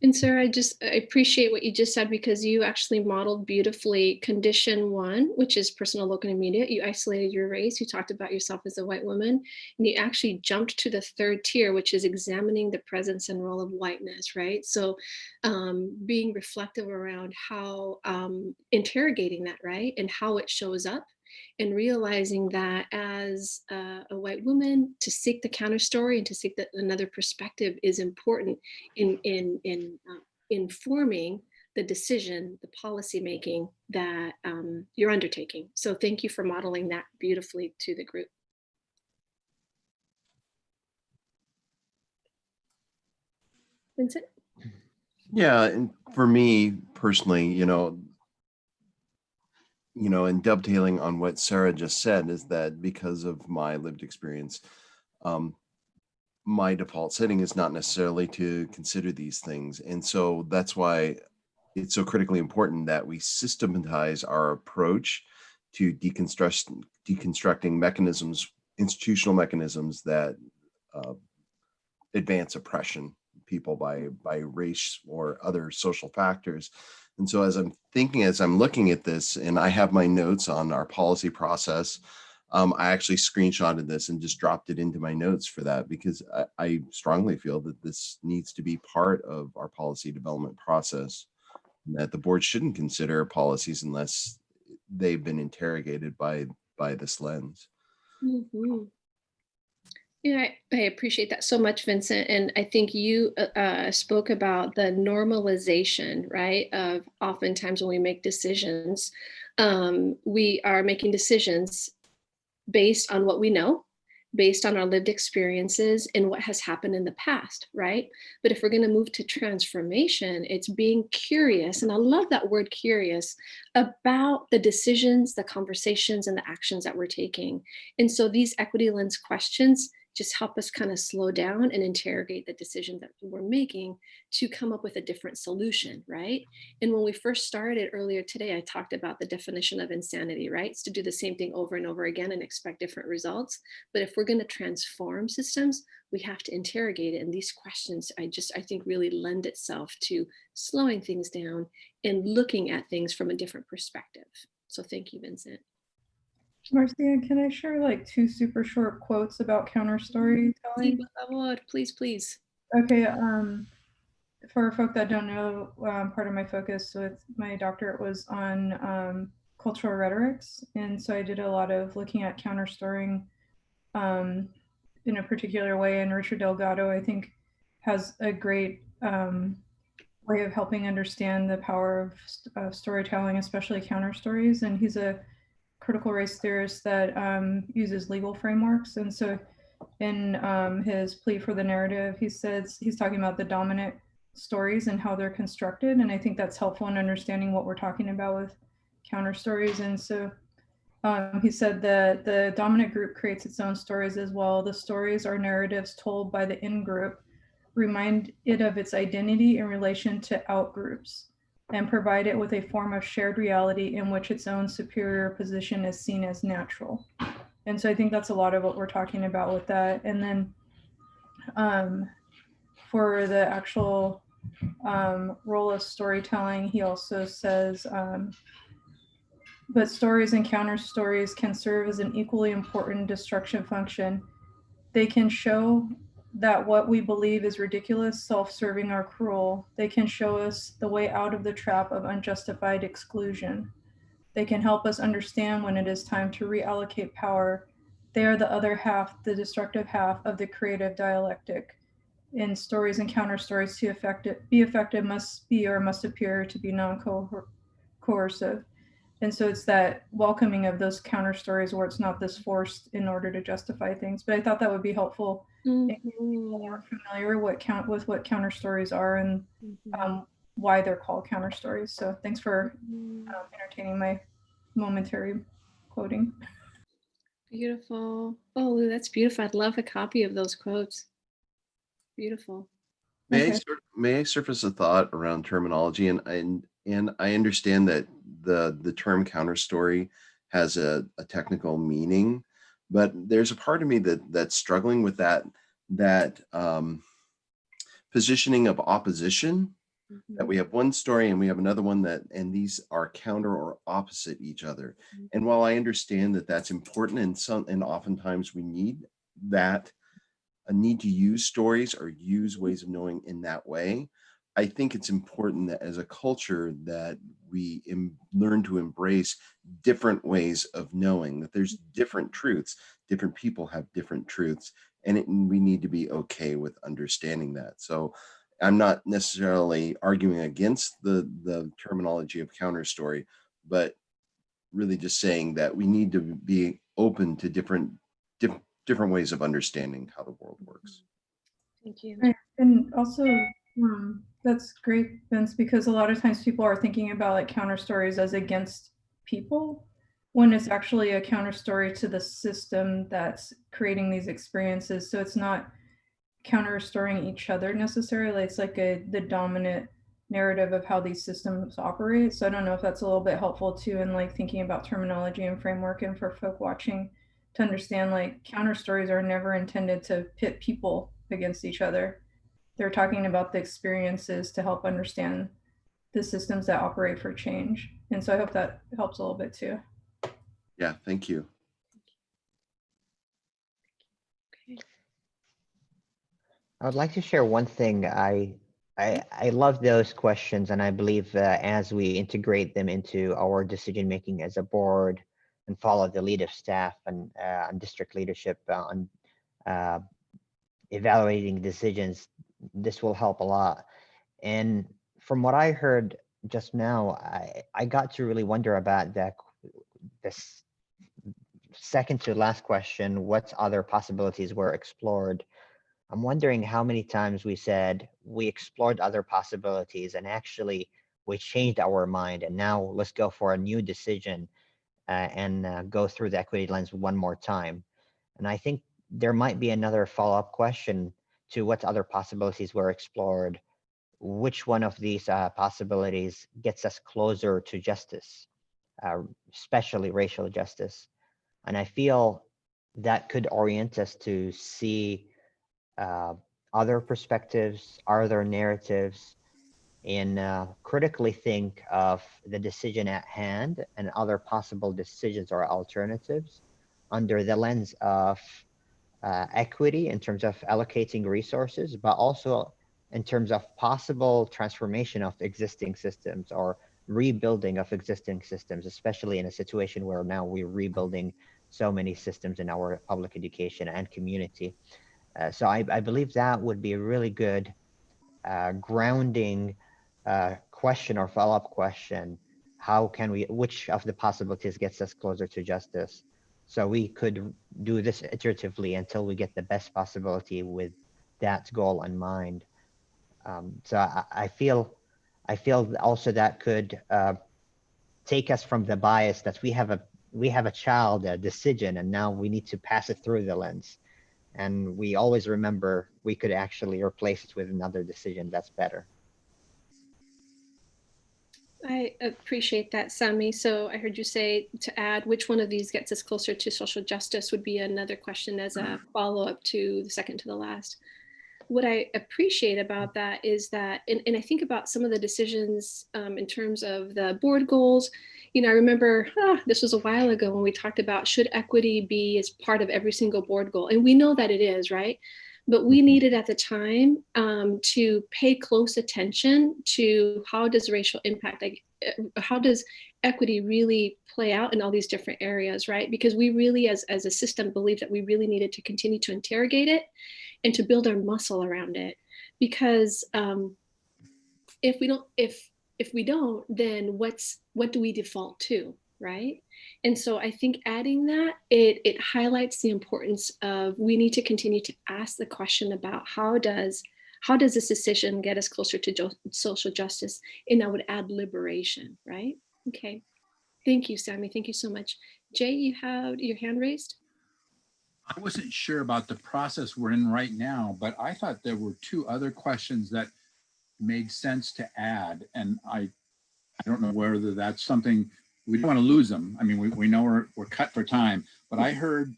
And Sarah, I appreciate what you just said, because you actually modeled beautifully condition 1, which is personal, local, and immediate. You isolated your race. You talked about yourself as a white woman, and you actually jumped to the 3rd tier, which is examining the presence and role of whiteness, right? So being reflective around how interrogating that, right? And how it shows up, and realizing that as a white woman, to seek the counter story and to seek another perspective is important in informing the decision, the policy making that you're undertaking. So thank you for modeling that beautifully to the group. Vincent? Yeah, and for me personally, and dovetailing on what Sarah just said, is that because of my lived experience, my default setting is not necessarily to consider these things. And so that's why it's so critically important that we systematize our approach to deconstructing mechanisms, institutional mechanisms that advance oppression, people by race or other social factors. And so as I'm looking at this, and I have my notes on our policy process, I actually screenshotted this and just dropped it into my notes for that, because I strongly feel that this needs to be part of our policy development process, and that the board shouldn't consider policies unless they've been interrogated by this lens. Yeah, I appreciate that so much, Vincent. And I think you spoke about the normalization, right? Of oftentimes when we make decisions, we are making decisions based on what we know, based on our lived experiences and what has happened in the past, right? But if we're going to move to transformation, it's being curious, and I love that word curious, about the decisions, the conversations, and the actions that we're taking. And so these equity lens questions just help us kind of slow down and interrogate the decision that we're making to come up with a different solution, right? And when we first started earlier today, I talked about the definition of insanity, right? It's to do the same thing over and over again and expect different results. But if we're going to transform systems, we have to interrogate it. And these questions, I think really lend itself to slowing things down and looking at things from a different perspective. So thank you, Vincent. Marcia, can I share like 2 super short quotes about counter storytelling? Sí, por favor, please, please. Okay, for folk that don't know, part of my focus with my doctorate was on cultural rhetorics. And so I did a lot of looking at counter storying in a particular way. And Richard Delgado, I think, has a great way of helping understand the power of storytelling, especially counter stories. And he's a critical race theorist that uses legal frameworks. And so in his plea for the narrative, he says he's talking about the dominant stories and how they're constructed. And I think that's helpful in understanding what we're talking about with counter stories. And so he said that the dominant group creates its own stories as well. The stories are narratives told by the in-group, remind it of its identity in relation to outgroups, and provide it with a form of shared reality in which its own superior position is seen as natural. And so I think that's a lot of what we're talking about with that. And then for the actual role of storytelling, he also says, but stories and counter stories can serve as an equally important destruction function. They can show that what we believe is ridiculous, self-serving, or cruel. They can show us the way out of the trap of unjustified exclusion. They can help us understand when it is time to reallocate power. They are the other half, the destructive half of the creative dialectic. In stories and counter stories, to be effective must be or must appear to be non-coercive. And so it's that welcoming of those counter stories where it's not this forced in order to justify things. But I thought that would be helpful if people are familiar with what counter stories are and why they're called counter stories. So thanks for entertaining my momentary quoting. Beautiful. Oh, that's beautiful. I'd love a copy of those quotes. Beautiful. May I surface a thought around terminology? And I understand that the term counter story has a technical meaning, but there's a part of me that's struggling with that positioning of opposition. That we have one story and we have another one and these are counter or opposite each other. And while I understand that that's important and oftentimes we need that, a need to use stories or use ways of knowing in that way, I think it's important that as a culture that we learn to embrace different ways of knowing, that there's different truths, different people have different truths, and we need to be okay with understanding that. So I'm not necessarily arguing against the terminology of counter story, but really just saying that we need to be open to different ways of understanding how the world works. Thank you. And also, that's great, Vince, because a lot of times people are thinking about like counter stories as against people, when it's actually a counter story to the system that's creating these experiences. So it's not counter storying each other necessarily. It's like the dominant narrative of how these systems operate. So I don't know if that's a little bit helpful too in like thinking about terminology and framework, and for folk watching to understand like counter stories are never intended to pit people against each other. They're talking about the experiences to help understand the systems that operate for change. And so I hope that helps a little bit too. Yeah, thank you. I would like to share one thing. I love those questions, and I believe as we integrate them into our decision making as a board and follow the lead of staff and district leadership on evaluating decisions, this will help a lot. And from what I heard just now, I got to really wonder about this second to last question, what other possibilities were explored? I'm wondering how many times we said we explored other possibilities and actually we changed our mind and now let's go for a new decision and go through the equity lens one more time. And I think there might be another follow-up question to what other possibilities were explored. Which one of these possibilities gets us closer to justice, especially racial justice? And I feel that could orient us to see other perspectives, other narratives, and critically think of the decision at hand and other possible decisions or alternatives under the lens of equity in terms of allocating resources, but also in terms of possible transformation of existing systems or rebuilding of existing systems, especially in a situation where now we're rebuilding so many systems in our public education and community. So I believe that would be a really good grounding question or follow-up question. How can we, which of the possibilities gets us closer to justice? So we could do this iteratively until we get the best possibility with that goal in mind. So I feel also that could take us from the bias that we have a child, a decision, and now we need to pass it through the lens. And we always remember we could actually replace it with another decision that's better. I appreciate that, Sami. So I heard you say to add which one of these gets us closer to social justice would be another question as a follow-up to the second to the last. What I appreciate about that is that, and I think about some of the decisions in terms of the board goals. You know, I remember this was a while ago when we talked about should equity be as part of every single board goal, and we know that it is, right? But we needed at the time to pay close attention to how does racial impact, like how does equity really play out in all these different areas, right? Because we really, as a system, believe that we really needed to continue to interrogate it and to build our muscle around it. Because if we don't, then what do we default to, right? And so I think adding that, it highlights the importance of we need to continue to ask the question about how does this decision get us closer to social justice? And I would add liberation, right? Okay. Thank you, Sami. Thank you so much. Jay, you have your hand raised. I wasn't sure about the process we're in right now, but I thought there were two other questions that made sense to add. And I don't know whether that's something, we don't want to lose them. I mean, we know we're cut for time, but I heard,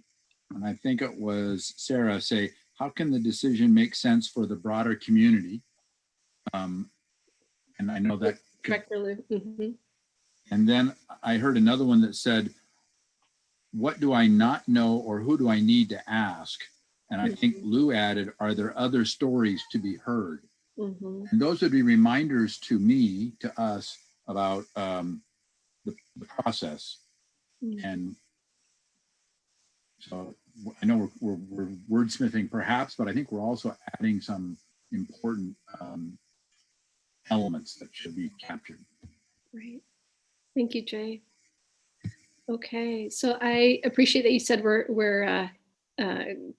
and I think it was Sarah say, how can the decision make sense for the broader community? And I know that. Director Lou. Mm-hmm. And then I heard another one that said, what do I not know or who do I need to ask? And I think Lou added, are there other stories to be heard? Mm-hmm. And those would be reminders to me, to us, about the process. Mm-hmm. And so I know we're wordsmithing perhaps, but I think we're also adding some important elements that should be captured. Right. Thank you, Jay. Okay, so I appreciate that you said we're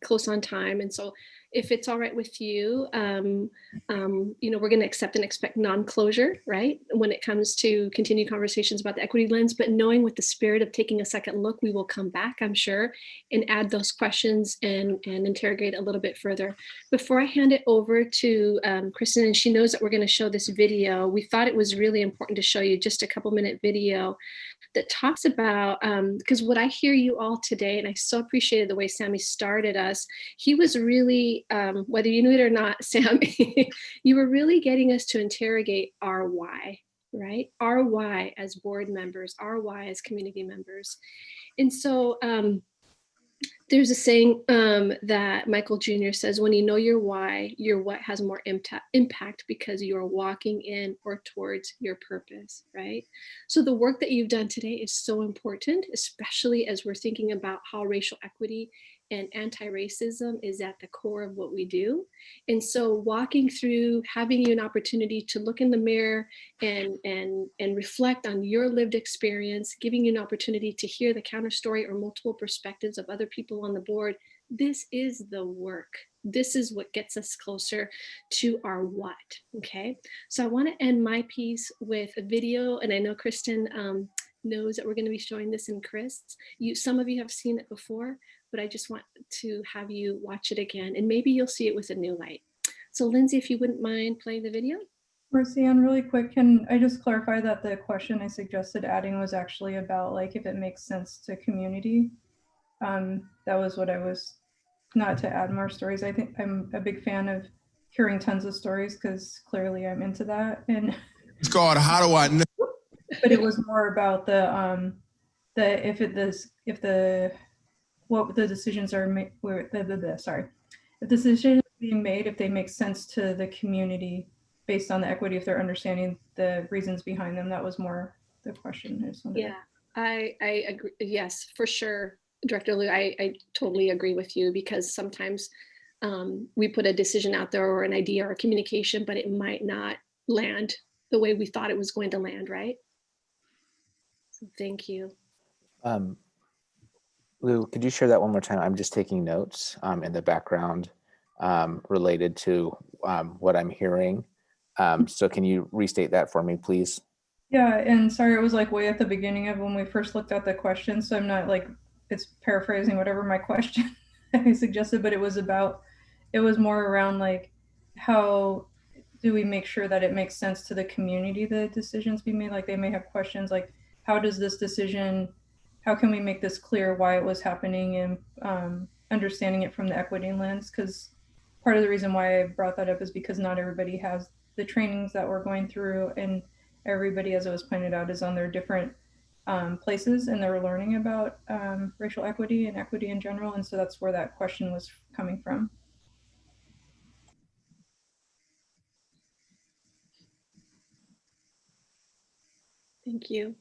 close on time, and so if it's all right with you, you know, we're going to accept and expect non-closure, right, when it comes to continued conversations about the equity lens, but knowing with the spirit of taking a second look, we will come back, I'm sure, and add those questions and interrogate a little bit further. Before I hand it over to Kristen, and she knows that we're going to show this video, we thought it was really important to show you just a couple-minute video that talks about, because what I hear you all today, and I so appreciated the way Sami started us, he was really, whether you knew it or not, Sami, you were really getting us to interrogate our why, right? Our why as board members, our why as community members. And so there's a saying that Michael Jr. says, when you know your why, your what has more impact because you are walking in or towards your purpose, right? So the work that you've done today is so important, especially as we're thinking about how racial equity and anti-racism is at the core of what we do. And so walking through, having you an opportunity to look in the mirror and reflect on your lived experience, giving you an opportunity to hear the counter story or multiple perspectives of other people on the board, this is the work. This is what gets us closer to our what, okay? So I want to end my piece with a video, and I know Kristen knows that we're going to be showing this in Chris. Some of you have seen it before, but I just want to have you watch it again, and maybe you'll see it with a new light. So Lindsay, if you wouldn't mind playing the video. Marcianne, really quick, can I just clarify that the question I suggested adding was actually about like if it makes sense to community? That was what I was, not to add more stories. I think I'm a big fan of hearing tons of stories because clearly I'm into that. And it's called How Do I Know? But it was more about what the decisions are made. If decisions are being made, if they make sense to the community based on the equity, if they're understanding the reasons behind them. That was more the question. Yeah, I agree. Yes, for sure. Director Liu, I totally agree with you, because sometimes we put a decision out there or an idea or a communication, but it might not land the way we thought it was going to land, right? So thank you. Lou, could you share that one more time? I'm just taking notes in the background related to what I'm hearing. So can you restate that for me, please? Yeah, and sorry, it was like way at the beginning of when we first looked at the question, so I'm not like, it's paraphrasing whatever my question I suggested, but it was more around like, how do we make sure that it makes sense to the community, the decisions be made? Like they may have questions like, how does this decision, how can we make this clear why it was happening, and understanding it from the equity lens? Because part of the reason why I brought that up is because not everybody has the trainings that we're going through, and everybody, as it was pointed out, is on their different places, and they're learning about racial equity and equity in general. And so that's where that question was coming from. Thank you.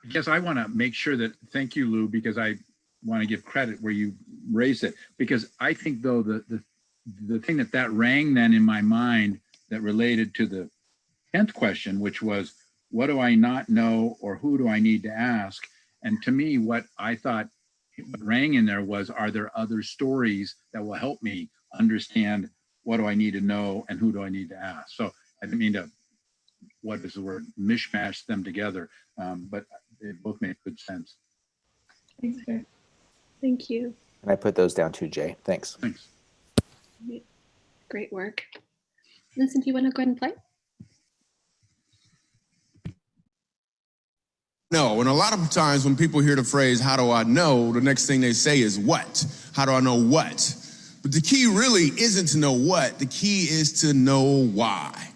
I guess I want to make sure that, thank you, Lou, because I want to give credit where you raised it, because I think though the thing that rang then in my mind that related to the 10th question, which was, what do I not know, or who do I need to ask? And to me, what I thought what rang in there was, are there other stories that will help me understand what do I need to know and who do I need to ask? So I didn't mean to, what is the word, mishmash them together, but they both make good sense. Thanks, Jay. Thank you. And I put those down too, Jay. Thanks. Thanks. Great work. Vincent, do you want to go ahead and play? No, and a lot of times when people hear the phrase, how do I know? The next thing they say is what? How do I know what? But the key really isn't to know what, the key is to know why.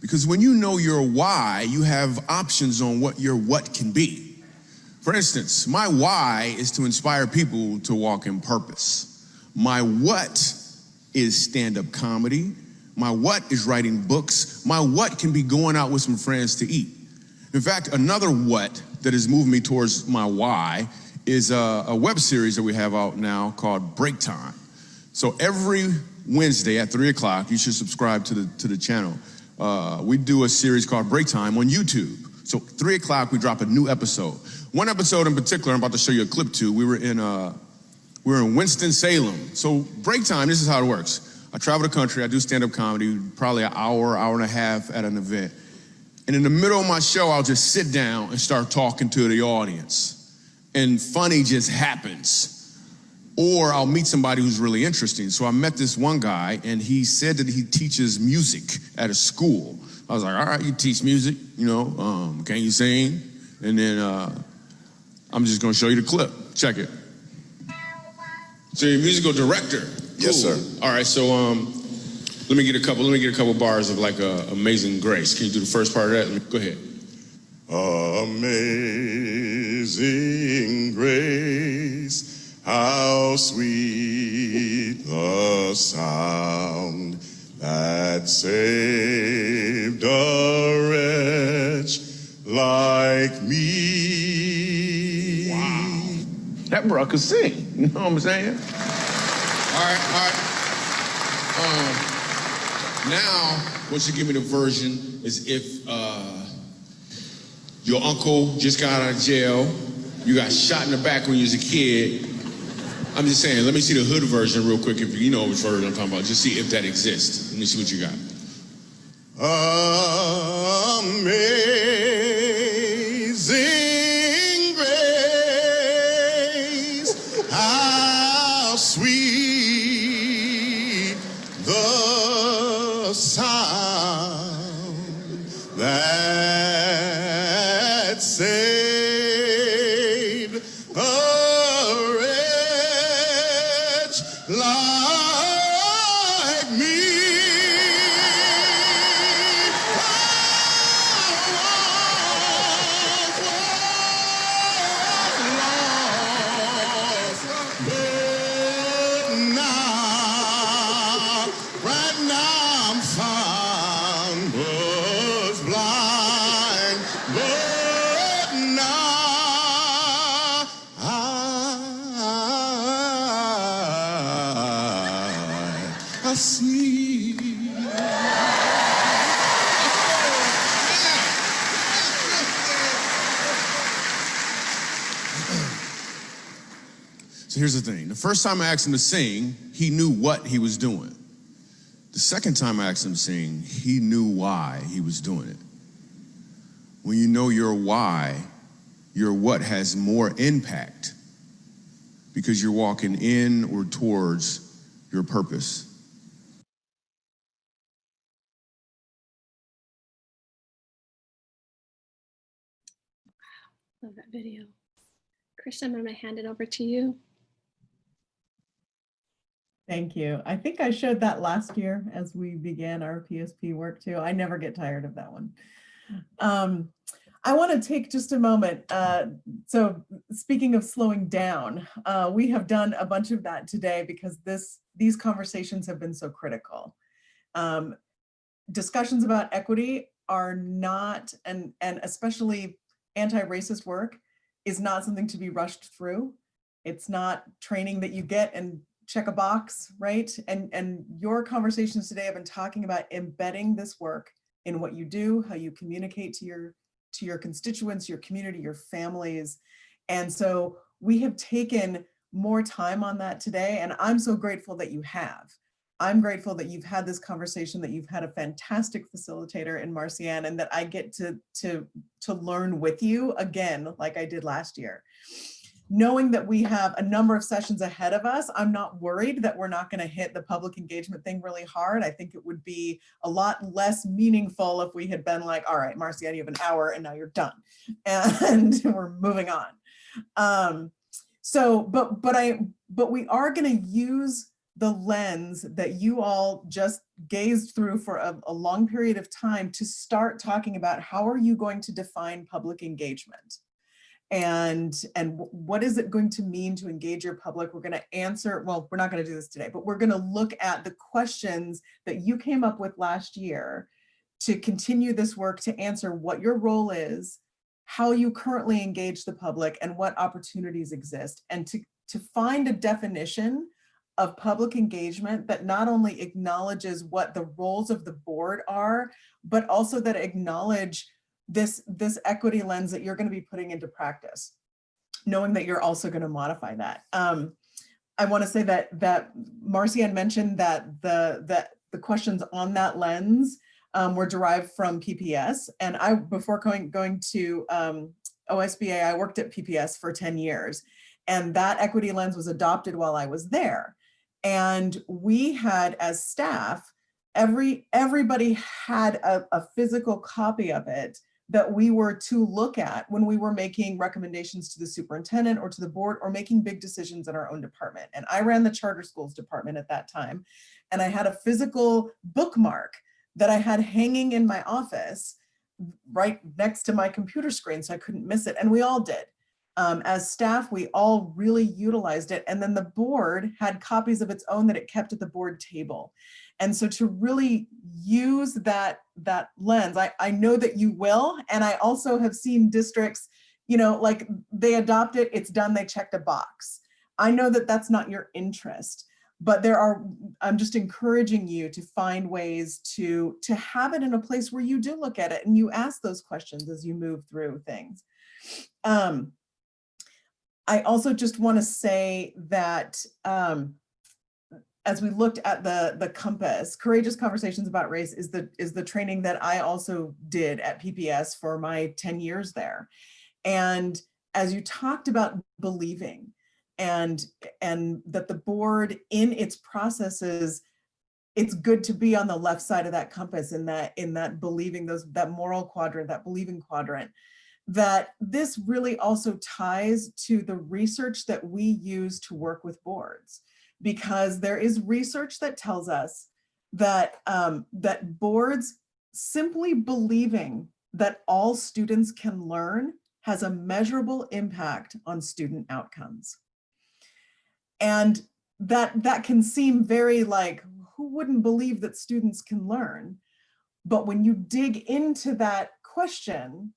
Because when you know your why, you have options on what your what can be. For instance, my why is to inspire people to walk in purpose. My what is stand-up comedy. My what is writing books. My what can be going out with some friends to eat. In fact, another what that has moved me towards my why is a web series that we have out now called Break Time. So every Wednesday at 3 o'clock, you should subscribe to the channel. We do a series called Break Time on YouTube. So 3 o'clock, we drop a new episode. One episode in particular, I'm about to show you a clip to. We were in Winston-Salem. So Break Time, this is how it works. I travel the country, I do stand-up comedy, probably an hour and a half at an event. And in the middle of my show, I'll just sit down and start talking to the audience. And funny just happens. Or I'll meet somebody who's really interesting. So I met this one guy, and he said that he teaches music at a school. I was like, all right, you teach music, can you sing? And then I'm just gonna show you the clip. Check it. So you're a musical director. Yes, Cool. sir. All right, so let me get a couple bars of like Amazing Grace. Can you do the first part of that? Go ahead. Amazing grace, how sweet the sound that saved a wretch like me. Wow. That bro could sing, you know what I'm saying? All right. Now, what you give me the version is if your uncle just got out of jail, you got shot in the back when you was a kid. I'm just saying, let me see the hood version real quick, if you know which version I'm talking about. Just see if that exists. Let me see what you got. Amazing grace, how sweet the sound that saved a wretch like me. Right now I'm found, was blind, but now I see. So here's the thing. The first time I asked him to sing, he knew what he was doing. The second time I asked him to sing, he knew why he was doing it. When you know your why, your what has more impact because you're walking in or towards your purpose. Love that video. Chris, I'm going to hand it over to you. Thank you. I think I showed that last year as we began our PSP work too. I never get tired of that one. I want to take just a moment. So speaking of slowing down, we have done a bunch of that today because these conversations have been so critical. Discussions about equity are not, and especially anti-racist work is not something to be rushed through. It's not training that you get and check a box, right? And your conversations today have been talking about embedding this work in what you do, how you communicate to your constituents, your community, your families. And so we have taken more time on that today, and I'm so grateful that you have. I'm grateful that you've had this conversation, that you've had a fantastic facilitator in Marcianne, and that I get to learn with you again, like I did last year. Knowing that we have a number of sessions ahead of us, I'm not worried that we're not going to hit the public engagement thing really hard. I think it would be a lot less meaningful if we had been like, all right, Marcianne, you have an hour and now you're done. And we're moving on. But we are going to use the lens that you all just gazed through for a long period of time to start talking about how are you going to define public engagement? And what is it going to mean to engage your public? We're going to answer, well, we're not going to do this today, but we're going to look at the questions that you came up with last year to continue this work to answer what your role is, how you currently engage the public, and what opportunities exist, and to find a definition of public engagement that not only acknowledges what the roles of the board are, but also that acknowledge this equity lens that you're going to be putting into practice, knowing that you're also going to modify that. I want to say that Marcianne mentioned that the questions on that lens were derived from PPS, and before going to OSBA, I worked at PPS for 10 years, and that equity lens was adopted while I was there. And we had, as staff, everybody had a physical copy of it that we were to look at when we were making recommendations to the superintendent or to the board or making big decisions in our own department. And I ran the charter schools department at that time. And I had a physical bookmark that I had hanging in my office right next to my computer screen so I couldn't miss it. And we all did. As staff, we all really utilized it. And then the board had copies of its own that it kept at the board table. And so to really use that lens, I know that you will. And I also have seen districts you know, like they adopt it, it's done, they checked a box. I know that that's not your interest, but I'm just encouraging you to find ways to have it in a place where you do look at it and you ask those questions as you move through things. I also just want to say that as we looked at the compass, Courageous Conversations About Race is the training that I also did at PPS for my 10 years there. And as you talked about believing and that the board in its processes, it's good to be on the left side of that compass in that believing, that moral quadrant, that believing quadrant, that this really also ties to the research that we use to work with boards, because there is research that tells us that that boards simply believing that all students can learn has a measurable impact on student outcomes. And that can seem very like, who wouldn't believe that students can learn? But when you dig into that question,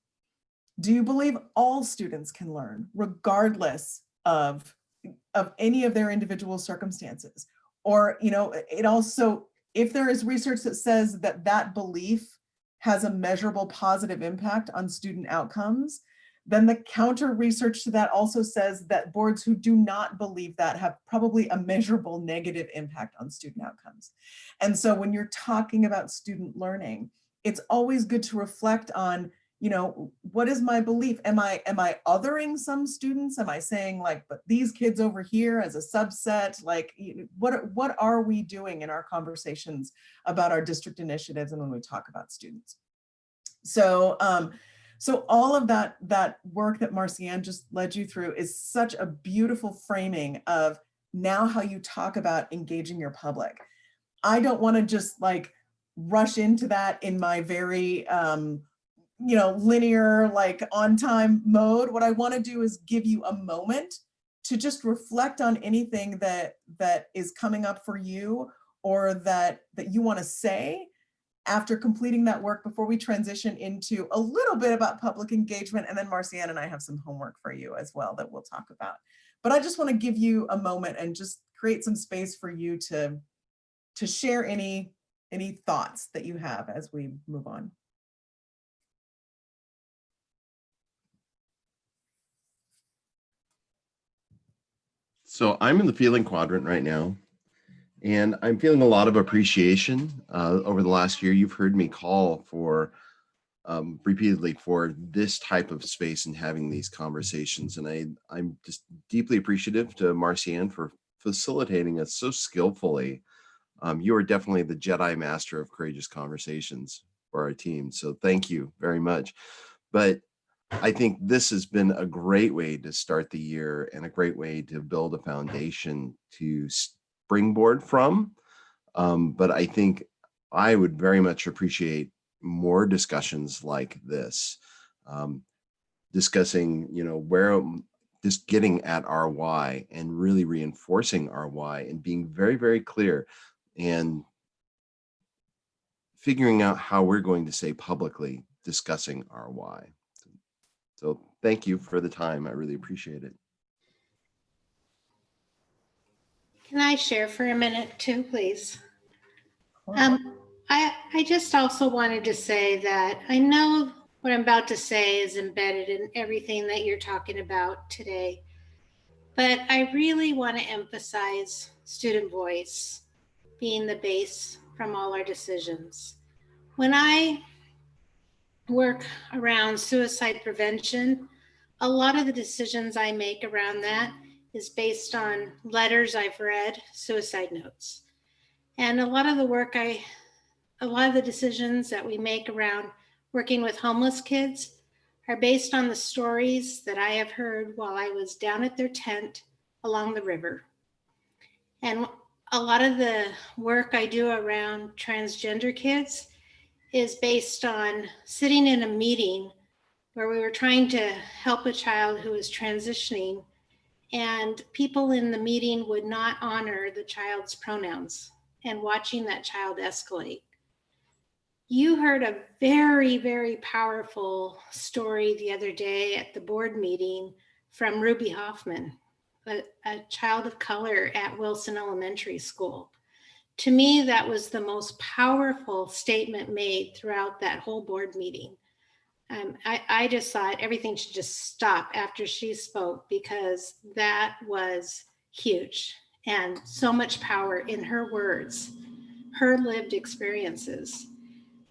do you believe all students can learn regardless of any of their individual circumstances? Or, you know, it also, if there is research that says that that belief has a measurable positive impact on student outcomes, then the counter research to that also says that boards who do not believe that have probably a measurable negative impact on student outcomes. And so when you're talking about student learning, it's always good to reflect on, you know, what is my belief? Am I othering some students? Am I saying like, but these kids over here as a subset, like what are we doing in our conversations about our district initiatives and when we talk about students? So, so all of that work that Marcianne just led you through is such a beautiful framing of now how you talk about engaging your public. I don't want to just like rush into that in my very, you know, linear, like on time mode. What I want to do is give you a moment to just reflect on anything that is coming up for you or that you want to say after completing that work before we transition into a little bit about public engagement. And then Marcianne and I have some homework for you as well that we'll talk about. But I just want to give you a moment and just create some space for you to share any thoughts that you have as we move on. So I'm in the feeling quadrant right now, and I'm feeling a lot of appreciation over the last year. You've heard me call for repeatedly for this type of space and having these conversations. And I'm just deeply appreciative to Marcianne for facilitating it so skillfully. You are definitely the Jedi Master of Courageous Conversations for our team. So thank you very much. But I think this has been a great way to start the year and a great way to build a foundation to springboard from. But I think I would very much appreciate more discussions like this, discussing, you know, where just getting at our why and really reinforcing our why and being very, very clear and figuring out how we're going to say publicly discussing our why. So thank you for the time. I really appreciate it. Can I share for a minute too, please? I just also wanted to say that I know what I'm about to say is embedded in everything that you're talking about today, but I really want to emphasize student voice being the base from all our decisions. When I work around suicide prevention, a lot of the decisions I make around that is based on letters I've read, suicide notes. And a lot of the decisions that we make around working with homeless kids are based on the stories that I have heard while I was down at their tent along the river. And a lot of the work I do around transgender kids is based on sitting in a meeting where we were trying to help a child who was transitioning, and people in the meeting would not honor the child's pronouns and watching that child escalate. You heard a very, very powerful story the other day at the board meeting from Ruby Hoffman, a child of color at Wilson Elementary School. To me, that was the most powerful statement made throughout that whole board meeting. I just thought everything should just stop after she spoke, because that was huge and so much power in her words, her lived experiences.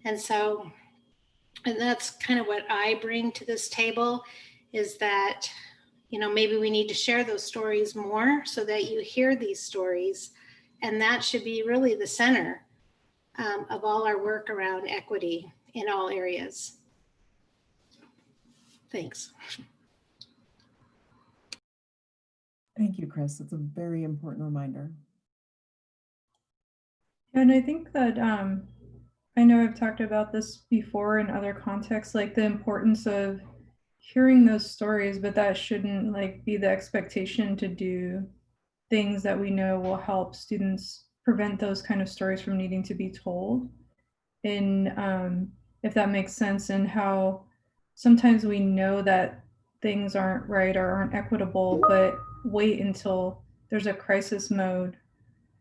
And so, and that's kind of what I bring to this table, is that, you know, maybe we need to share those stories more so that you hear these stories. And that should be really the center of all our work around equity in all areas. Thanks. Thank you, Chris. It's a very important reminder. And I think that I know I've talked about this before in other contexts, like the importance of hearing those stories, but that shouldn't like be the expectation to do things that we know will help students prevent those kind of stories from needing to be told. And if that makes sense, and how sometimes we know that things aren't right or aren't equitable, but wait until there's a crisis mode,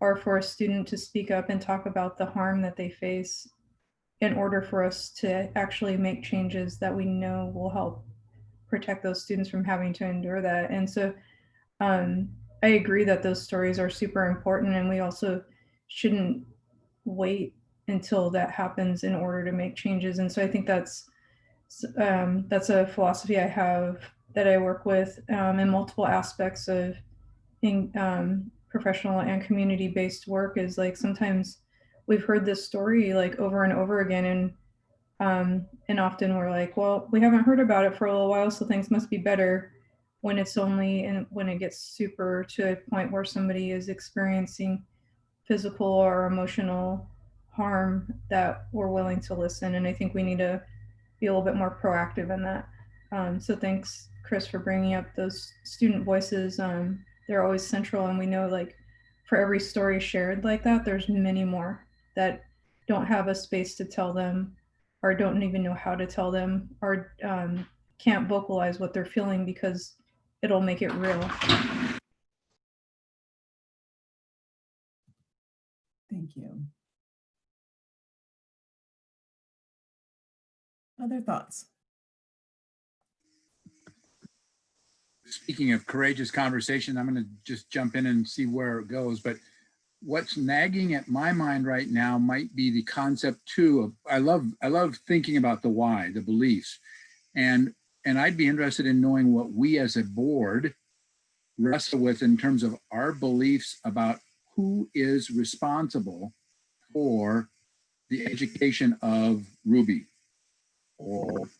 or for a student to speak up and talk about the harm that they face in order for us to actually make changes that we know will help protect those students from having to endure that. And so I agree that those stories are super important, and we also shouldn't wait until that happens in order to make changes. And so I think that's a philosophy I have that I work with in multiple aspects of professional and community-based work, is like sometimes we've heard this story like over and over again, and often we're like, well, we haven't heard about it for a little while, so things must be better, when it's only, and when it gets super to a point where somebody is experiencing physical or emotional harm, that we're willing to listen. And I think we need to be a little bit more proactive in that. So thanks, Chris, for bringing up those student voices. They're always central, and we know like for every story shared like that, there's many more that don't have a space to tell them, or don't even know how to tell them, or can't vocalize what they're feeling because it'll make it real. Thank you. Other thoughts? Speaking of courageous conversation, I'm going to just jump in and see where it goes. But what's nagging at my mind right now might be the concept too of, I love thinking about the why, the beliefs, and I'd be interested in knowing what we as a board wrestle with in terms of our beliefs about who is responsible for the education of Ruby or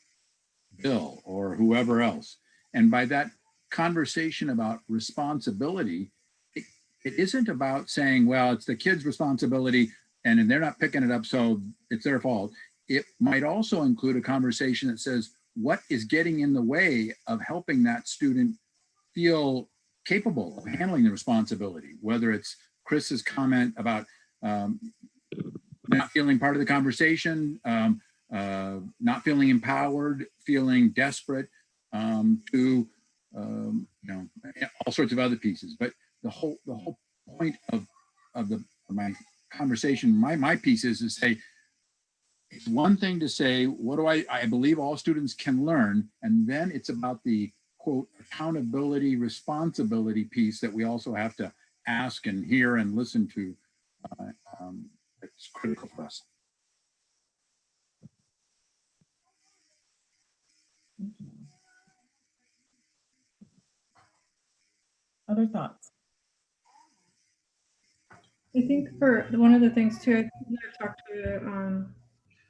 Bill or whoever else. And by that conversation about responsibility, it isn't about saying, well, it's the kid's responsibility and they're not picking it up, so it's their fault. It might also include a conversation that says, what is getting in the way of helping that student feel capable of handling the responsibility, whether it's Chris's comment about not feeling part of the conversation, not feeling empowered, feeling desperate, to you know, all sorts of other pieces. But the whole point of my conversation, my piece is to say, it's one thing to say, what do I believe all students can learn, and then it's about the quote accountability, responsibility piece that we also have to ask and hear and listen to. It's critical for us. Other thoughts? I think for one of the things too, I've talked to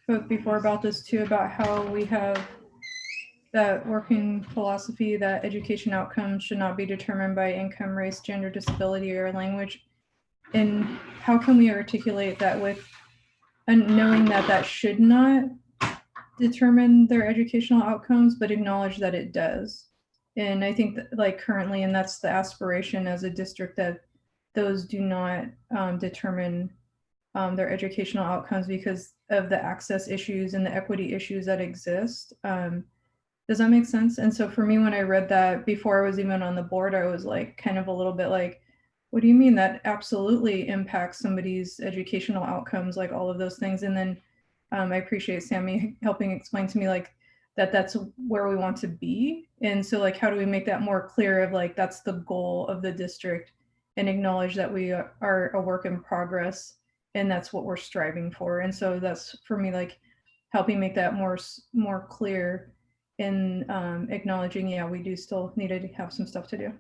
folks before about this too, about how we have that working philosophy that education outcomes should not be determined by income, race, gender, disability, or language. And how can we articulate that with, and knowing that that should not determine their educational outcomes, but acknowledge that it does. And I think that like currently, and that's the aspiration as a district, that those do not determine their educational outcomes because of the access issues and the equity issues that exist. Does that make sense? And so for me, when I read that before I was even on the board, I was like, kind of a little bit like, what do you mean? That absolutely impacts somebody's educational outcomes, like all of those things. And then I appreciate Sammy helping explain to me like that that's where we want to be. And so like, how do we make that more clear of like, that's the goal of the district, and acknowledge that we are a work in progress and that's what we're striving for. And so that's for me, like helping make that more clear in acknowledging, yeah, we do still need to have some stuff to do.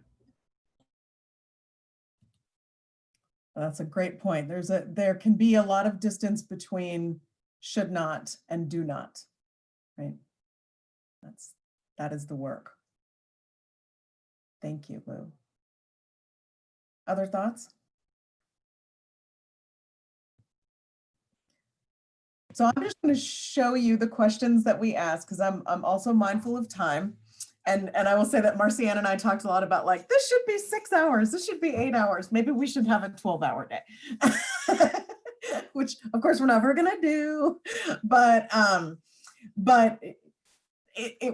That's a great point. There can be a lot of distance between should not and do not, right? That is the work. Thank you, Lou. Other thoughts? So I'm just going to show you the questions that we asked because I'm also mindful of time. And I will say that Marcianne and I talked a lot about like, this should be 6 hours, this should be 8 hours. Maybe we should have a 12-hour day, which of course we're never going to do. But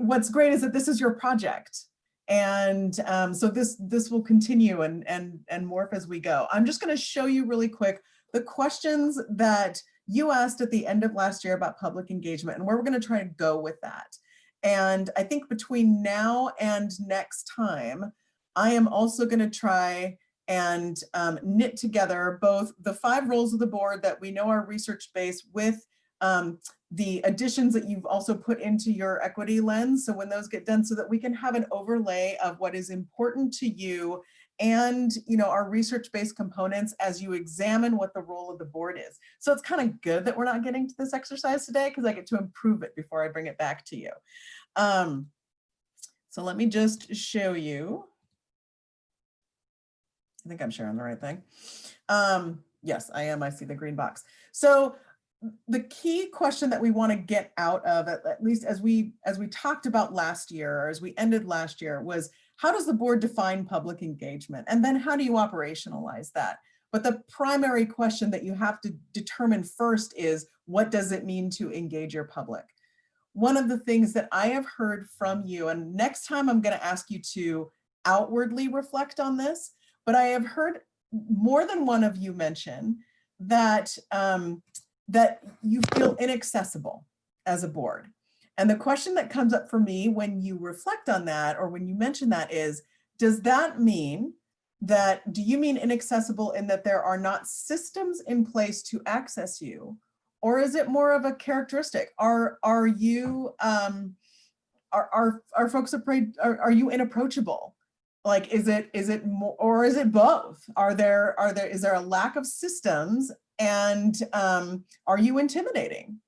what's great is that this is your project. And so this will continue and morph as we go. I'm just going to show you really quick the questions that you asked at the end of last year about public engagement and where we're going to try to go with that. And I think between now and next time, I am also going to try and knit together both the 5 roles of the board that we know are research-based with the additions that you've also put into your equity lens. So when those get done, so that we can have an overlay of what is important to you and our research-based components as you examine what the role of the board is. So it's kind of good that we're not getting to this exercise today because I get to improve it before I bring it back to you. So let me just show you. I think I'm sharing the right thing. Yes, I am. I see the green box. So the key question that we want to get out of, at least as we talked about last year, or as we ended last year, was how does the board define public engagement? And then how do you operationalize that? But the primary question that you have to determine first is, what does it mean to engage your public? One of the things that I have heard from you, and next time I'm going to ask you to outwardly reflect on this, but I have heard more than one of you mention that that you feel inaccessible as a board. And the question that comes up for me when you reflect on that, or when you mention that, is, does that mean that, do you mean inaccessible in that there are not systems in place to access you? Or is it more of a characteristic? Are you, are folks afraid, are you inapproachable? Like, is it more, or is it both? Is there a lack of systems, and are you intimidating?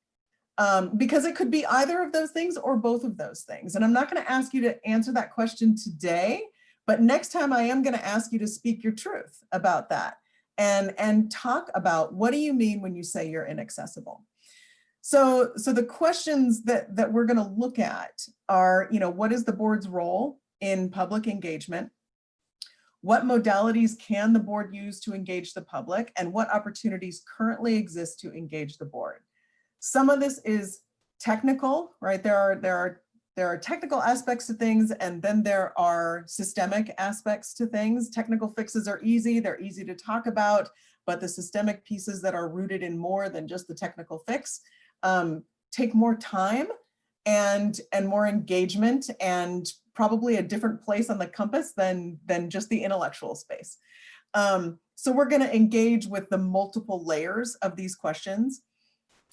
Because it could be either of those things or both of those things. And I'm not going to ask you to answer that question today, but next time I am going to ask you to speak your truth about that and talk about, what do you mean when you say you're inaccessible? So the questions that we're going to look at are, what is the board's role in public engagement? What modalities can the board use to engage the public, and what opportunities currently exist to engage the board? Some of this is technical, right? There are technical aspects to things, and then there are systemic aspects to things. Technical fixes are easy, they're easy to talk about, but the systemic pieces that are rooted in more than just the technical fix take more time and more engagement, and probably a different place on the compass than just the intellectual space. So we're going to engage with the multiple layers of these questions.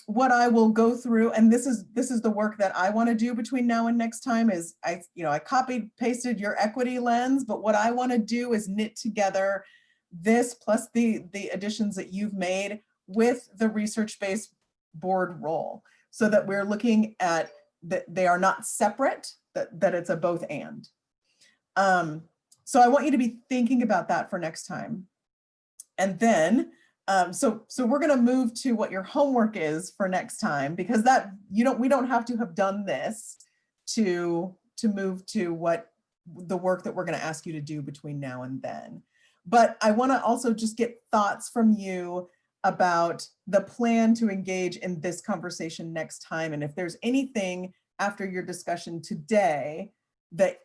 What I will go through, and this is the work that I want to do between now and next time, is I copied pasted your equity lens, but what I want to do is knit together this plus the additions that you've made with the research-based board role, so that we're looking at that they are not separate, that it's a both and. So I want you to be thinking about that for next time. And then so we're going to move to what your homework is for next time, because that we don't have to have done this to move to what the work that we're going to ask you to do between now and then. But I want to also just get thoughts from you about the plan to engage in this conversation next time. And if there's anything after your discussion today that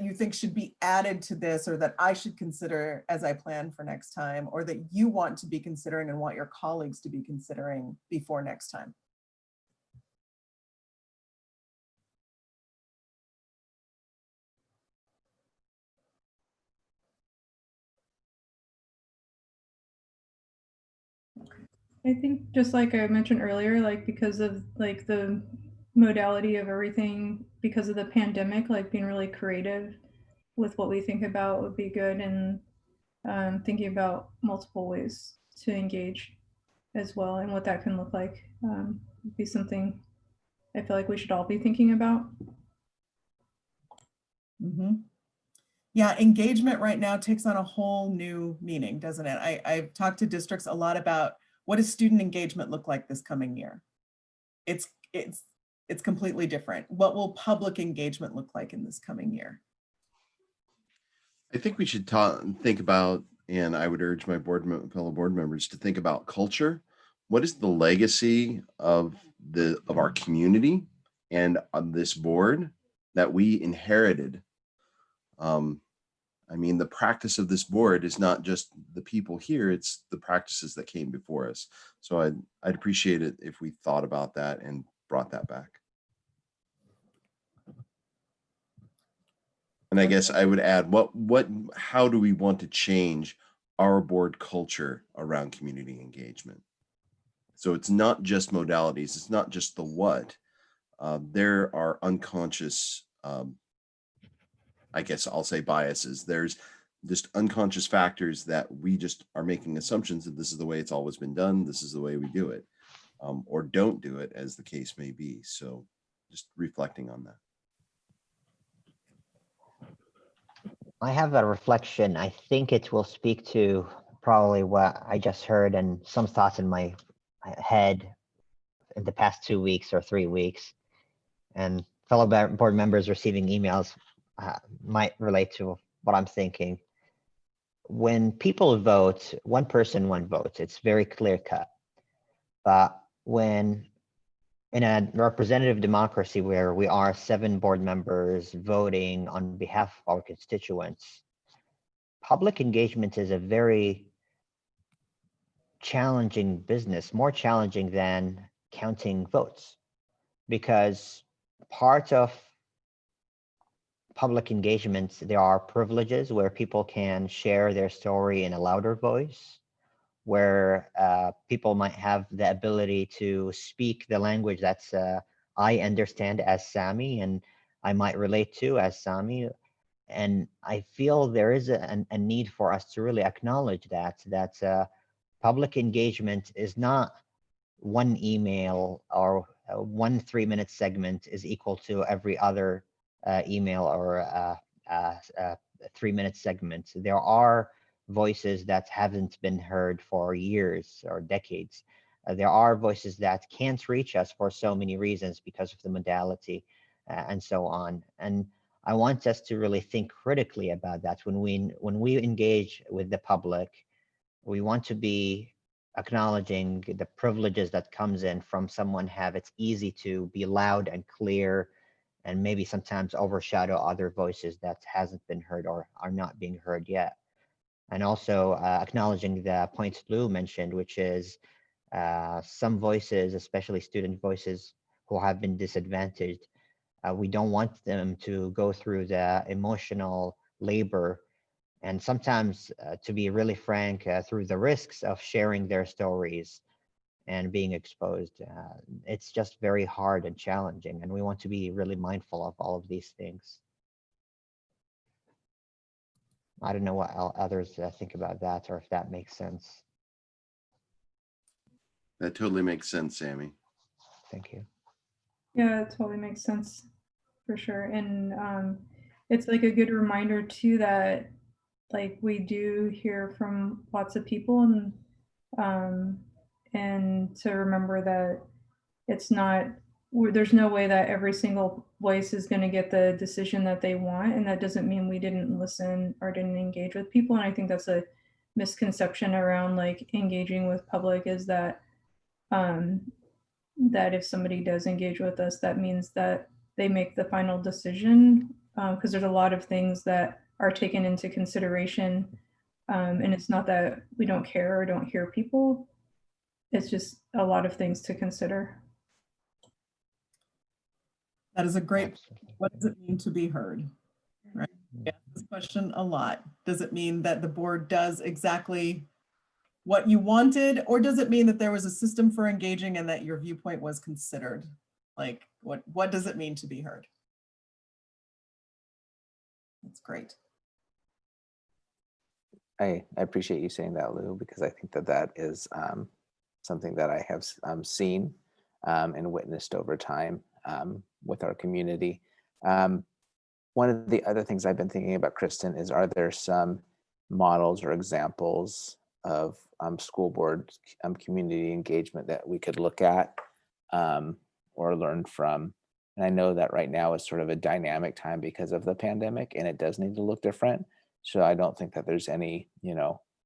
you think should be added to this, or that I should consider as I plan for next time, or that you want to be considering and want your colleagues to be considering before next time. I think just like I mentioned earlier, like because of like the modality of everything, because of the pandemic, like being really creative with what we think about would be good, and thinking about multiple ways to engage as well, and what that can look like would be something I feel like we should all be thinking about. Yeah, engagement right now takes on a whole new meaning, doesn't it? I've talked to districts a lot about what does student engagement look like this coming year? It's completely different. What will public engagement look like in this coming year? I think we should think about, and I would urge my fellow board members to think about culture. What is the legacy of our community and on this board that we inherited? I mean, the practice of this board is not just the people here, it's the practices that came before us. So I'd appreciate it if we thought about that and brought that back. And I guess I would add, how do we want to change our board culture around community engagement? So it's not just modalities, it's not just the what. There are unconscious, I guess I'll say biases. There's just unconscious factors that we just are making assumptions that this is the way it's always been done, this is the way we do it, or don't do it, as the case may be. So just reflecting on that. I have a reflection. I think it will speak to probably what I just heard and some thoughts in my head in the past 2 weeks or 3 weeks. And fellow board members receiving emails might relate to what I'm thinking. When people vote, one person, one vote, it's very clear cut. But when in a representative democracy where we are 7 board members voting on behalf of our constituents, public engagement is a very challenging business, more challenging than counting votes, because part of public engagement, there are privileges where people can share their story in a louder voice, where people might have the ability to speak the language that's I understand as Sami and I might relate to as Sami. And I feel there is a need for us to really acknowledge that public engagement is not one email or 1 3-minute segment is equal to every other email or 3-minute segment. There are voices that haven't been heard for years or decades. There are voices that can't reach us for so many reasons because of the modality and so on. And I want us to really think critically about that. When we engage with the public, we want to be acknowledging the privileges that comes in from someone have it's easy to be loud and clear and maybe sometimes overshadow other voices that hasn't been heard or are not being heard yet. And also acknowledging the points Lou mentioned, which is some voices, especially student voices who have been disadvantaged, we don't want them to go through the emotional labor and sometimes, to be really frank, through the risks of sharing their stories and being exposed. It's just very hard and challenging, and we want to be really mindful of all of these things. I don't know what others think about that, or if that makes sense. That totally makes sense, Sami. Thank you. Yeah, it totally makes sense for sure. And it's like a good reminder too that like we do hear from lots of people, and to remember that it's not, there's no way that every single voice is going to get the decision that they want, and that doesn't mean we didn't listen or didn't engage with people. And I think that's a misconception around like engaging with public is that that if somebody does engage with us, that means that they make the final decision, because there's a lot of things that are taken into consideration. And it's not that we don't care or don't hear people. It's just a lot of things to consider. That is a great, Absolutely. what does it mean to be heard? Right? I ask this question a lot. Does it mean that the board does exactly what you wanted, or does it mean that there was a system for engaging and that your viewpoint was considered? Like, what does it mean to be heard? That's great. I appreciate you saying that, Lou, because I think that that is something that I have seen and witnessed over time with our community. One of the other things I've been thinking about, Kristen, is are there some models or examples of school board community engagement that we could look at or learn from? And I know that right now is sort of a dynamic time because of the pandemic, and it does need to look different. So I don't think that there's any,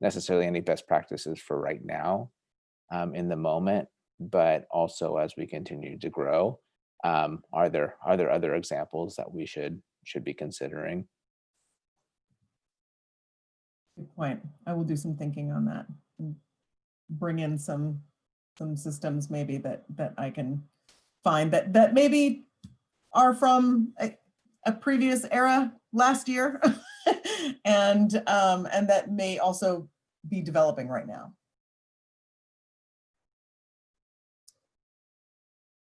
necessarily any best practices for right now in the moment, but also as we continue to grow, are there other examples that we should be considering? Good point. I will do some thinking on that and bring in some systems maybe that I can find that maybe are from a previous era last year and that may also be developing right now.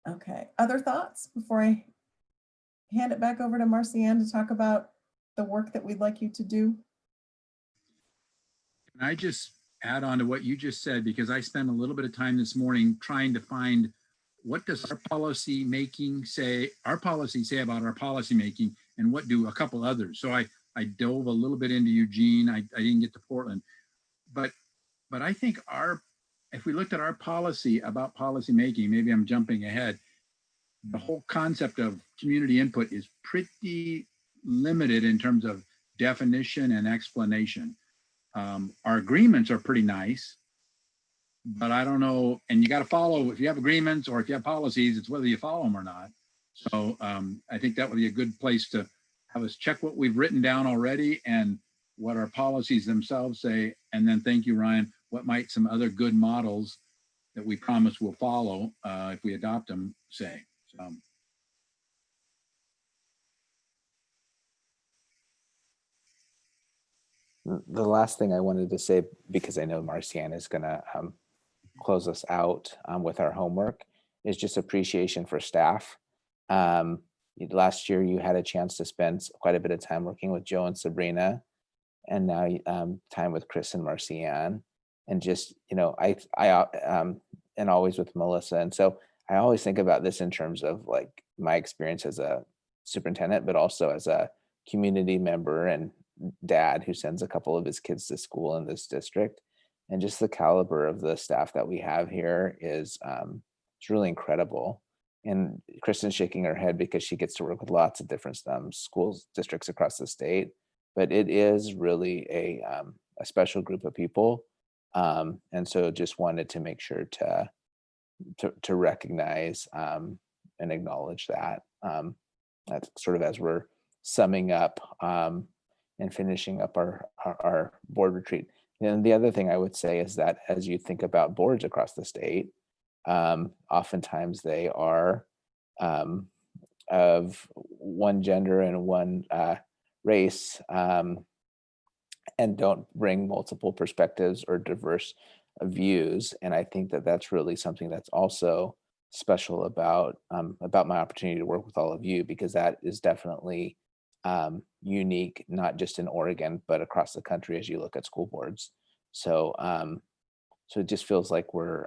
Okay, other thoughts before I hand it back over to Marcianne to talk about the work that we'd like you to do? Can I just add on to what you just said, because I spent a little bit of time this morning trying to find what does our policy making say, our policy say about our policy making, and what do a couple others. So I dove a little bit into Eugene. I didn't get to Portland, but I think if we looked at our policy about policy making, maybe I'm jumping ahead, the whole concept of community input is pretty limited in terms of definition and explanation. Our agreements are pretty nice, but I don't know, and you got to follow, if you have agreements or if you have policies, it's whether you follow them or not. So I think that would be a good place to have us check what we've written down already and what our policies themselves say. And then thank you, Ryan, what might some other good models that we promise we'll follow if we adopt them say. So. The last thing I wanted to say, because I know Marcianne is going to close us out with our homework, is just appreciation for staff. Last year, you had a chance to spend quite a bit of time working with Joe and Sabrina, and now time with Chris and Marcianne, and just, and always with Melissa. And so I always think about this in terms of like my experience as a superintendent, but also as a community member and dad who sends a couple of his kids to school in this district. And just the caliber of the staff that we have here is it's really incredible. And Kristen's shaking her head because she gets to work with lots of different schools, districts across the state. But it is really a special group of people. And so just wanted to make sure to recognize and acknowledge that. That's sort of as we're summing up and finishing up our board retreat. And the other thing I would say is that as you think about boards across the state, oftentimes they are of one gender and one race, and don't bring multiple perspectives or diverse views. And I think that that's really something that's also special about my opportunity to work with all of you, because that is definitely unique, not just in Oregon, but across the country as you look at school boards. So so it just feels like we're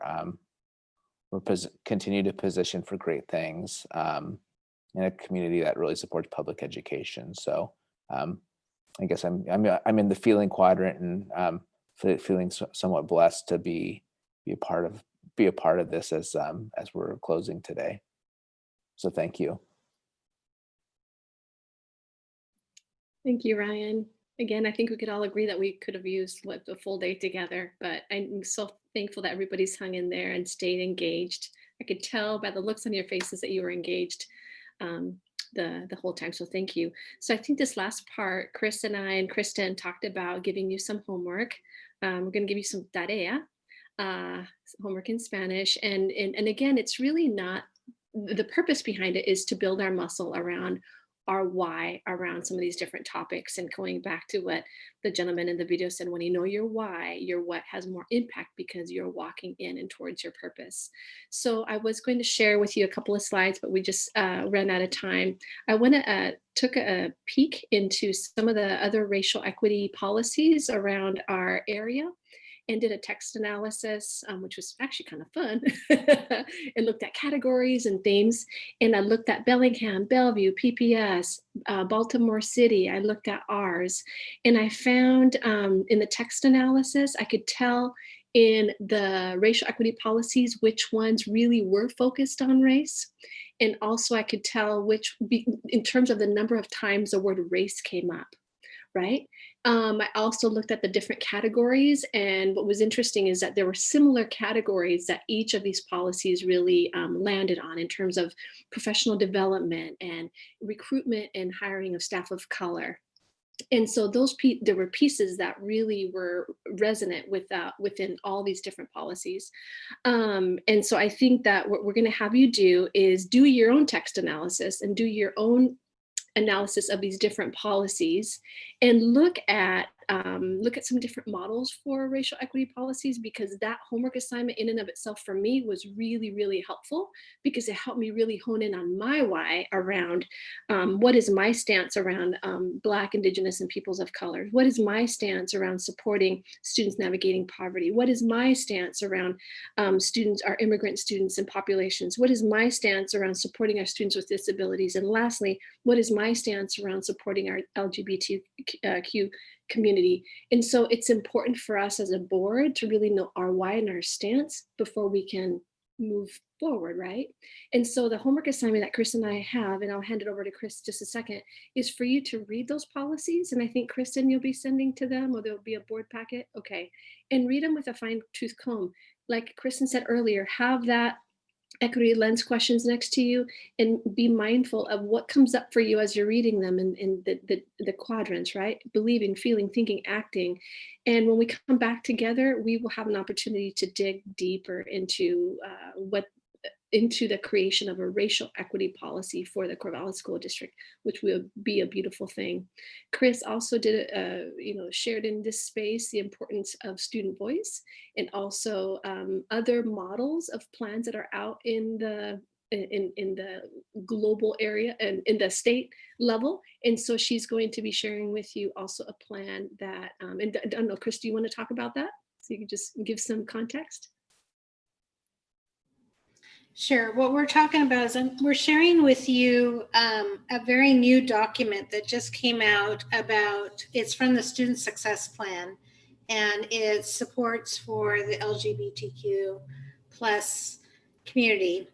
continue to position for great things in a community that really supports public education. So I guess I'm in the feeling quadrant, and feeling somewhat blessed to be a part of this as we're closing today. So thank you. Thank you, Ryan. Again, I think we could all agree that we could have used a full day together, but I'm so thankful that everybody's hung in there and stayed engaged. I could tell by the looks on your faces that you were engaged the whole time. So thank you. So I think this last part, Chris and I and Kristen talked about giving you some homework. We're going to give you some tarea, homework in Spanish. And again, it's really not, the purpose behind it is to build our muscle around our why around some of these different topics, and going back to what the gentleman in the video said, when you know your why, your what has more impact because you're walking in and towards your purpose. So I was going to share with you a couple of slides, but we just ran out of time. I went took a peek into some of the other racial equity policies around our area and did a text analysis, which was actually kind of fun, and looked at categories and themes. And I looked at Bellingham, Bellevue, PPS, Baltimore City. I looked at ours. And I found in the text analysis, I could tell in the racial equity policies, which ones really were focused on race. And also I could tell which, in terms of the number of times the word race came up, right? I also looked at the different categories, and what was interesting is that there were similar categories that each of these policies really landed on in terms of professional development and recruitment and hiring of staff of color. And so those there were pieces that really were resonant with within all these different policies. And so I think that what we're going to have you do is do your own text analysis and do your own analysis of these different policies, and look at some different models for racial equity policies, because that homework assignment in and of itself for me was really, really helpful, because it helped me really hone in on my why around what is my stance around Black, Indigenous, and peoples of color? What is my stance around supporting students navigating poverty? What is my stance around students, our immigrant students and populations? What is my stance around supporting our students with disabilities? And lastly, what is my stance around supporting our LGBTQ community? And so it's important for us as a board to really know our why and our stance before we can move forward, right? And so the homework assignment that Chris and I have, and I'll hand it over to Chris just a second, is for you to read those policies. And I think, Kristen, you'll be sending to them, or there'll be a board packet. Okay. And read them with a fine tooth comb. Like Kristen said earlier, have that equity lens questions next to you, and be mindful of what comes up for you as you're reading them in the quadrants, right? Believing, feeling, thinking, acting. And when we come back together, we will have an opportunity to dig deeper into into the creation of a racial equity policy for the Corvallis School District, which will be a beautiful thing. Chris also did, shared in this space the importance of student voice, and also other models of plans that are out in the global area and in the state level. And so she's going to be sharing with you also a plan that, and I don't know, Chris, do you want to talk about that? So you can just give some context. Sure. What we're talking about is we're sharing with you a very new document that just came out about, it's from the Student Success Plan, and it supports for the LGBTQ plus community.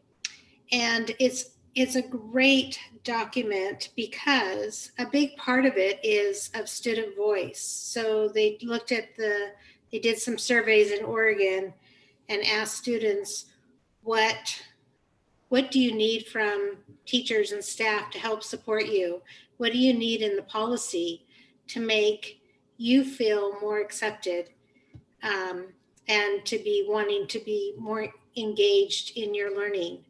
And it's a great document because a big part of it is of student voice. So they looked at they did some surveys in Oregon and asked students, what do you need from teachers and staff to help support you? What do you need in the policy to make you feel more accepted and to be wanting to be more engaged in your learning?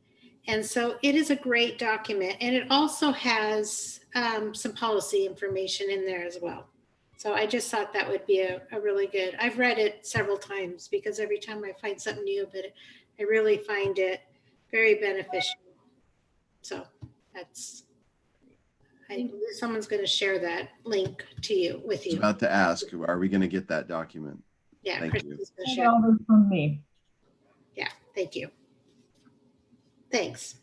And so it is a great document, and it also has some policy information in there as well. So I just thought that would be a really good, I've read it several times because every time I find something new, but I really find it very beneficial. So I believe someone's going to share that link to you with I was you. about to ask, are we going to get that document? Yeah, Thank Chris you. is going to share. From me. Yeah, thank you. Thanks.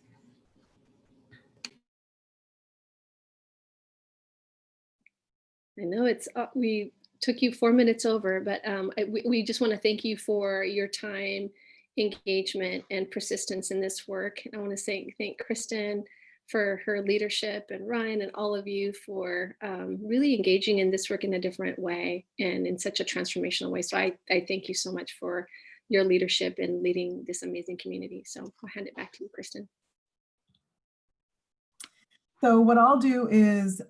I know it's we took you 4 minutes over, but we just want to thank you for your time, engagement, and persistence in this work. And I want to thank Kristen for her leadership, and Ryan and all of you for really engaging in this work in a different way and in such a transformational way. So I thank you so much for your leadership in leading this amazing community. So I'll hand it back to you, Kristen. So what I'll do is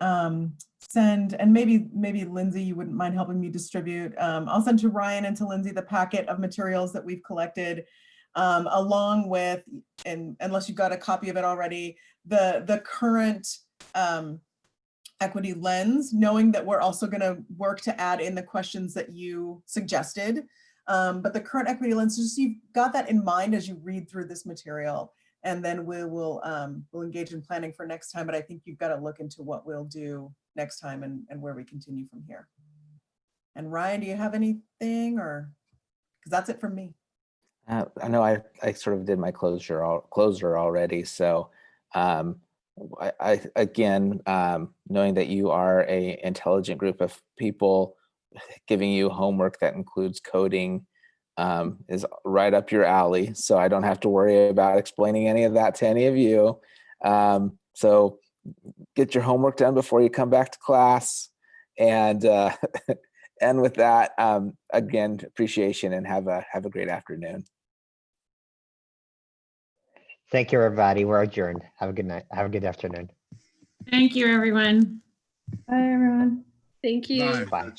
send, and maybe Lindsay, you wouldn't mind helping me distribute. I'll send to Ryan and to Lindsay the packet of materials that we've collected, along with, and unless you've got a copy of it already, the current equity lens, knowing that we're also going to work to add in the questions that you suggested. But the current equity lens, just so you've got that in mind as you read through this material. And then we'll engage in planning for next time. But I think you've got to look into what we'll do next time and where we continue from here. And Ryan, do you have anything, or, because that's it from me. I know I sort of did my closure already. So I again, knowing that you are a intelligent group of people, giving you homework that includes coding is right up your alley. So I don't have to worry about explaining any of that to any of you. So get your homework done before you come back to class. And and with that, again, appreciation, and have a great afternoon. Thank you, everybody. We're adjourned. Have a good night. Have a good afternoon. Thank you, everyone. Bye, everyone. Thank you. Bye.